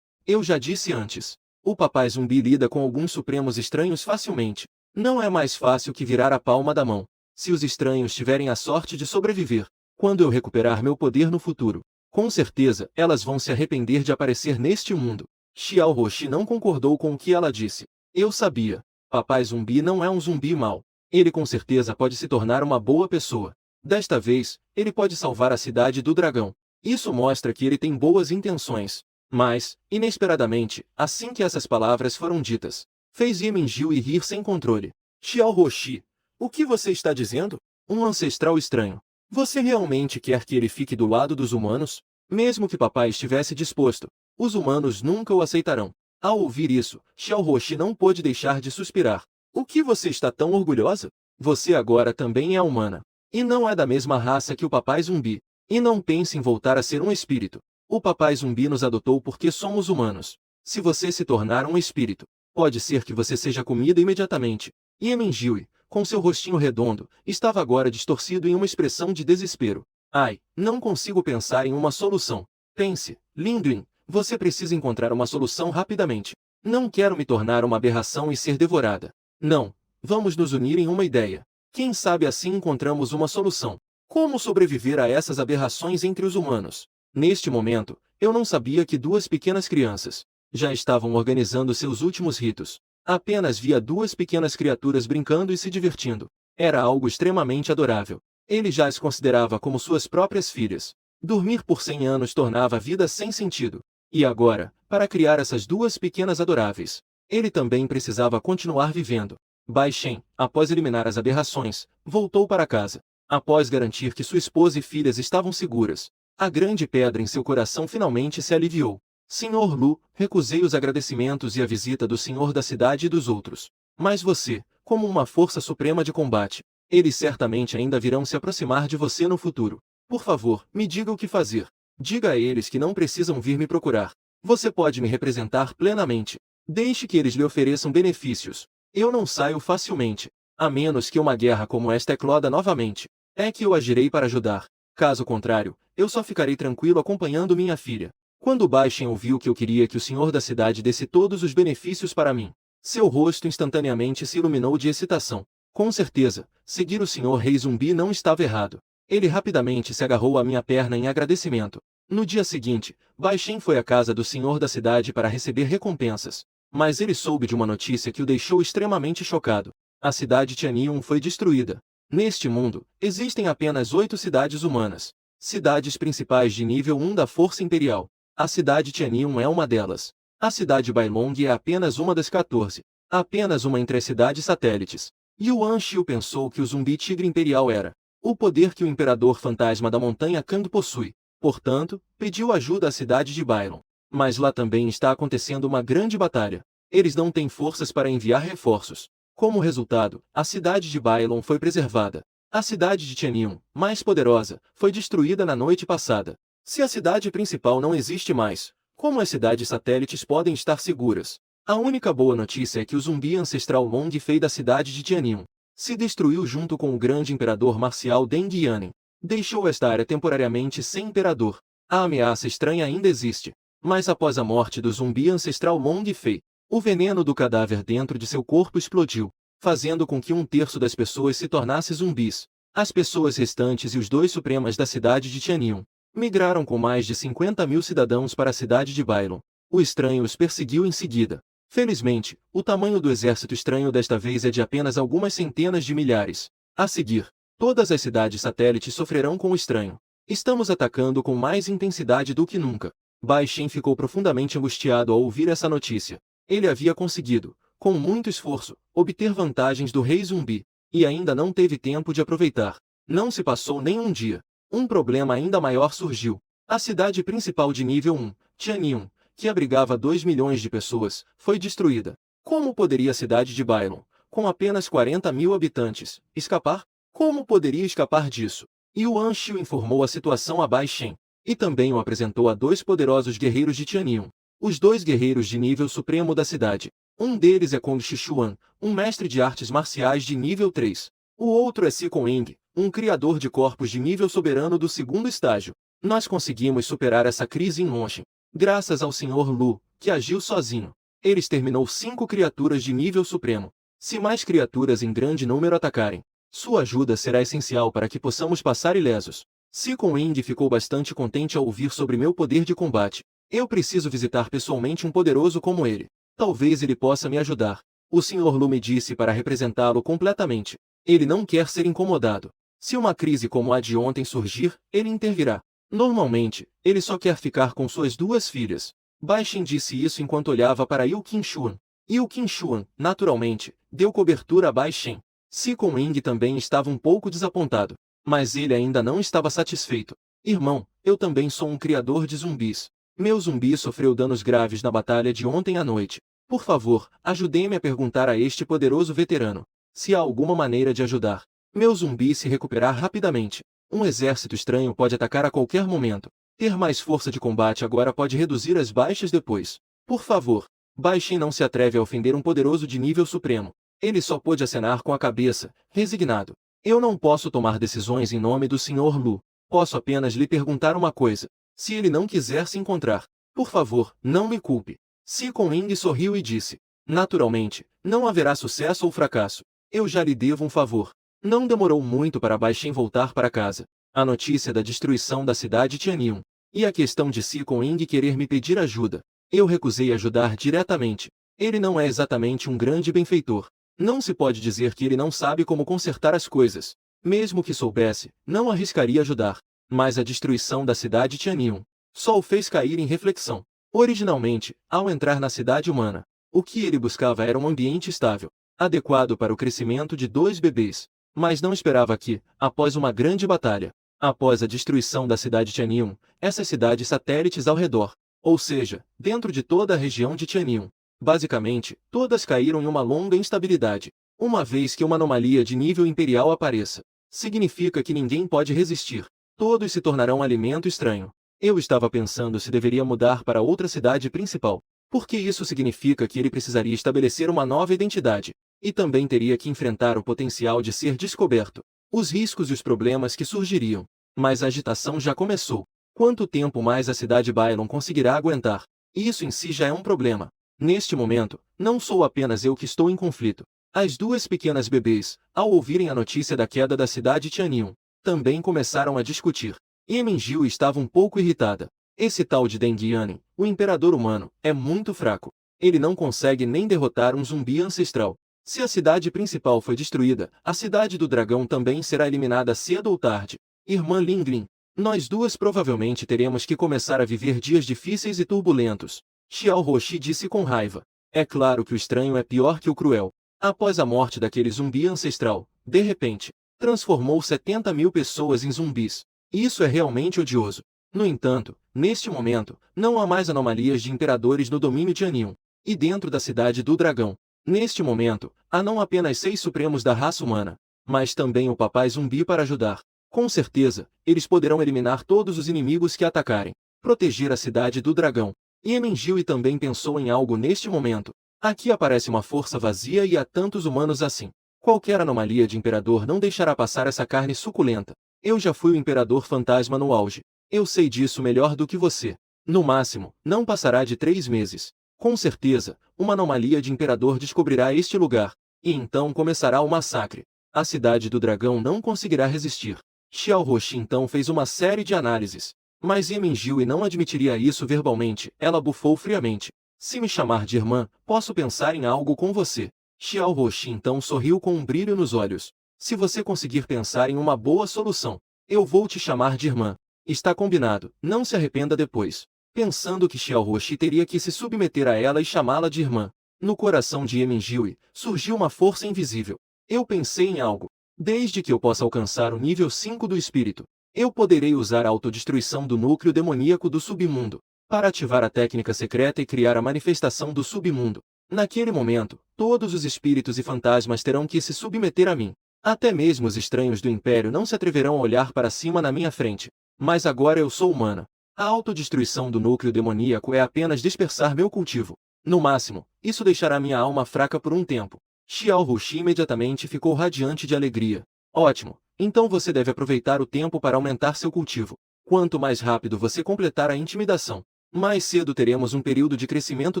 Eu já disse antes. O papai zumbi lida com alguns supremos estranhos facilmente. Não é mais fácil que virar a palma da mão. Se os estranhos tiverem a sorte de sobreviver, quando eu recuperar meu poder no futuro, com certeza elas vão se arrepender de aparecer neste mundo. Xiao Roshi não concordou com o que ela disse. Eu sabia. Papai zumbi não é um zumbi mau. Ele com certeza pode se tornar uma boa pessoa. Desta vez, ele pode salvar a cidade do dragão. Isso mostra que ele tem boas intenções. Mas, inesperadamente, assim que essas palavras foram ditas, fez Yeminjiu e rir sem controle. Xiao Roshi, o que você está dizendo? Um ancestral estranho. Você realmente quer que ele fique do lado dos humanos? Mesmo que papai estivesse disposto, os humanos nunca o aceitarão. Ao ouvir isso, Xiao Roshi não pôde deixar de suspirar. O que você está tão orgulhosa? Você agora também é humana. E não é da mesma raça que o papai zumbi. E não pense em voltar a ser um espírito. O papai zumbi nos adotou porque somos humanos. Se você se tornar um espírito, pode ser que você seja comida imediatamente. Yeminjiu, com seu rostinho redondo, estava agora distorcido em uma expressão de desespero. Ai, não consigo pensar em uma solução. Pense, Linduin, você precisa encontrar uma solução rapidamente. Não quero me tornar uma aberração e ser devorada. Não, vamos nos unir em uma ideia. Quem sabe assim encontramos uma solução. Como sobreviver a essas aberrações entre os humanos? Neste momento, eu não sabia que 2 pequenas crianças já estavam organizando seus últimos ritos. Apenas via 2 pequenas criaturas brincando e se divertindo. Era algo extremamente adorável. Ele já as considerava como suas próprias filhas. Dormir por 100 anos tornava a vida sem sentido. E agora, para criar essas 2 pequenas adoráveis, ele também precisava continuar vivendo. Bai Shen, após eliminar as aberrações, voltou para casa. Após garantir que sua esposa e filhas estavam seguras, a grande pedra em seu coração finalmente se aliviou. Sr. Lu, recusei os agradecimentos e a visita do senhor da cidade e dos outros. Mas você, como uma força suprema de combate, eles certamente ainda virão se aproximar de você no futuro. Por favor, me diga o que fazer. Diga a eles que não precisam vir me procurar. Você pode me representar plenamente. Deixe que eles lhe ofereçam benefícios. Eu não saio facilmente. A menos que uma guerra como esta ecloda novamente. É que eu agirei para ajudar. Caso contrário, eu só ficarei tranquilo acompanhando minha filha. Quando Bai Shen ouviu que eu queria que o senhor da cidade desse todos os benefícios para mim, Seu rosto instantaneamente se iluminou de excitação. Com certeza, seguir o Sr. Rei Zumbi não estava errado. Ele rapidamente se agarrou à minha perna em agradecimento. No dia seguinte, Bai Shen foi à casa do senhor da cidade para receber recompensas. Mas ele soube de uma notícia que o deixou extremamente chocado. A cidade Tianyun foi destruída. Neste mundo, existem apenas 8 cidades humanas. Cidades principais de nível 1 da Força Imperial. A cidade Tianyun é uma delas. A cidade Bailong é apenas uma das 14. Apenas uma entre as cidades satélites. Yuan Shiu pensou que o zumbi tigre imperial era o poder que o imperador fantasma da montanha Kang possui. Portanto, pediu ajuda à cidade de Bailong. Mas lá também está acontecendo uma grande batalha. Eles não têm forças para enviar reforços. Como resultado, a cidade de Bailong foi preservada. A cidade de Tianyun, mais poderosa, foi destruída na noite passada. Se a cidade principal não existe mais, como as cidades satélites podem estar seguras? A única boa notícia é que o zumbi ancestral Long Fei da cidade de Tianyun se destruiu junto com o grande imperador marcial Deng Yanin. Deixou esta área temporariamente sem imperador. A ameaça estranha ainda existe. Mas após a morte do zumbi ancestral Long Fei, o veneno do cadáver dentro de seu corpo explodiu, fazendo com que 1/3 das pessoas se tornasse zumbis. As pessoas restantes e os 2 supremas da cidade de Tianyun migraram com mais de 50.000 cidadãos para a cidade de Bailong. O estranho os perseguiu em seguida. Felizmente, o tamanho do exército estranho desta vez é de apenas algumas centenas de milhares. A seguir, todas as cidades satélites sofrerão com o estranho. Estamos atacando com mais intensidade do que nunca. Bai Shen ficou profundamente angustiado ao ouvir essa notícia. Ele havia conseguido, com muito esforço, obter vantagens do Rei Zumbi, e ainda não teve tempo de aproveitar. Não se passou nem um dia. Um problema ainda maior surgiu. A cidade principal de nível 1, Tianyun, que abrigava 2 milhões de pessoas, foi destruída. Como poderia a cidade de Bailong, com apenas 40.000 habitantes, escapar? Como poderia escapar disso? Yuan Shiu informou a situação a Bai Shen, e também o apresentou a 2 poderosos guerreiros de Tianyun. Os 2 guerreiros de nível supremo da cidade. Um deles é Kong Shishuan, um mestre de artes marciais de nível 3. O outro é Si Kong, um criador de corpos de nível soberano do 2º estágio. Nós conseguimos superar essa crise em Longxin, graças ao Sr. Lu, que agiu sozinho. Ele exterminou 5 criaturas de nível supremo. Se mais criaturas em grande número atacarem, sua ajuda será essencial para que possamos passar ilesos. Si Kong ficou bastante contente ao ouvir sobre meu poder de combate. Eu preciso visitar pessoalmente um poderoso como ele. Talvez ele possa me ajudar. O Sr. Lu me disse para representá-lo completamente. Ele não quer ser incomodado. Se uma crise como a de ontem surgir, ele intervirá. Normalmente, ele só quer ficar com suas 2 filhas. Bai Shen disse isso enquanto olhava para Yu Qingshuan. Yu Qingshuan, naturalmente, deu cobertura a Bai Shen. Si Kong também estava um pouco desapontado. Mas ele ainda não estava satisfeito. Irmão, eu também sou um criador de zumbis. Meu zumbi sofreu danos graves na batalha de ontem à noite. Por favor, ajude-me a perguntar a este poderoso veterano se há alguma maneira de ajudar meu zumbi se recuperar rapidamente. Um exército estranho pode atacar a qualquer momento. Ter mais força de combate agora pode reduzir as baixas depois. Por favor. Bai Shen não se atreve a ofender um poderoso de nível supremo. Ele só pôde acenar com a cabeça, resignado. Eu não posso tomar decisões em nome do Sr. Lu. Posso apenas lhe perguntar uma coisa. Se ele não quiser se encontrar, por favor, não me culpe. Si Kong sorriu e disse. Naturalmente, não haverá sucesso ou fracasso. Eu já lhe devo um favor. Não demorou muito para Bai Shen voltar para casa. A notícia da destruição da cidade Tianyun. E a questão de Si Kong querer me pedir ajuda. Eu recusei ajudar diretamente. Ele não é exatamente um grande benfeitor. Não se pode dizer que ele não sabe como consertar as coisas. Mesmo que soubesse, não arriscaria ajudar. Mas a destruição da cidade Tianyun só o fez cair em reflexão. Originalmente, ao entrar na cidade humana, o que ele buscava era um ambiente estável, adequado para o crescimento de 2 bebês. Mas não esperava que, após uma grande batalha, após a destruição da cidade Tianyun, essas cidades satélites ao redor, ou seja, dentro de toda a região de Tianyun, basicamente, todas caíram em uma longa instabilidade. Uma vez que uma anomalia de nível imperial apareça, significa que ninguém pode resistir. Todos se tornarão alimento estranho. Eu estava pensando se deveria mudar para outra cidade principal, porque isso significa que ele precisaria estabelecer uma nova identidade. E também teria que enfrentar o potencial de ser descoberto, os riscos e os problemas que surgiriam. Mas a agitação já começou. Quanto tempo mais a cidade Bailong conseguirá aguentar? Isso em si já é um problema. Neste momento, não sou apenas eu que estou em conflito. As duas pequenas bebês, ao ouvirem a notícia da queda da cidade Tianyun, também começaram a discutir. Yemenjiu estava um pouco irritada. Esse tal de Deng Yanin, o imperador humano, é muito fraco. Ele não consegue nem derrotar um zumbi ancestral. Se a cidade principal foi destruída, a cidade do dragão também será eliminada cedo ou tarde. Irmã Linglin, nós duas provavelmente teremos que começar a viver dias difíceis e turbulentos. Xiao Roxi disse com raiva. É claro que o estranho é pior que o cruel. Após a morte daquele zumbi ancestral, de repente, transformou 70.000 pessoas em zumbis. Isso é realmente odioso. No entanto, neste momento, não há mais anomalias de imperadores no domínio Tianyun. E dentro da cidade do dragão, neste momento, há não apenas 6 supremos da raça humana, mas também o papai zumbi para ajudar. Com certeza, eles poderão eliminar todos os inimigos que atacarem. Proteger a cidade do dragão. Yemenjiu também pensou em algo neste momento. Aqui aparece uma força vazia e há tantos humanos assim. Qualquer anomalia de imperador não deixará passar essa carne suculenta. Eu já fui o imperador fantasma no auge. Eu sei disso melhor do que você. No máximo, não passará de 3 meses. Com certeza, uma anomalia de imperador descobrirá este lugar. E então começará o massacre. A cidade do dragão não conseguirá resistir. Xiao Roxi então fez uma série de análises. Mas Yemenjiu não admitiria isso verbalmente. Ela bufou friamente. Se me chamar de irmã, posso pensar em algo com você. Xiao Roxi então sorriu com um brilho nos olhos. Se você conseguir pensar em uma boa solução, eu vou te chamar de irmã. Está combinado, não se arrependa depois. Pensando que Xiao Roxi teria que se submeter a ela e chamá-la de irmã. No coração de Yemenjiu surgiu uma força invisível. Eu pensei em algo. Desde que eu possa alcançar o nível 5 do espírito, eu poderei usar a autodestruição do núcleo demoníaco do submundo, para ativar a técnica secreta e criar a manifestação do submundo. Naquele momento, todos os espíritos e fantasmas terão que se submeter a mim. Até mesmo os estranhos do Império não se atreverão a olhar para cima na minha frente. Mas agora eu sou humana. A autodestruição do núcleo demoníaco é apenas dispersar meu cultivo. No máximo, isso deixará minha alma fraca por um tempo. Xiao Roxi imediatamente ficou radiante de alegria. Ótimo, então você deve aproveitar o tempo para aumentar seu cultivo. Quanto mais rápido você completar a intimidação, mais cedo teremos um período de crescimento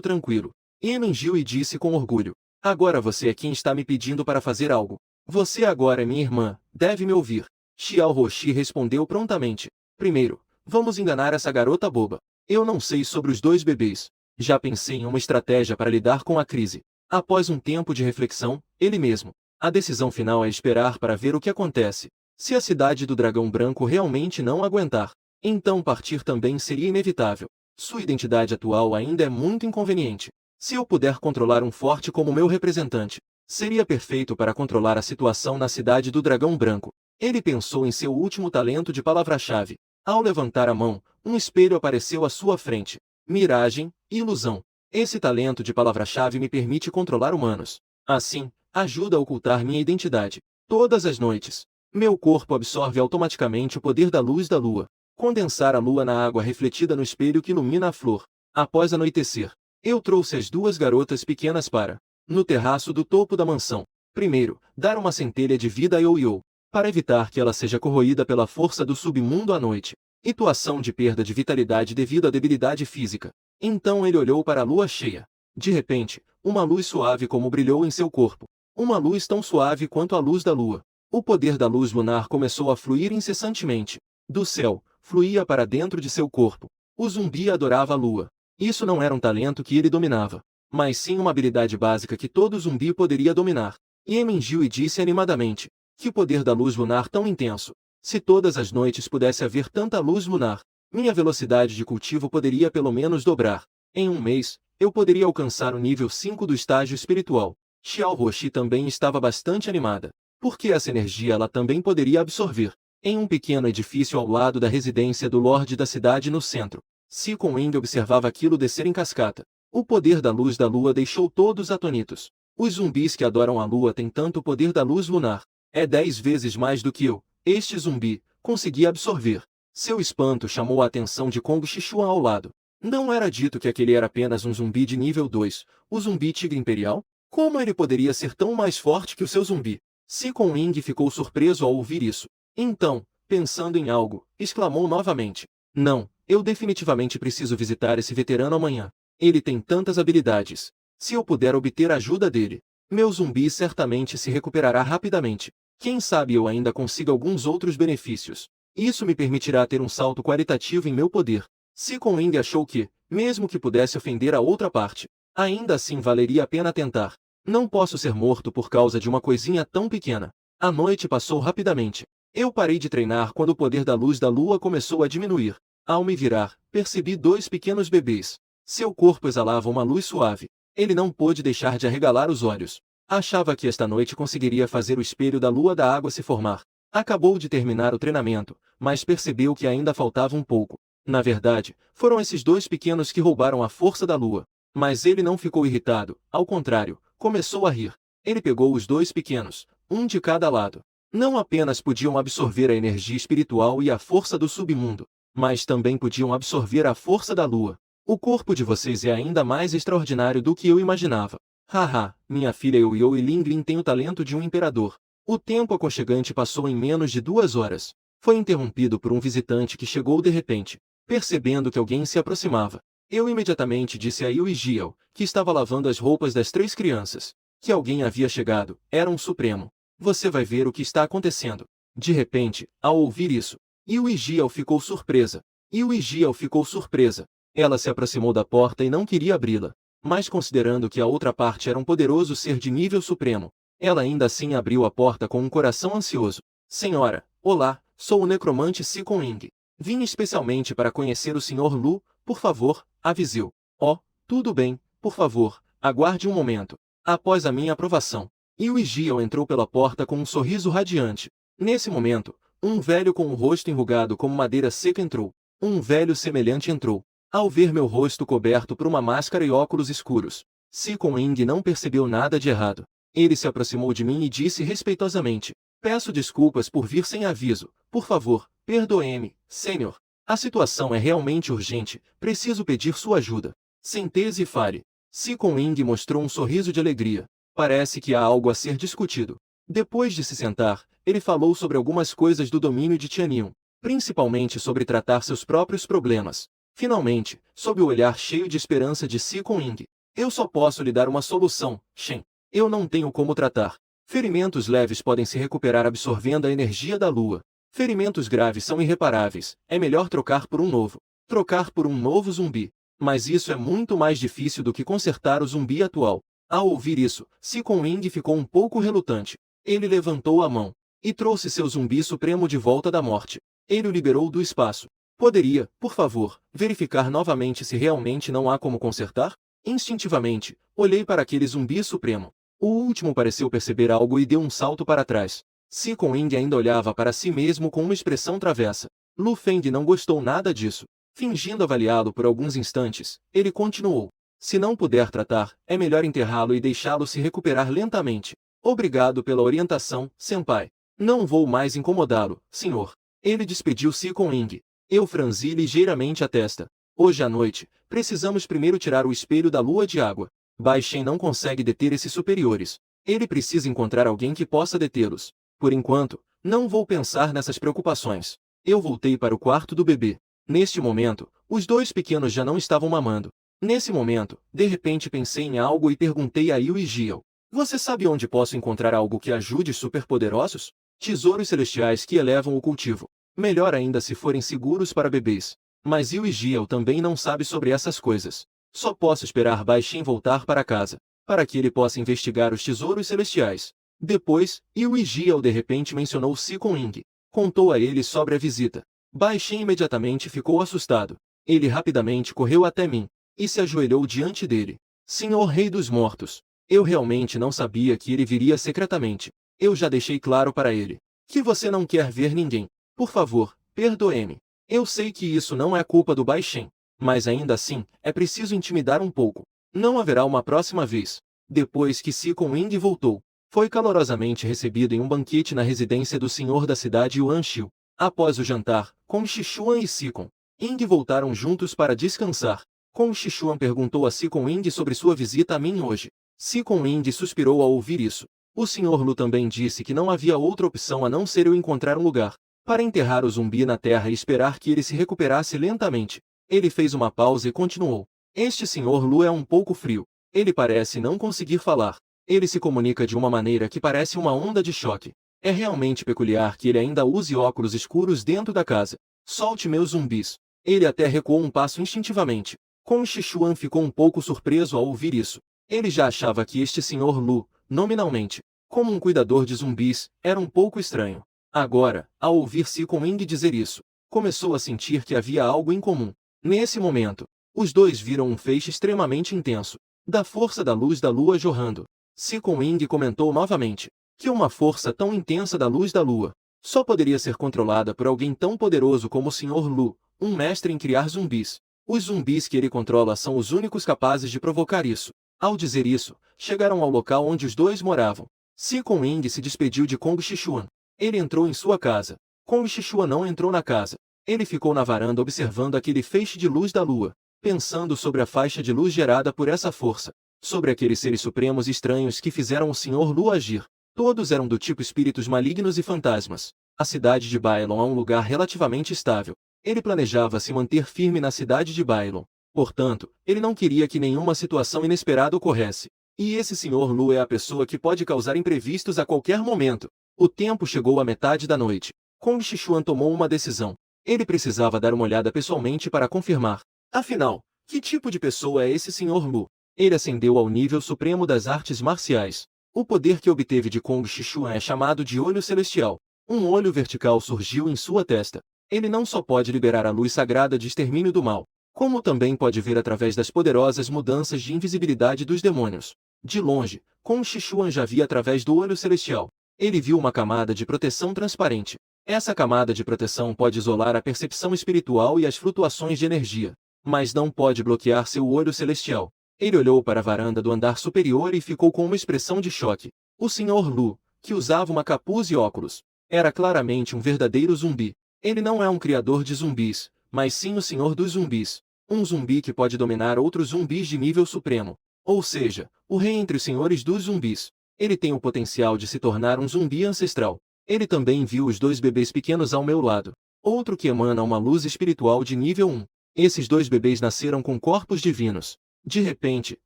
tranquilo. Yemenjiu disse com orgulho. Agora você é quem está me pedindo para fazer algo. Você agora é minha irmã, deve me ouvir. Xiao Roxi respondeu prontamente. Primeiro, vamos enganar essa garota boba. Eu não sei sobre os 2 bebês. Já pensei em uma estratégia para lidar com a crise. Após um tempo de reflexão, ele mesmo. A decisão final é esperar para ver o que acontece. Se a cidade do dragão branco realmente não aguentar, então partir também seria inevitável. Sua identidade atual ainda é muito inconveniente. Se eu puder controlar um forte como meu representante, seria perfeito para controlar a situação na cidade do dragão branco. Ele pensou em seu último talento de palavra-chave. Ao levantar a mão, um espelho apareceu à sua frente. Miragem, ilusão. Esse talento de palavra-chave me permite controlar humanos. Assim, ajuda a ocultar minha identidade. Todas as noites, meu corpo absorve automaticamente o poder da luz da lua. Condensar a lua na água refletida no espelho que ilumina a flor. Após anoitecer, eu trouxe as 2 garotas pequenas para, no terraço do topo da mansão. Primeiro, dar uma centelha de vida a Yo-Yo, para evitar que ela seja corroída pela força do submundo à noite. Ituação de perda de vitalidade devido à debilidade física. Então ele olhou para a lua cheia. De repente, uma luz suave como brilhou em seu corpo. Uma luz tão suave quanto a luz da lua. O poder da luz lunar começou a fluir incessantemente. Do céu, fluía para dentro de seu corpo. O zumbi adorava a lua. Isso não era um talento que ele dominava, mas sim uma habilidade básica que todo zumbi poderia dominar. Yemenjiu disse animadamente. Que poder da luz lunar tão intenso! Se todas as noites pudesse haver tanta luz lunar, minha velocidade de cultivo poderia pelo menos dobrar. Em um mês, eu poderia alcançar o nível 5 do estágio espiritual. Xiao Roxi também estava bastante animada, porque essa energia ela também poderia absorver. Em um pequeno edifício ao lado da residência do Lorde da cidade no centro, Si Kuang observava aquilo descer em cascata. O poder da luz da lua deixou todos atônitos. Os zumbis que adoram a lua têm tanto poder da luz lunar. É 10 vezes mais do que eu. Este zumbi conseguia absorver. Seu espanto chamou a atenção de Kong Xichuan ao lado. Não era dito que aquele era apenas um zumbi de nível 2, o zumbi tigre imperial? Como ele poderia ser tão mais forte que o seu zumbi? Si Kuang ficou surpreso ao ouvir isso. Então, pensando em algo, exclamou novamente. Não, eu definitivamente preciso visitar esse veterano amanhã. Ele tem tantas habilidades. Se eu puder obter a ajuda dele, meu zumbi certamente se recuperará rapidamente. Quem sabe eu ainda consiga alguns outros benefícios. Isso me permitirá ter um salto qualitativo em meu poder. Seacon Wing achou que, mesmo que pudesse ofender a outra parte, ainda assim valeria a pena tentar. Não posso ser morto por causa de uma coisinha tão pequena. A noite passou rapidamente. Eu parei de treinar quando o poder da luz da lua começou a diminuir. Ao me virar, percebi dois pequenos bebês. Seu corpo exalava uma luz suave. Ele não pôde deixar de arregalar os olhos. Achava que esta noite conseguiria fazer o espelho da lua da água se formar. Acabou de terminar o treinamento, mas percebeu que ainda faltava um pouco. Na verdade, foram esses dois pequenos que roubaram a força da lua. Mas ele não ficou irritado, ao contrário, começou a rir. Ele pegou os dois pequenos, um de cada lado. Não apenas podiam absorver a energia espiritual e a força do submundo, mas também podiam absorver a força da lua. O corpo de vocês é ainda mais extraordinário do que eu imaginava. Haha, minha filha Yo-Yo e Ling-Ling têm o talento de um imperador. O tempo aconchegante passou em menos de 2 horas. Foi interrompido por um visitante que chegou de repente. Percebendo que alguém se aproximava, eu imediatamente disse a Yu e Giel, que estava lavando as roupas das 3 crianças, que alguém havia chegado. Era um supremo. Você vai ver o que está acontecendo. De repente, ao ouvir isso, Yu e Giel ficou surpresa. Yu e Giel ficou surpresa. Ela se aproximou da porta e não queria abri-la. Mas considerando que a outra parte era um poderoso ser de nível supremo, ela ainda assim abriu a porta com um coração ansioso. Senhora, olá, sou o necromante Seacon Wing. Vim especialmente para conhecer o Sr. Lu, por favor, avise-o. Oh, tudo bem, por favor, aguarde um momento. Após a minha aprovação, Yu e Giel entrou pela porta com um sorriso radiante. Nesse momento, um velho com o rosto enrugado como madeira seca entrou. Um velho semelhante entrou. Ao ver meu rosto coberto por uma máscara e óculos escuros, Seacon Wing não percebeu nada de errado. Ele se aproximou de mim e disse respeitosamente: peço desculpas por vir sem aviso. Por favor, perdoe-me, senhor. A situação é realmente urgente, preciso pedir sua ajuda. Sente-se e fale. Seacon Wing mostrou um sorriso de alegria. Parece que há algo a ser discutido. Depois de se sentar, ele falou sobre algumas coisas do domínio de Tianium, principalmente sobre tratar seus próprios problemas. Finalmente, sob o olhar cheio de esperança de Seacon Wing, eu só posso lhe dar uma solução, Shen. Eu não tenho como tratar. Ferimentos leves podem se recuperar absorvendo a energia da lua. Ferimentos graves são irreparáveis, é melhor trocar por um novo. Trocar por um novo zumbi. Mas isso é muito mais difícil do que consertar o zumbi atual. Ao ouvir isso, Seacon Wing ficou um pouco relutante. Ele levantou a mão e trouxe seu zumbi supremo de volta da morte. Ele o liberou do espaço. Poderia, por favor, verificar novamente se realmente não há como consertar? Instintivamente, olhei para aquele zumbi supremo. O último pareceu perceber algo e deu um salto para trás. Seacon Wing ainda olhava para si mesmo com uma expressão travessa. Lu Feng não gostou nada disso. Fingindo avaliá-lo por alguns instantes, ele continuou. Se não puder tratar, é melhor enterrá-lo e deixá-lo se recuperar lentamente. Obrigado pela orientação, senpai. Não vou mais incomodá-lo, senhor. Ele despediu Seacon Wing. Eu franzi ligeiramente a testa. Hoje à noite, precisamos primeiro tirar o espelho da lua de água. Bai Shen não consegue deter esses superiores. Ele precisa encontrar alguém que possa detê-los. Por enquanto, não vou pensar nessas preocupações. Eu voltei para o quarto do bebê. Neste momento, os dois pequenos já não estavam mamando. Nesse momento, de repente pensei em algo e perguntei a Yu e Giel. Você sabe onde posso encontrar algo que ajude os superpoderosos? Tesouros celestiais que elevam o cultivo. Melhor ainda se forem seguros para bebês. Mas Yu e Giel também não sabe sobre essas coisas. Só posso esperar Bai Shen voltar para casa, para que ele possa investigar os tesouros celestiais. Depois, Yu e Giel de repente mencionou Seacon Wing. Contou a ele sobre a visita. Bai Shen imediatamente ficou assustado. Ele rapidamente correu até mim e se ajoelhou diante dele. Senhor Rei dos Mortos, eu realmente não sabia que ele viria secretamente. Eu já deixei claro para ele que você não quer ver ninguém. Por favor, perdoe-me. Eu sei que isso não é culpa do Bai Shen, mas ainda assim, é preciso intimidar um pouco. Não haverá uma próxima vez. Depois que Seacon Wing voltou, foi calorosamente recebido em um banquete na residência do senhor da cidade Yuan Xiu. Após o jantar, Kong Xichuan e Seacon Wing voltaram juntos para descansar. Kong Xichuan perguntou a Seacon Wing sobre sua visita a mim hoje. Seacon Wing suspirou ao ouvir isso. O Sr. Lu também disse que não havia outra opção a não ser eu encontrar um lugar para enterrar o zumbi na terra e esperar que ele se recuperasse lentamente. Ele fez uma pausa e continuou. Este Senhor Lu é um pouco frio. Ele parece não conseguir falar. Ele se comunica de uma maneira que parece uma onda de choque. É realmente peculiar que ele ainda use óculos escuros dentro da casa. Solte meus zumbis. Ele até recuou um passo instintivamente. Kong Xichuan ficou um pouco surpreso ao ouvir isso. Ele já achava que este Senhor Lu, nominalmente, como um cuidador de zumbis, era um pouco estranho. Agora, ao ouvir Si Kuang dizer isso, começou a sentir que havia algo em comum. Nesse momento, os dois viram um feixe extremamente intenso, da força da luz da lua jorrando. Si Kuang comentou novamente, que uma força tão intensa da luz da lua, só poderia ser controlada por alguém tão poderoso como o Sr. Lu, um mestre em criar zumbis. Os zumbis que ele controla são os únicos capazes de provocar isso. Ao dizer isso, chegaram ao local onde os dois moravam. Si Kuang se despediu de Kong Xichuan. Ele entrou em sua casa. Kong Xichuan não entrou na casa. Ele ficou na varanda observando aquele feixe de luz da lua, pensando sobre a faixa de luz gerada por essa força, sobre aqueles seres supremos estranhos que fizeram o Sr. Lu agir. Todos eram do tipo espíritos malignos e fantasmas. A cidade de Bailon é um lugar relativamente estável. Ele planejava se manter firme na cidade de Bailon. Portanto, ele não queria que nenhuma situação inesperada ocorresse. E esse Sr. Lu é a pessoa que pode causar imprevistos a qualquer momento. O tempo chegou à metade da noite. Kong Xichuan tomou uma decisão. Ele precisava dar uma olhada pessoalmente para confirmar. Afinal, que tipo de pessoa é esse Sr. Lu? Ele ascendeu ao nível supremo das artes marciais. O poder que obteve de Kong Xichuan é chamado de Olho Celestial. Um olho vertical surgiu em sua testa. Ele não só pode liberar a luz sagrada de extermínio do mal, como também pode ver através das poderosas mudanças de invisibilidade dos demônios. De longe, Kong Xichuan já via através do Olho Celestial. Ele viu uma camada de proteção transparente. Essa camada de proteção pode isolar a percepção espiritual e as flutuações de energia, mas não pode bloquear seu Olho Celestial. Ele olhou para a varanda do andar superior e ficou com uma expressão de choque. O Sr. Lu, que usava uma capuz e óculos, era claramente um verdadeiro zumbi. Ele não é um criador de zumbis, mas sim o Senhor dos zumbis. Um zumbi que pode dominar outros zumbis de nível supremo. Ou seja, o rei entre os senhores dos zumbis. Ele tem o potencial de se tornar um zumbi ancestral. Ele também viu os dois bebês pequenos ao meu lado. Outro que emana uma luz espiritual de nível 1. Esses dois bebês nasceram com corpos divinos. De repente,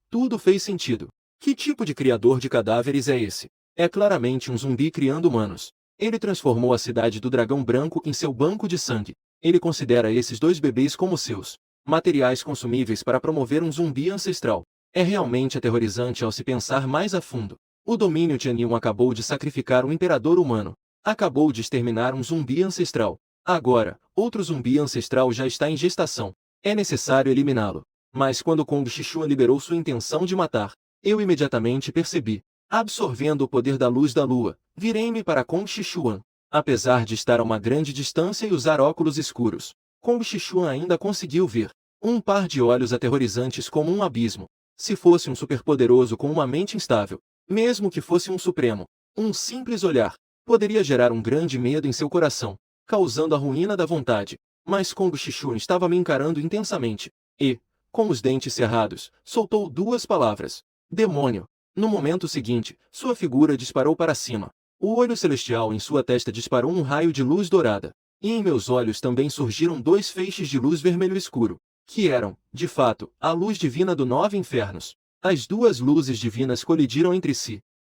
tudo fez sentido. Que tipo de criador de cadáveres é esse? É claramente um zumbi criando humanos. Ele transformou a cidade do Dragão Branco em seu banco de sangue. Ele considera esses dois bebês como seus materiais consumíveis para promover um zumbi ancestral. É realmente aterrorizante ao se pensar mais a fundo. O domínio Tianyun acabou de sacrificar um imperador humano. Acabou de exterminar um zumbi ancestral. Agora, outro zumbi ancestral já está em gestação. É necessário eliminá-lo. Mas quando Kong Xichuan liberou sua intenção de matar, eu imediatamente percebi. Absorvendo o poder da luz da lua, virei-me para Kong Xichuan. Apesar de estar a uma grande distância e usar óculos escuros, Kong Xichuan ainda conseguiu ver um par de olhos aterrorizantes como um abismo. Se fosse um superpoderoso com uma mente instável, mesmo que fosse um supremo, um simples olhar poderia gerar um grande medo em seu coração, causando a ruína da vontade. Mas Kong Xichuan estava me encarando intensamente, e, com os dentes cerrados, soltou duas palavras: demônio. No momento seguinte, sua figura disparou para cima. O olho celestial em sua testa disparou um raio de luz dourada, e em meus olhos também surgiram dois feixes de luz vermelho escuro, que eram, de fato, a luz divina do Nove Infernos. As duas luzes divinas colidiram entre si,